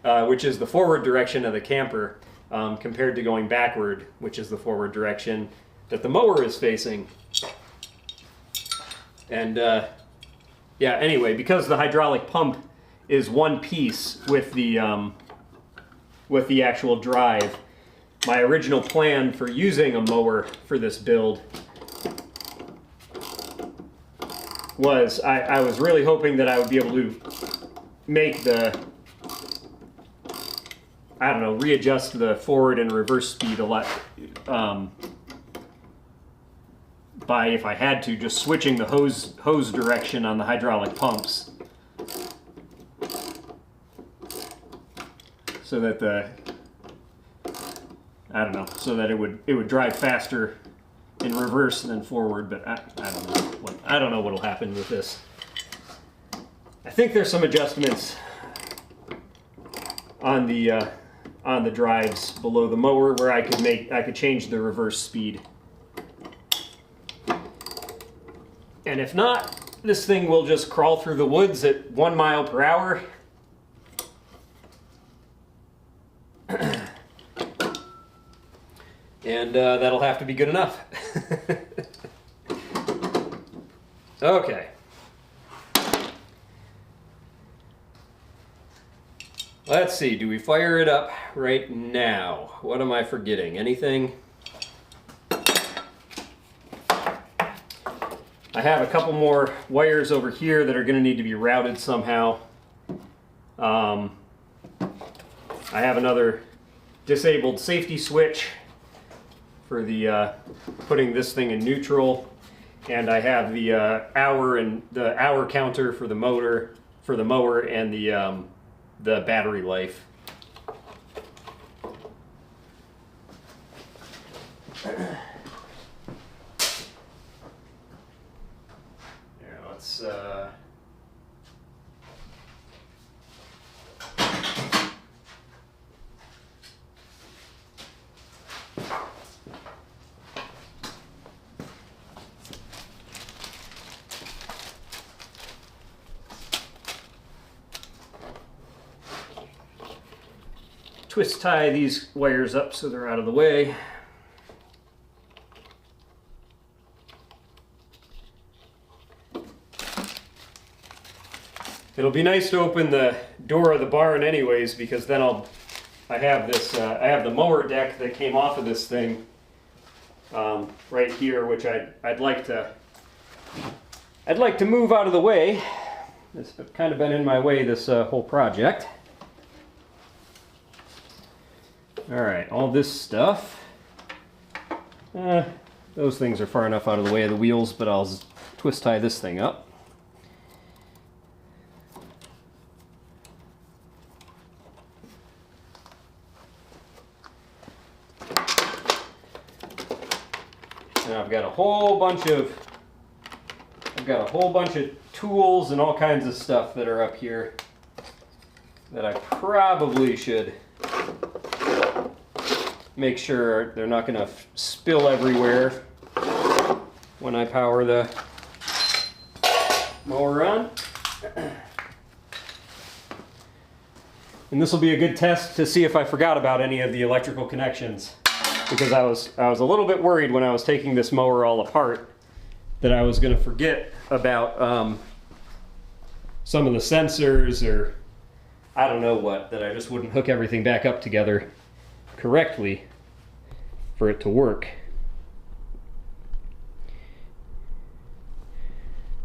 which is the forward direction of the camper, compared to going backward, which is the forward direction that the mower is facing. And yeah, anyway, because the hydraulic pump is one piece with the actual drive, my original plan for using a mower for this build was I was really hoping that I would be able to make readjust the forward and reverse speed a lot by, if I had to, just switching the hose direction on the hydraulic pumps, so that so that it would drive faster in reverse than forward. But I don't know what'll happen with this. I think there's some adjustments on the drives below the mower where I could change the reverse speed. And if not, this thing will just crawl through the woods at 1 mile per hour. And that'll have to be good enough. Okay. Let's see, do we fire it up right now? What am I forgetting? Anything? I have a couple more wires over here that are going to need to be routed somehow. I have another disabled safety switch for the putting this thing in neutral, and I have the hour counter for the motor, for the mower, and the battery life. Here, let's twist tie these wires up so they're out of the way. It'll be nice to open the door of the barn anyways, because then I have the mower deck that came off of this thing right here, which I'd like to move out of the way. It's kind of been in my way this whole project. All right, all this stuff. Those things are far enough out of the way of the wheels, but I'll twist tie this thing up. And I've got a whole bunch of tools and all kinds of stuff that are up here that I probably should make sure they're not going to spill everywhere when I power the mower on. And this will be a good test to see if I forgot about any of the electrical connections, because I was a little bit worried when I was taking this mower all apart that I was going to forget about some of the sensors, or I don't know what, that I just wouldn't hook everything back up together correctly for it to work.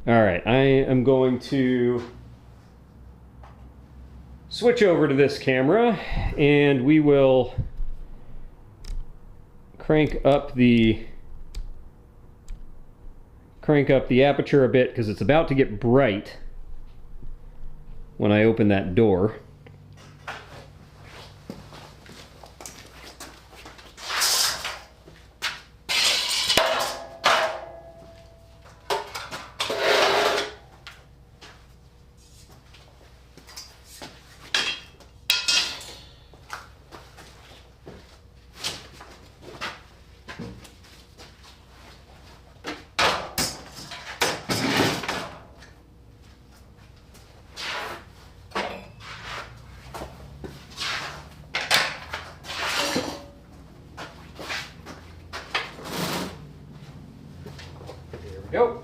All right, I am going to switch over to this camera, and we will crank up the aperture a bit, because it's about to get bright when I open that door. Go.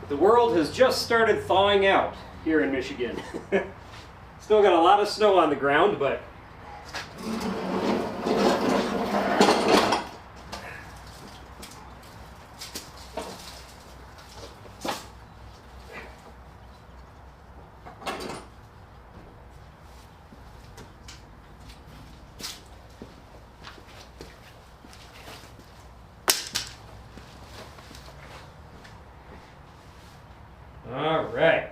The world has just started thawing out here in Michigan. Still got a lot of snow on the ground, but all right.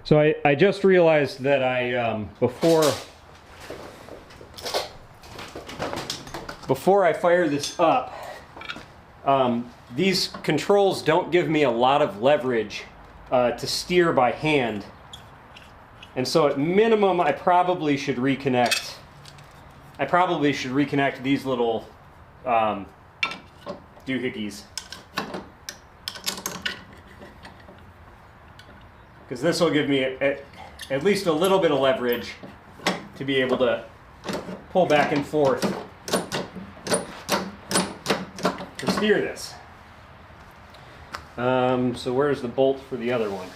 So I just realized that before I fire this up, these controls don't give me a lot of leverage to steer by hand. And so at minimum, I probably should reconnect these little doohickeys. Because this will give me at least a little bit of leverage to be able to pull back and forth to steer this. So where's the bolt for the other one?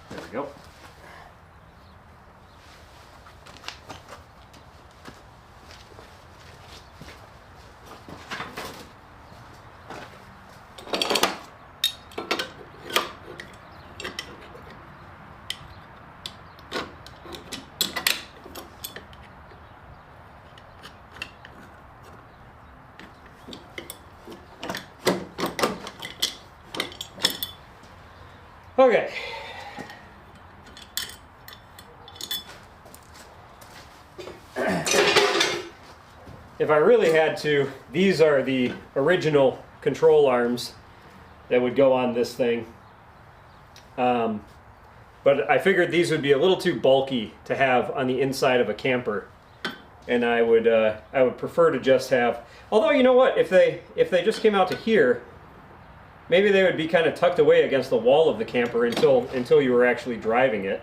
There we go. Okay. If I really had to, these are the original control arms that would go on this thing. But I figured these would be a little too bulky to have on the inside of a camper. And I would prefer to just have, although you know what, if they just came out to here, maybe they would be kind of tucked away against the wall of the camper until you were actually driving it.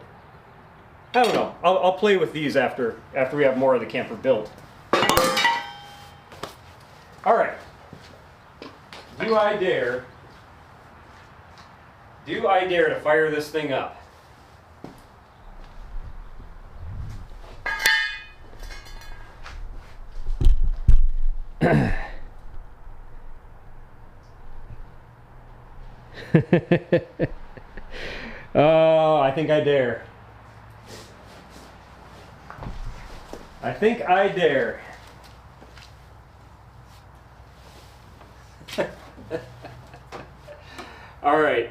I don't know. I'll play with these after we have more of the camper built. All right. Do I dare to fire this thing up? Oh, I think I dare. I think I dare. All right.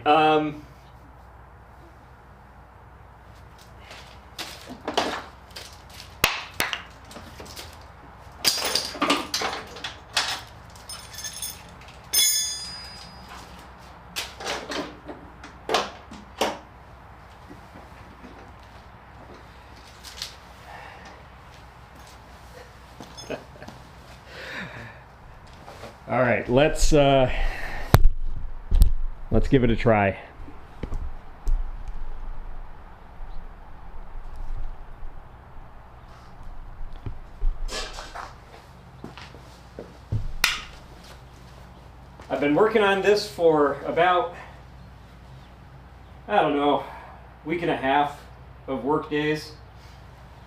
All right, let's give it a try. I've been working on this for about, I don't know, week and a half of work days.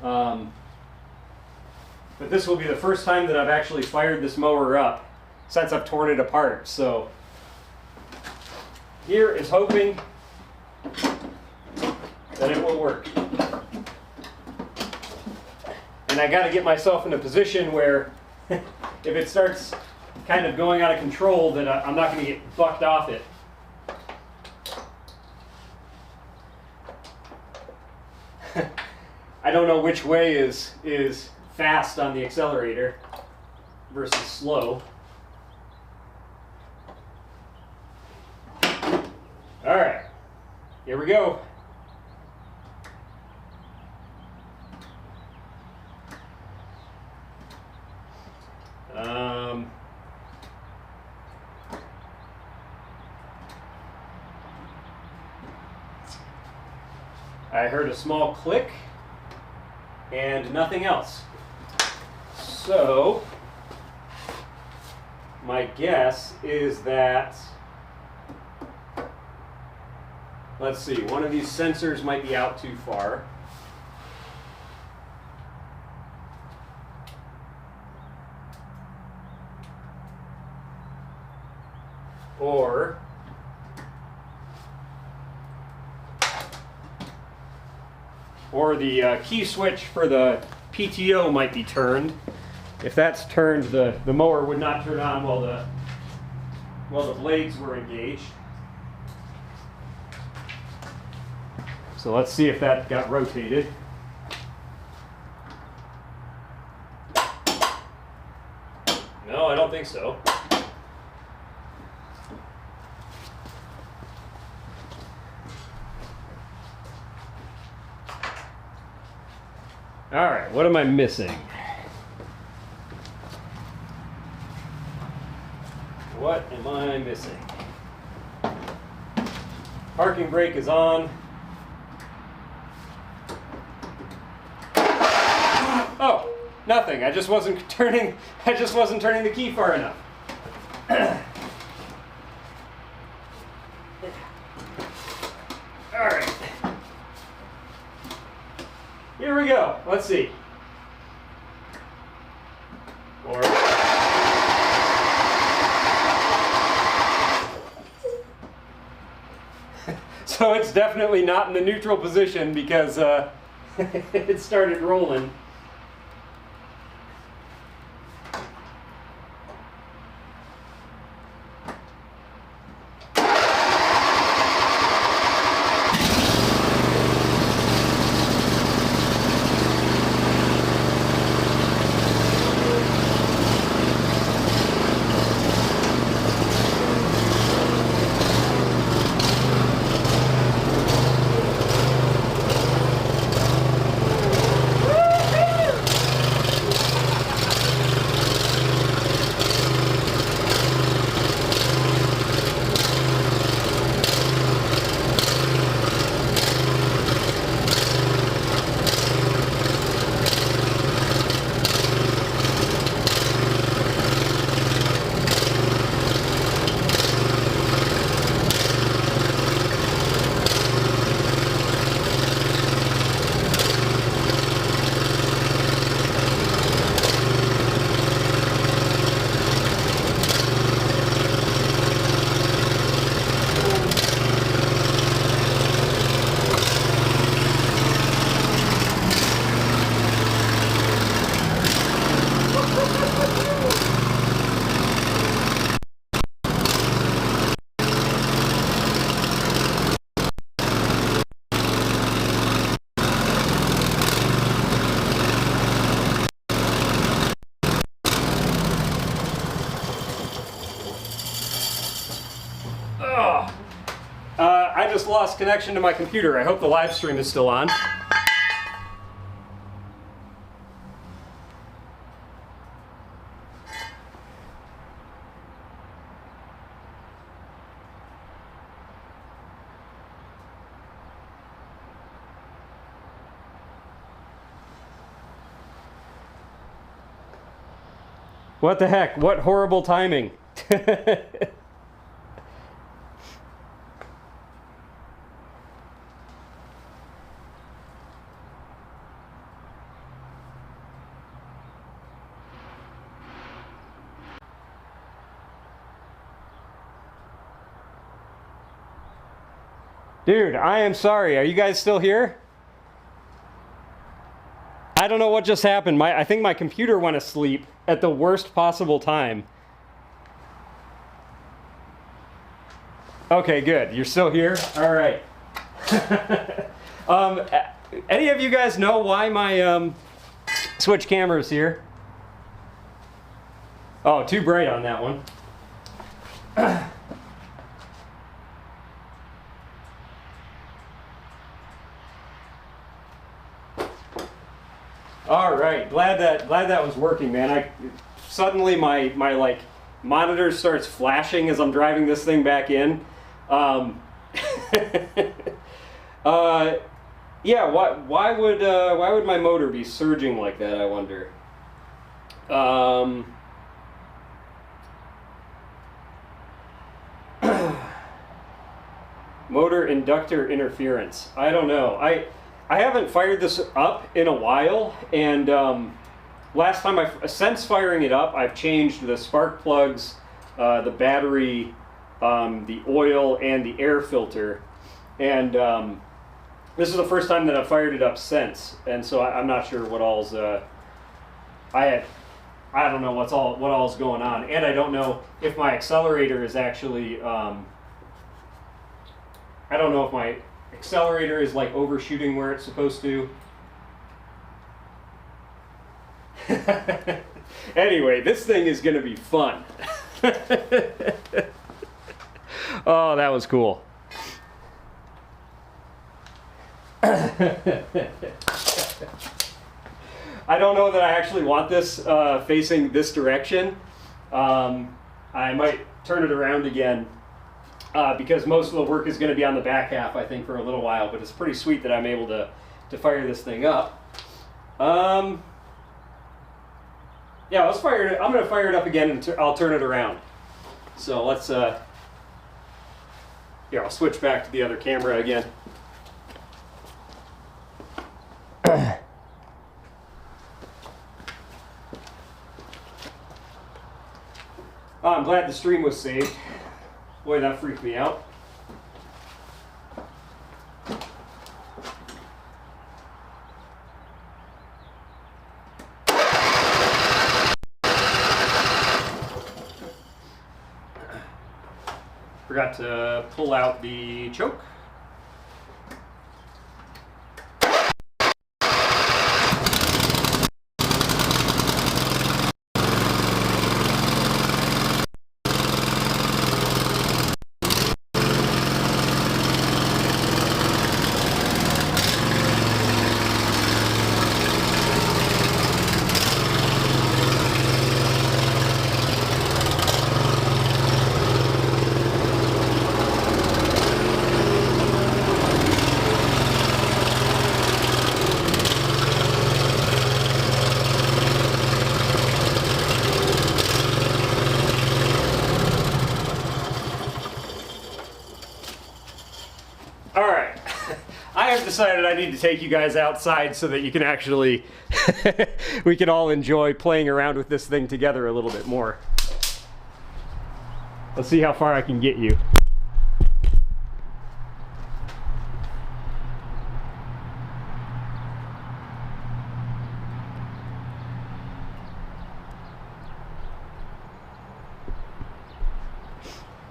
But this will be the first time that I've actually fired this mower up since I've torn it apart. So here is hoping that it will work. And I got to get myself in a position where if it starts kind of going out of control, that I'm not going to get bucked off it. I don't know which way is fast on the accelerator versus slow. All right, here we go. I heard a small click and nothing else. So my guess is that, let's see, one of these sensors might be out too far. Or the key switch for the PTO might be turned. If that's turned, the mower would not turn on while the blades were engaged. So let's see if that got rotated. No, I don't think so. All right, what am I missing? What am I missing? Parking brake is on. Oh, nothing. I just wasn't turning the key far enough. All right. Here we go. Let's see. Or so it's definitely not in the neutral position because it started rolling. I just lost connection to my computer. I hope the live stream is still on. What the heck? What horrible timing. Dude, I am sorry. Are you guys still here? I don't know what just happened. I think my computer went asleep at the worst possible time. Okay, good. You're still here? All right. Any of you guys know why my switch camera is here? Oh, too bright on that one. All right, glad that was working, man. Suddenly my like monitor starts flashing as I'm driving this thing back in. Yeah, why would my motor be surging like that, I wonder? Motor inductor interference. I don't know. I haven't fired this up in a while, and last time since firing it up, I've changed the spark plugs, the battery, the oil, and the air filter, and this is the first time that I've fired it up since, and so I'm not sure what all's I don't know what all's going on, and I don't know if my accelerator is actually I don't know if accelerator is like overshooting where it's supposed to. Anyway, this thing is going to be fun. Oh, that was cool. I don't know that I actually want this facing this direction. I might turn it around again because most of the work is going to be on the back half, I think, for a little while. But it's pretty sweet that I'm able to fire this thing up. Yeah, let's fire it. I'm going to fire it up again and I'll turn it around. So let's, here, I'll switch back to the other camera again. Oh, I'm glad the stream was saved. Boy, that freaked me out. Forgot to pull out the choke. Decided I need to take you guys outside so that you can actually we can all enjoy playing around with this thing together a little bit more. Let's see how far I can get you.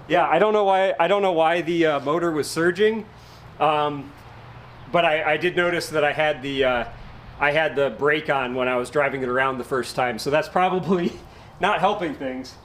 Yeah, I don't know why the motor was surging. But I did notice that I had the brake on when I was driving it around the first time, so that's probably not helping things.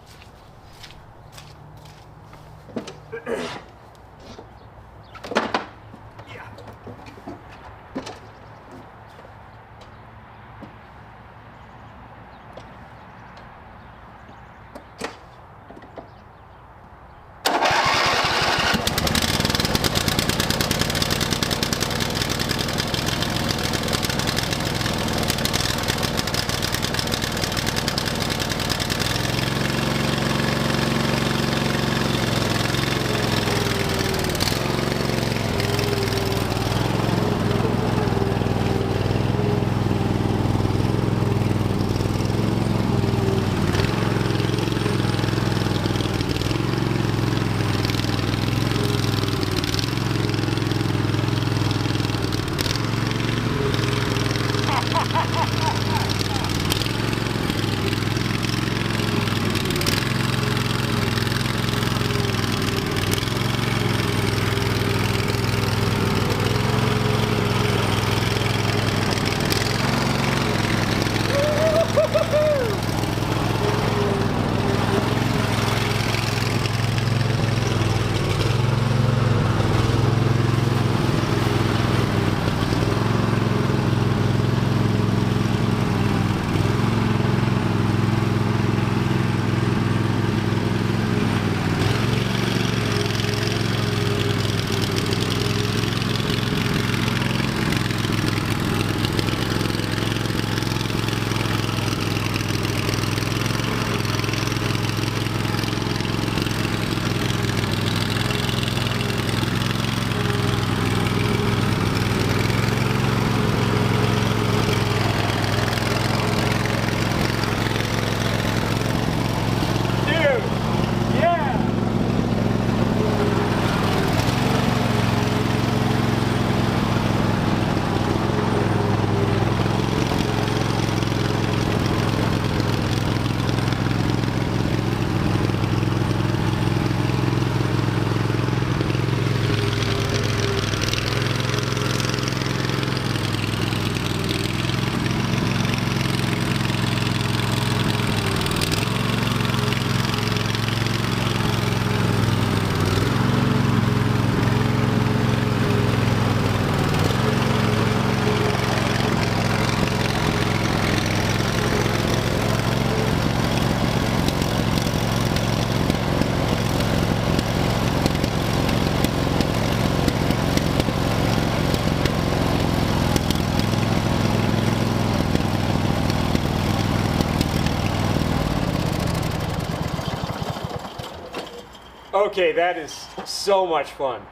Okay, that is so much fun.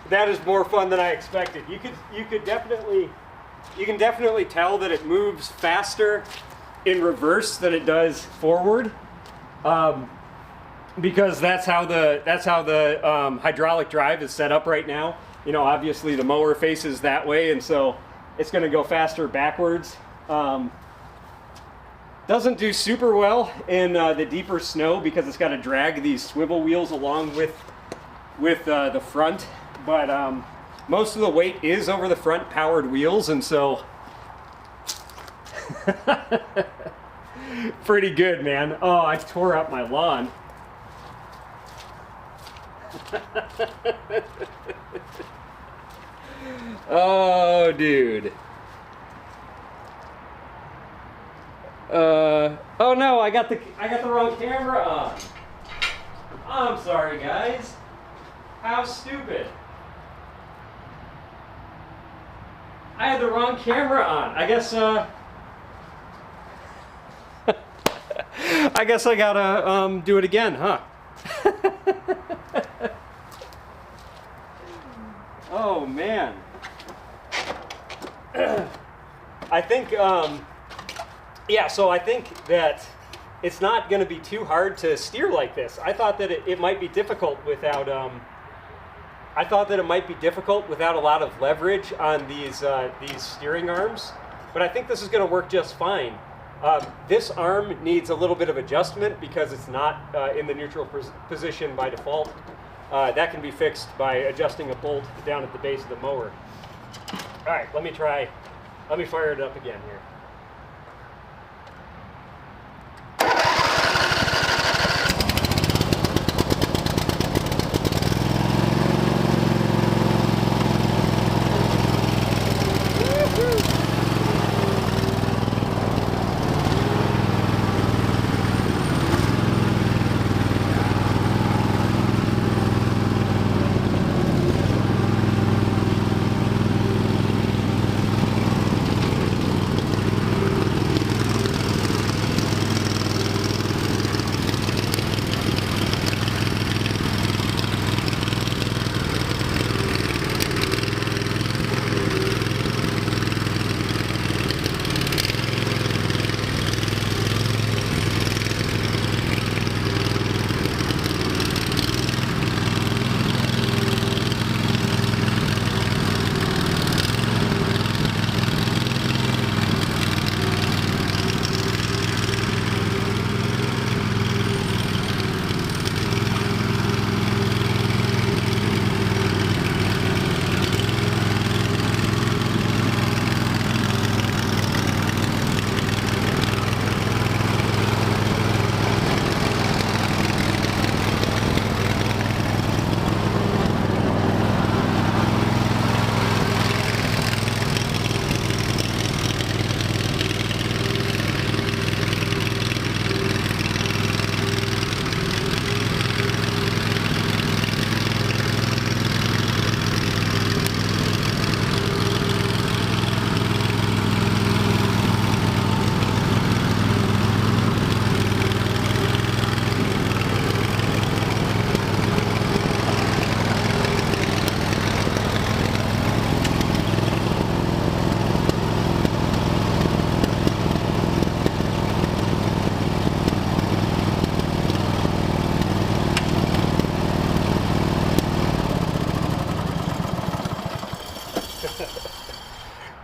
That is more fun than I expected. You can definitely tell that it moves faster in reverse than it does forward, because that's how the hydraulic drive is set up right now. You know, obviously the mower faces that way, and so it's going to go faster backwards. Doesn't do super well in the deeper snow because it's got to drag these swivel wheels along with the front. But most of the weight is over the front powered wheels, and so pretty good, man. Oh, I tore up my lawn. Oh, dude. Oh no, I got the wrong camera on. I'm sorry, guys. How stupid. I had the wrong camera on. I guess I guess I gotta do it again, huh? Oh man. I think yeah, so I think that it's not going to be too hard to steer like this. I thought that it might be difficult without a lot of leverage on these steering arms, but I think this is going to work just fine. This arm needs a little bit of adjustment because it's not in the neutral position by default. That can be fixed by adjusting a bolt down at the base of the mower. All right, let me fire it up again here.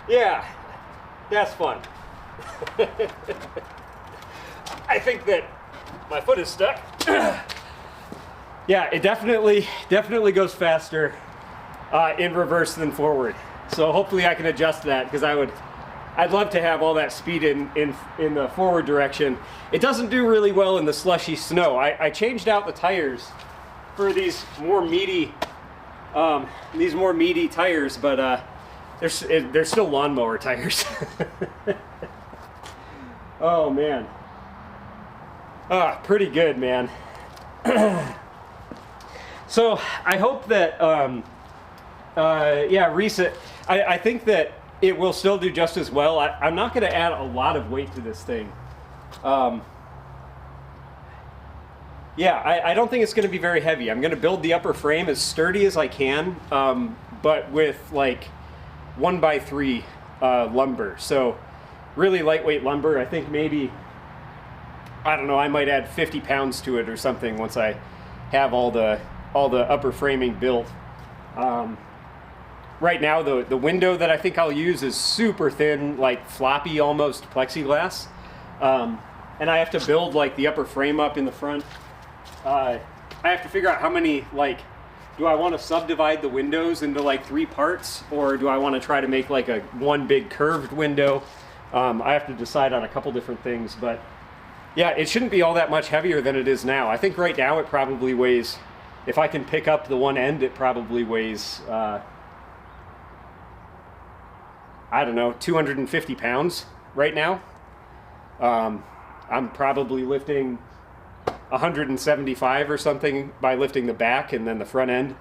Yeah, that's fun. I think that my foot is stuck. Yeah, it definitely goes faster in reverse than forward. So hopefully I can adjust that, because I'd love to have all that speed in the forward direction. It doesn't do really well in the slushy snow. I changed out the tires for these more meaty tires, but they're still lawnmower tires. Oh man. Pretty good, man. So I hope that yeah, reset. I think that it will still do just as well. I'm not going to add a lot of weight to this thing. Yeah, I don't think it's going to be very heavy. I'm going to build the upper frame as sturdy as I can, but with like 1x3 lumber. So really lightweight lumber. I think maybe, I don't know, I might add 50 pounds to it or something once I have all the upper framing built. Right now, the window that I think I'll use is super thin, like floppy almost plexiglass. And I have to build like the upper frame up in the front. I have to figure out how many, like, do I want to subdivide the windows into like 3 parts, or do I want to try to make like one big curved window? I have to decide on a couple different things, but yeah, it shouldn't be all that much heavier than it is now. I think right now it probably weighs, if I can pick up the one end, it probably weighs, I don't know, 250 pounds right now. I'm probably lifting 175 or something by lifting the back, and then the front end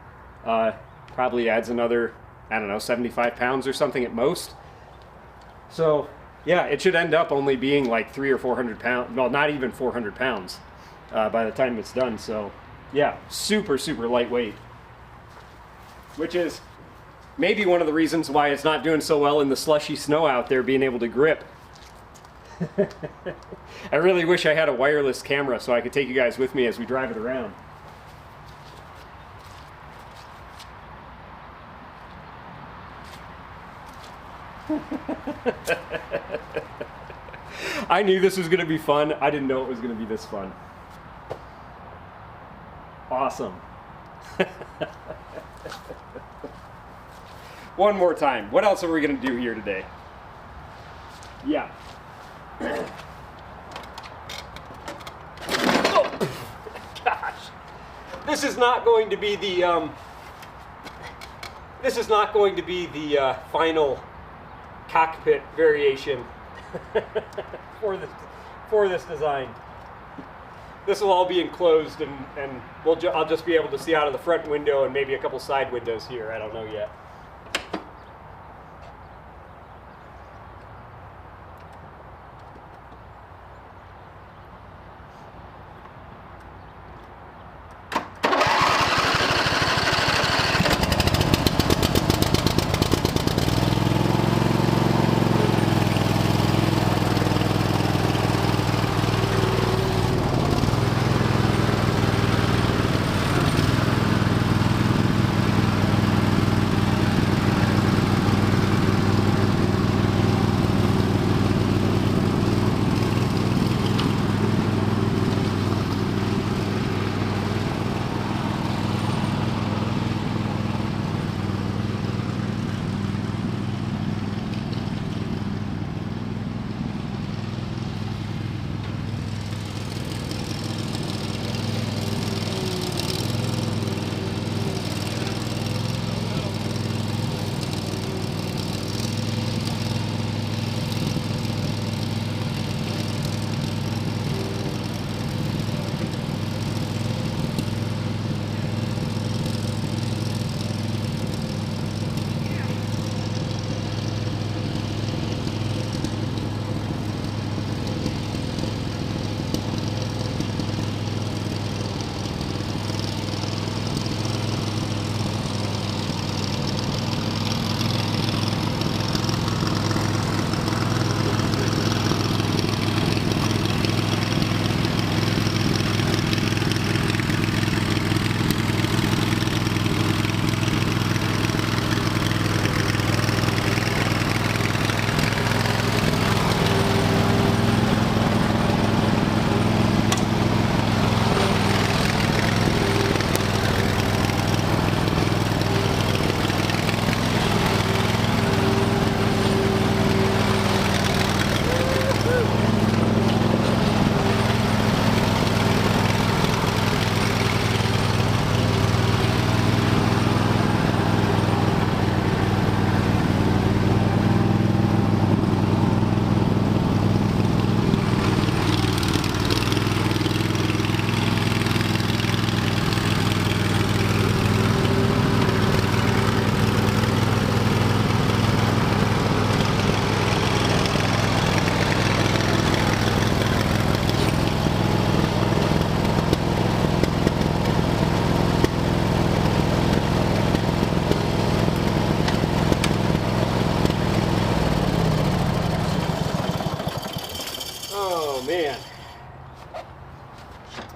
probably adds another, I don't know, 75 pounds or something at most. So yeah, it should end up only being like 300 or 400 pounds, well, not even 400 pounds by the time it's done. So yeah, super, super lightweight, which is maybe one of the reasons why it's not doing so well in the slushy snow out there, being able to grip. I really wish I had a wireless camera so I could take you guys with me as we drive it around. I knew this was going to be fun. I didn't know it was going to be this fun. Awesome. One more time. What else are we going to do here today? Yeah. Oh, gosh. This is not going to be the final cockpit variation for this design. This will all be enclosed, and I'll just be able to see out of the front window and maybe a couple side windows here. I don't know yet.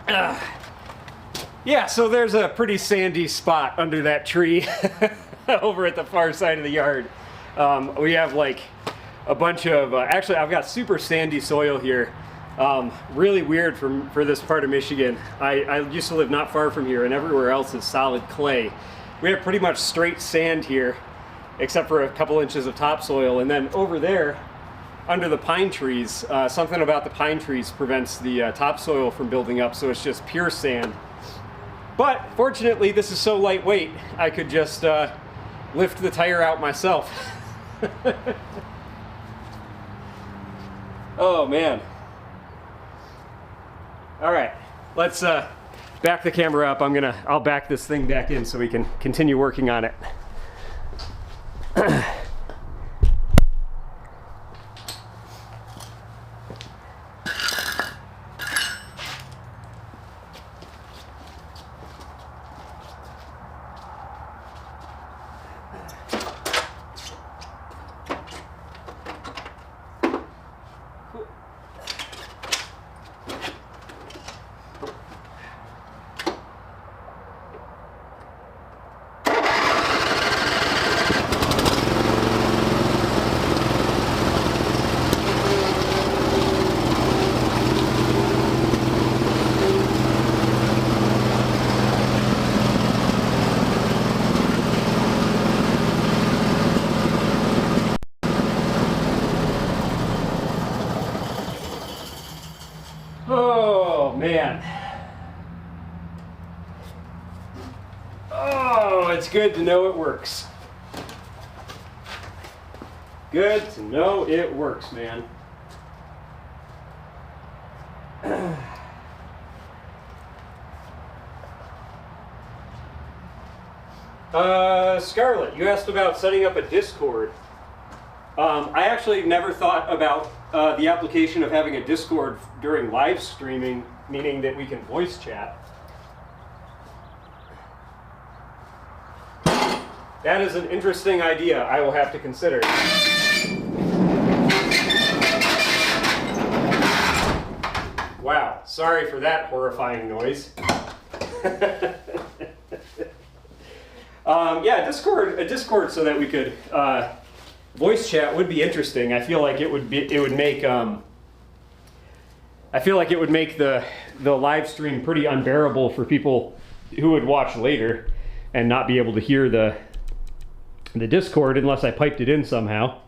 Yeah, so there's a pretty sandy spot under that tree over at the far side of the yard. We have like a bunch of, actually I've got super sandy soil here. Really weird for this part of Michigan. I used to live not far from here, and everywhere else is solid clay. We have pretty much straight sand here, except for a couple inches of topsoil. And then over there, under the pine trees, something about the pine trees prevents the topsoil from building up, so it's just pure sand. But fortunately, this is so lightweight, I could just lift the tire out myself. Oh man. All right, let's back the camera up. I'll back this thing back in so we can continue working on it. Oh man. Oh, it's good to know it works. Good to know it works, man. Scarlett, you asked about setting up a Discord. I actually never thought about the application of having a Discord during live streaming, meaning that we can voice chat. That is an interesting idea I will have to consider. Wow, sorry for that horrifying noise. Yeah, a Discord so that we could voice chat would be interesting. I feel like it would make the live stream pretty unbearable for people who would watch later and not be able to hear the Discord unless I piped it in somehow.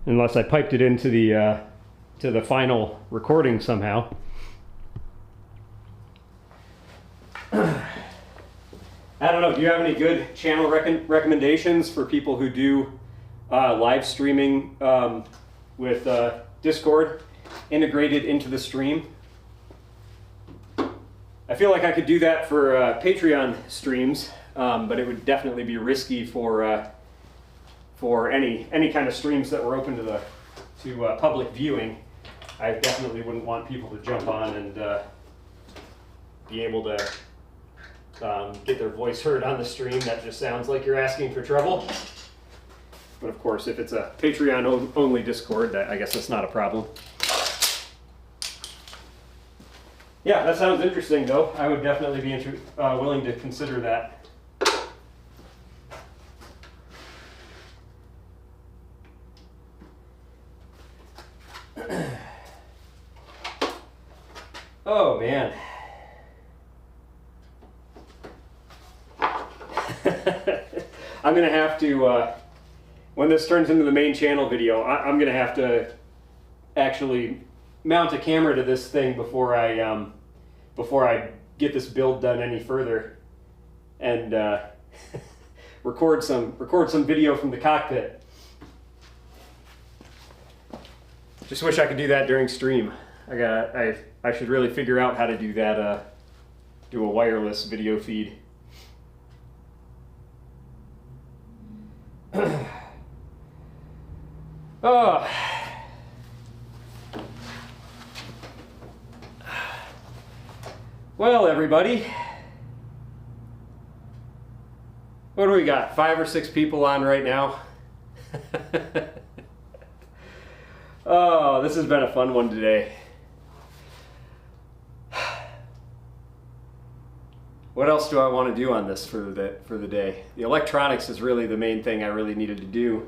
Unless I piped it into the final recording somehow. I don't know, do you have any good channel recommendations for people who do live streaming with Discord integrated into the stream? I feel like I could do that for Patreon streams, but it would definitely be risky for any kind of streams that were open to public viewing. I definitely wouldn't want people to jump on and be able to get their voice heard on the stream. That just sounds like you're asking for trouble. But of course, if it's a Patreon only Discord, I guess that's not a problem. Yeah, that sounds interesting though. I would definitely be willing to consider that. Oh man. I'm gonna have to, when this turns into the main channel video, I'm gonna have to actually mount a camera to this thing before I get this build done any further, and record some video from the cockpit. Just wish I could do that during stream. I should really figure out how to do that. Do a wireless video feed. Oh. Well, everybody, what do we got? 5 or 6 people on right now? Oh, this has been a fun one today. what else do I want to do on this for the day? The electronics is really the main thing I really needed to do.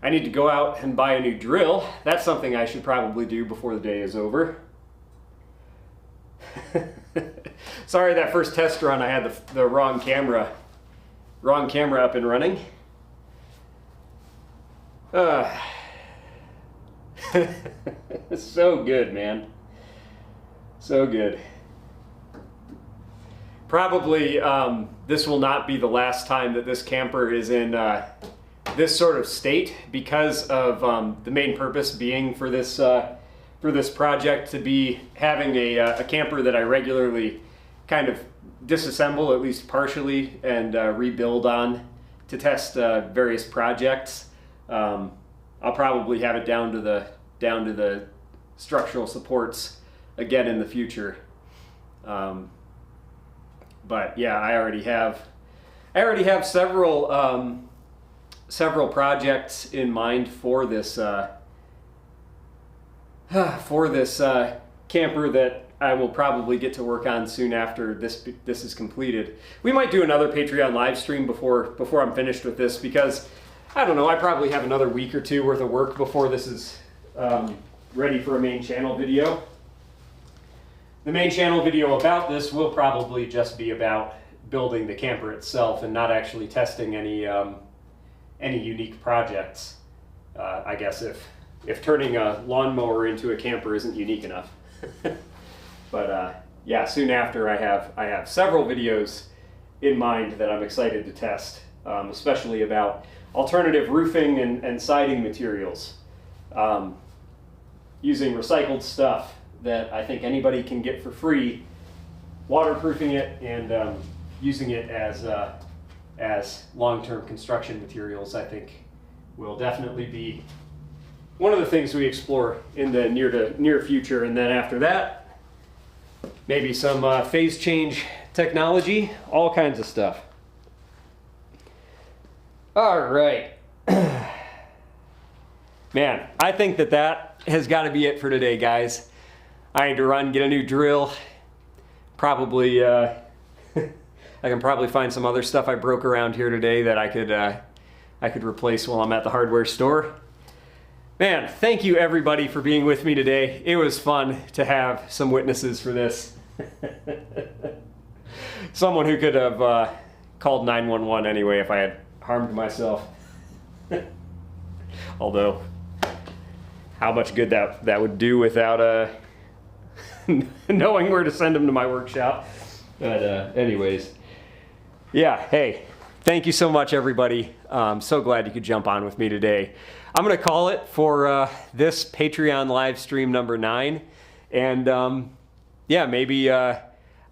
I need to go out and buy a new drill. That's something I should probably do before the day is over. Sorry, that first test run I had the wrong camera up and running. So good, man. So good. Probably this will not be the last time that this camper is in this sort of state, because of the main purpose being for this project to be having a camper that I regularly kind of disassemble, at least partially, and rebuild on to test various projects. I'll probably have it down to the structural supports again in the future. But yeah, I already have several projects in mind for this camper that I will probably get to work on soon after this is completed. We might do another Patreon live stream before I'm finished with this, because I don't know, I probably have another week or two worth of work before this is ready for a main channel video. The main channel video about this will probably just be about building the camper itself and not actually testing any unique projects. I guess if turning a lawnmower into a camper isn't unique enough. But yeah, soon after I have several videos in mind that I'm excited to test, especially about alternative roofing and siding materials, using recycled stuff that I think anybody can get for free, waterproofing it and using it as long-term construction materials. I think will definitely be one of the things we explore in the near future. And then after that, maybe some phase change technology, all kinds of stuff. All right. Man, I think that has got to be it for today, guys. I need to run, get a new drill. Probably, I can probably find some other stuff I broke around here today that I could replace while I'm at the hardware store. Man, thank you everybody for being with me today. It was fun to have some witnesses for this. Someone who could have called 911 anyway if I had harmed myself. Although, how much good that would do without knowing where to send them to my workshop. But anyways, yeah, hey, thank you so much, everybody. I'm so glad you could jump on with me today. I'm going to call it for this Patreon live stream number 9. And yeah, maybe, I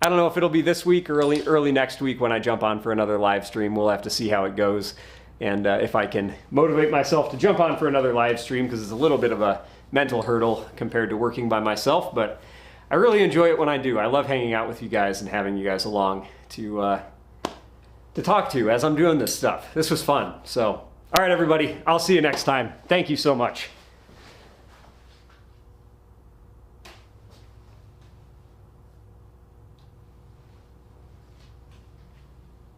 don't know if it'll be this week or early next week when I jump on for another live stream. We'll have to see how it goes. And if I can motivate myself to jump on for another live stream, because it's a little bit of a mental hurdle compared to working by myself. But I really enjoy it when I do. I love hanging out with you guys and having you guys along to talk to as I'm doing this stuff. This was fun. So, all right, everybody, I'll see you next time. Thank you so much.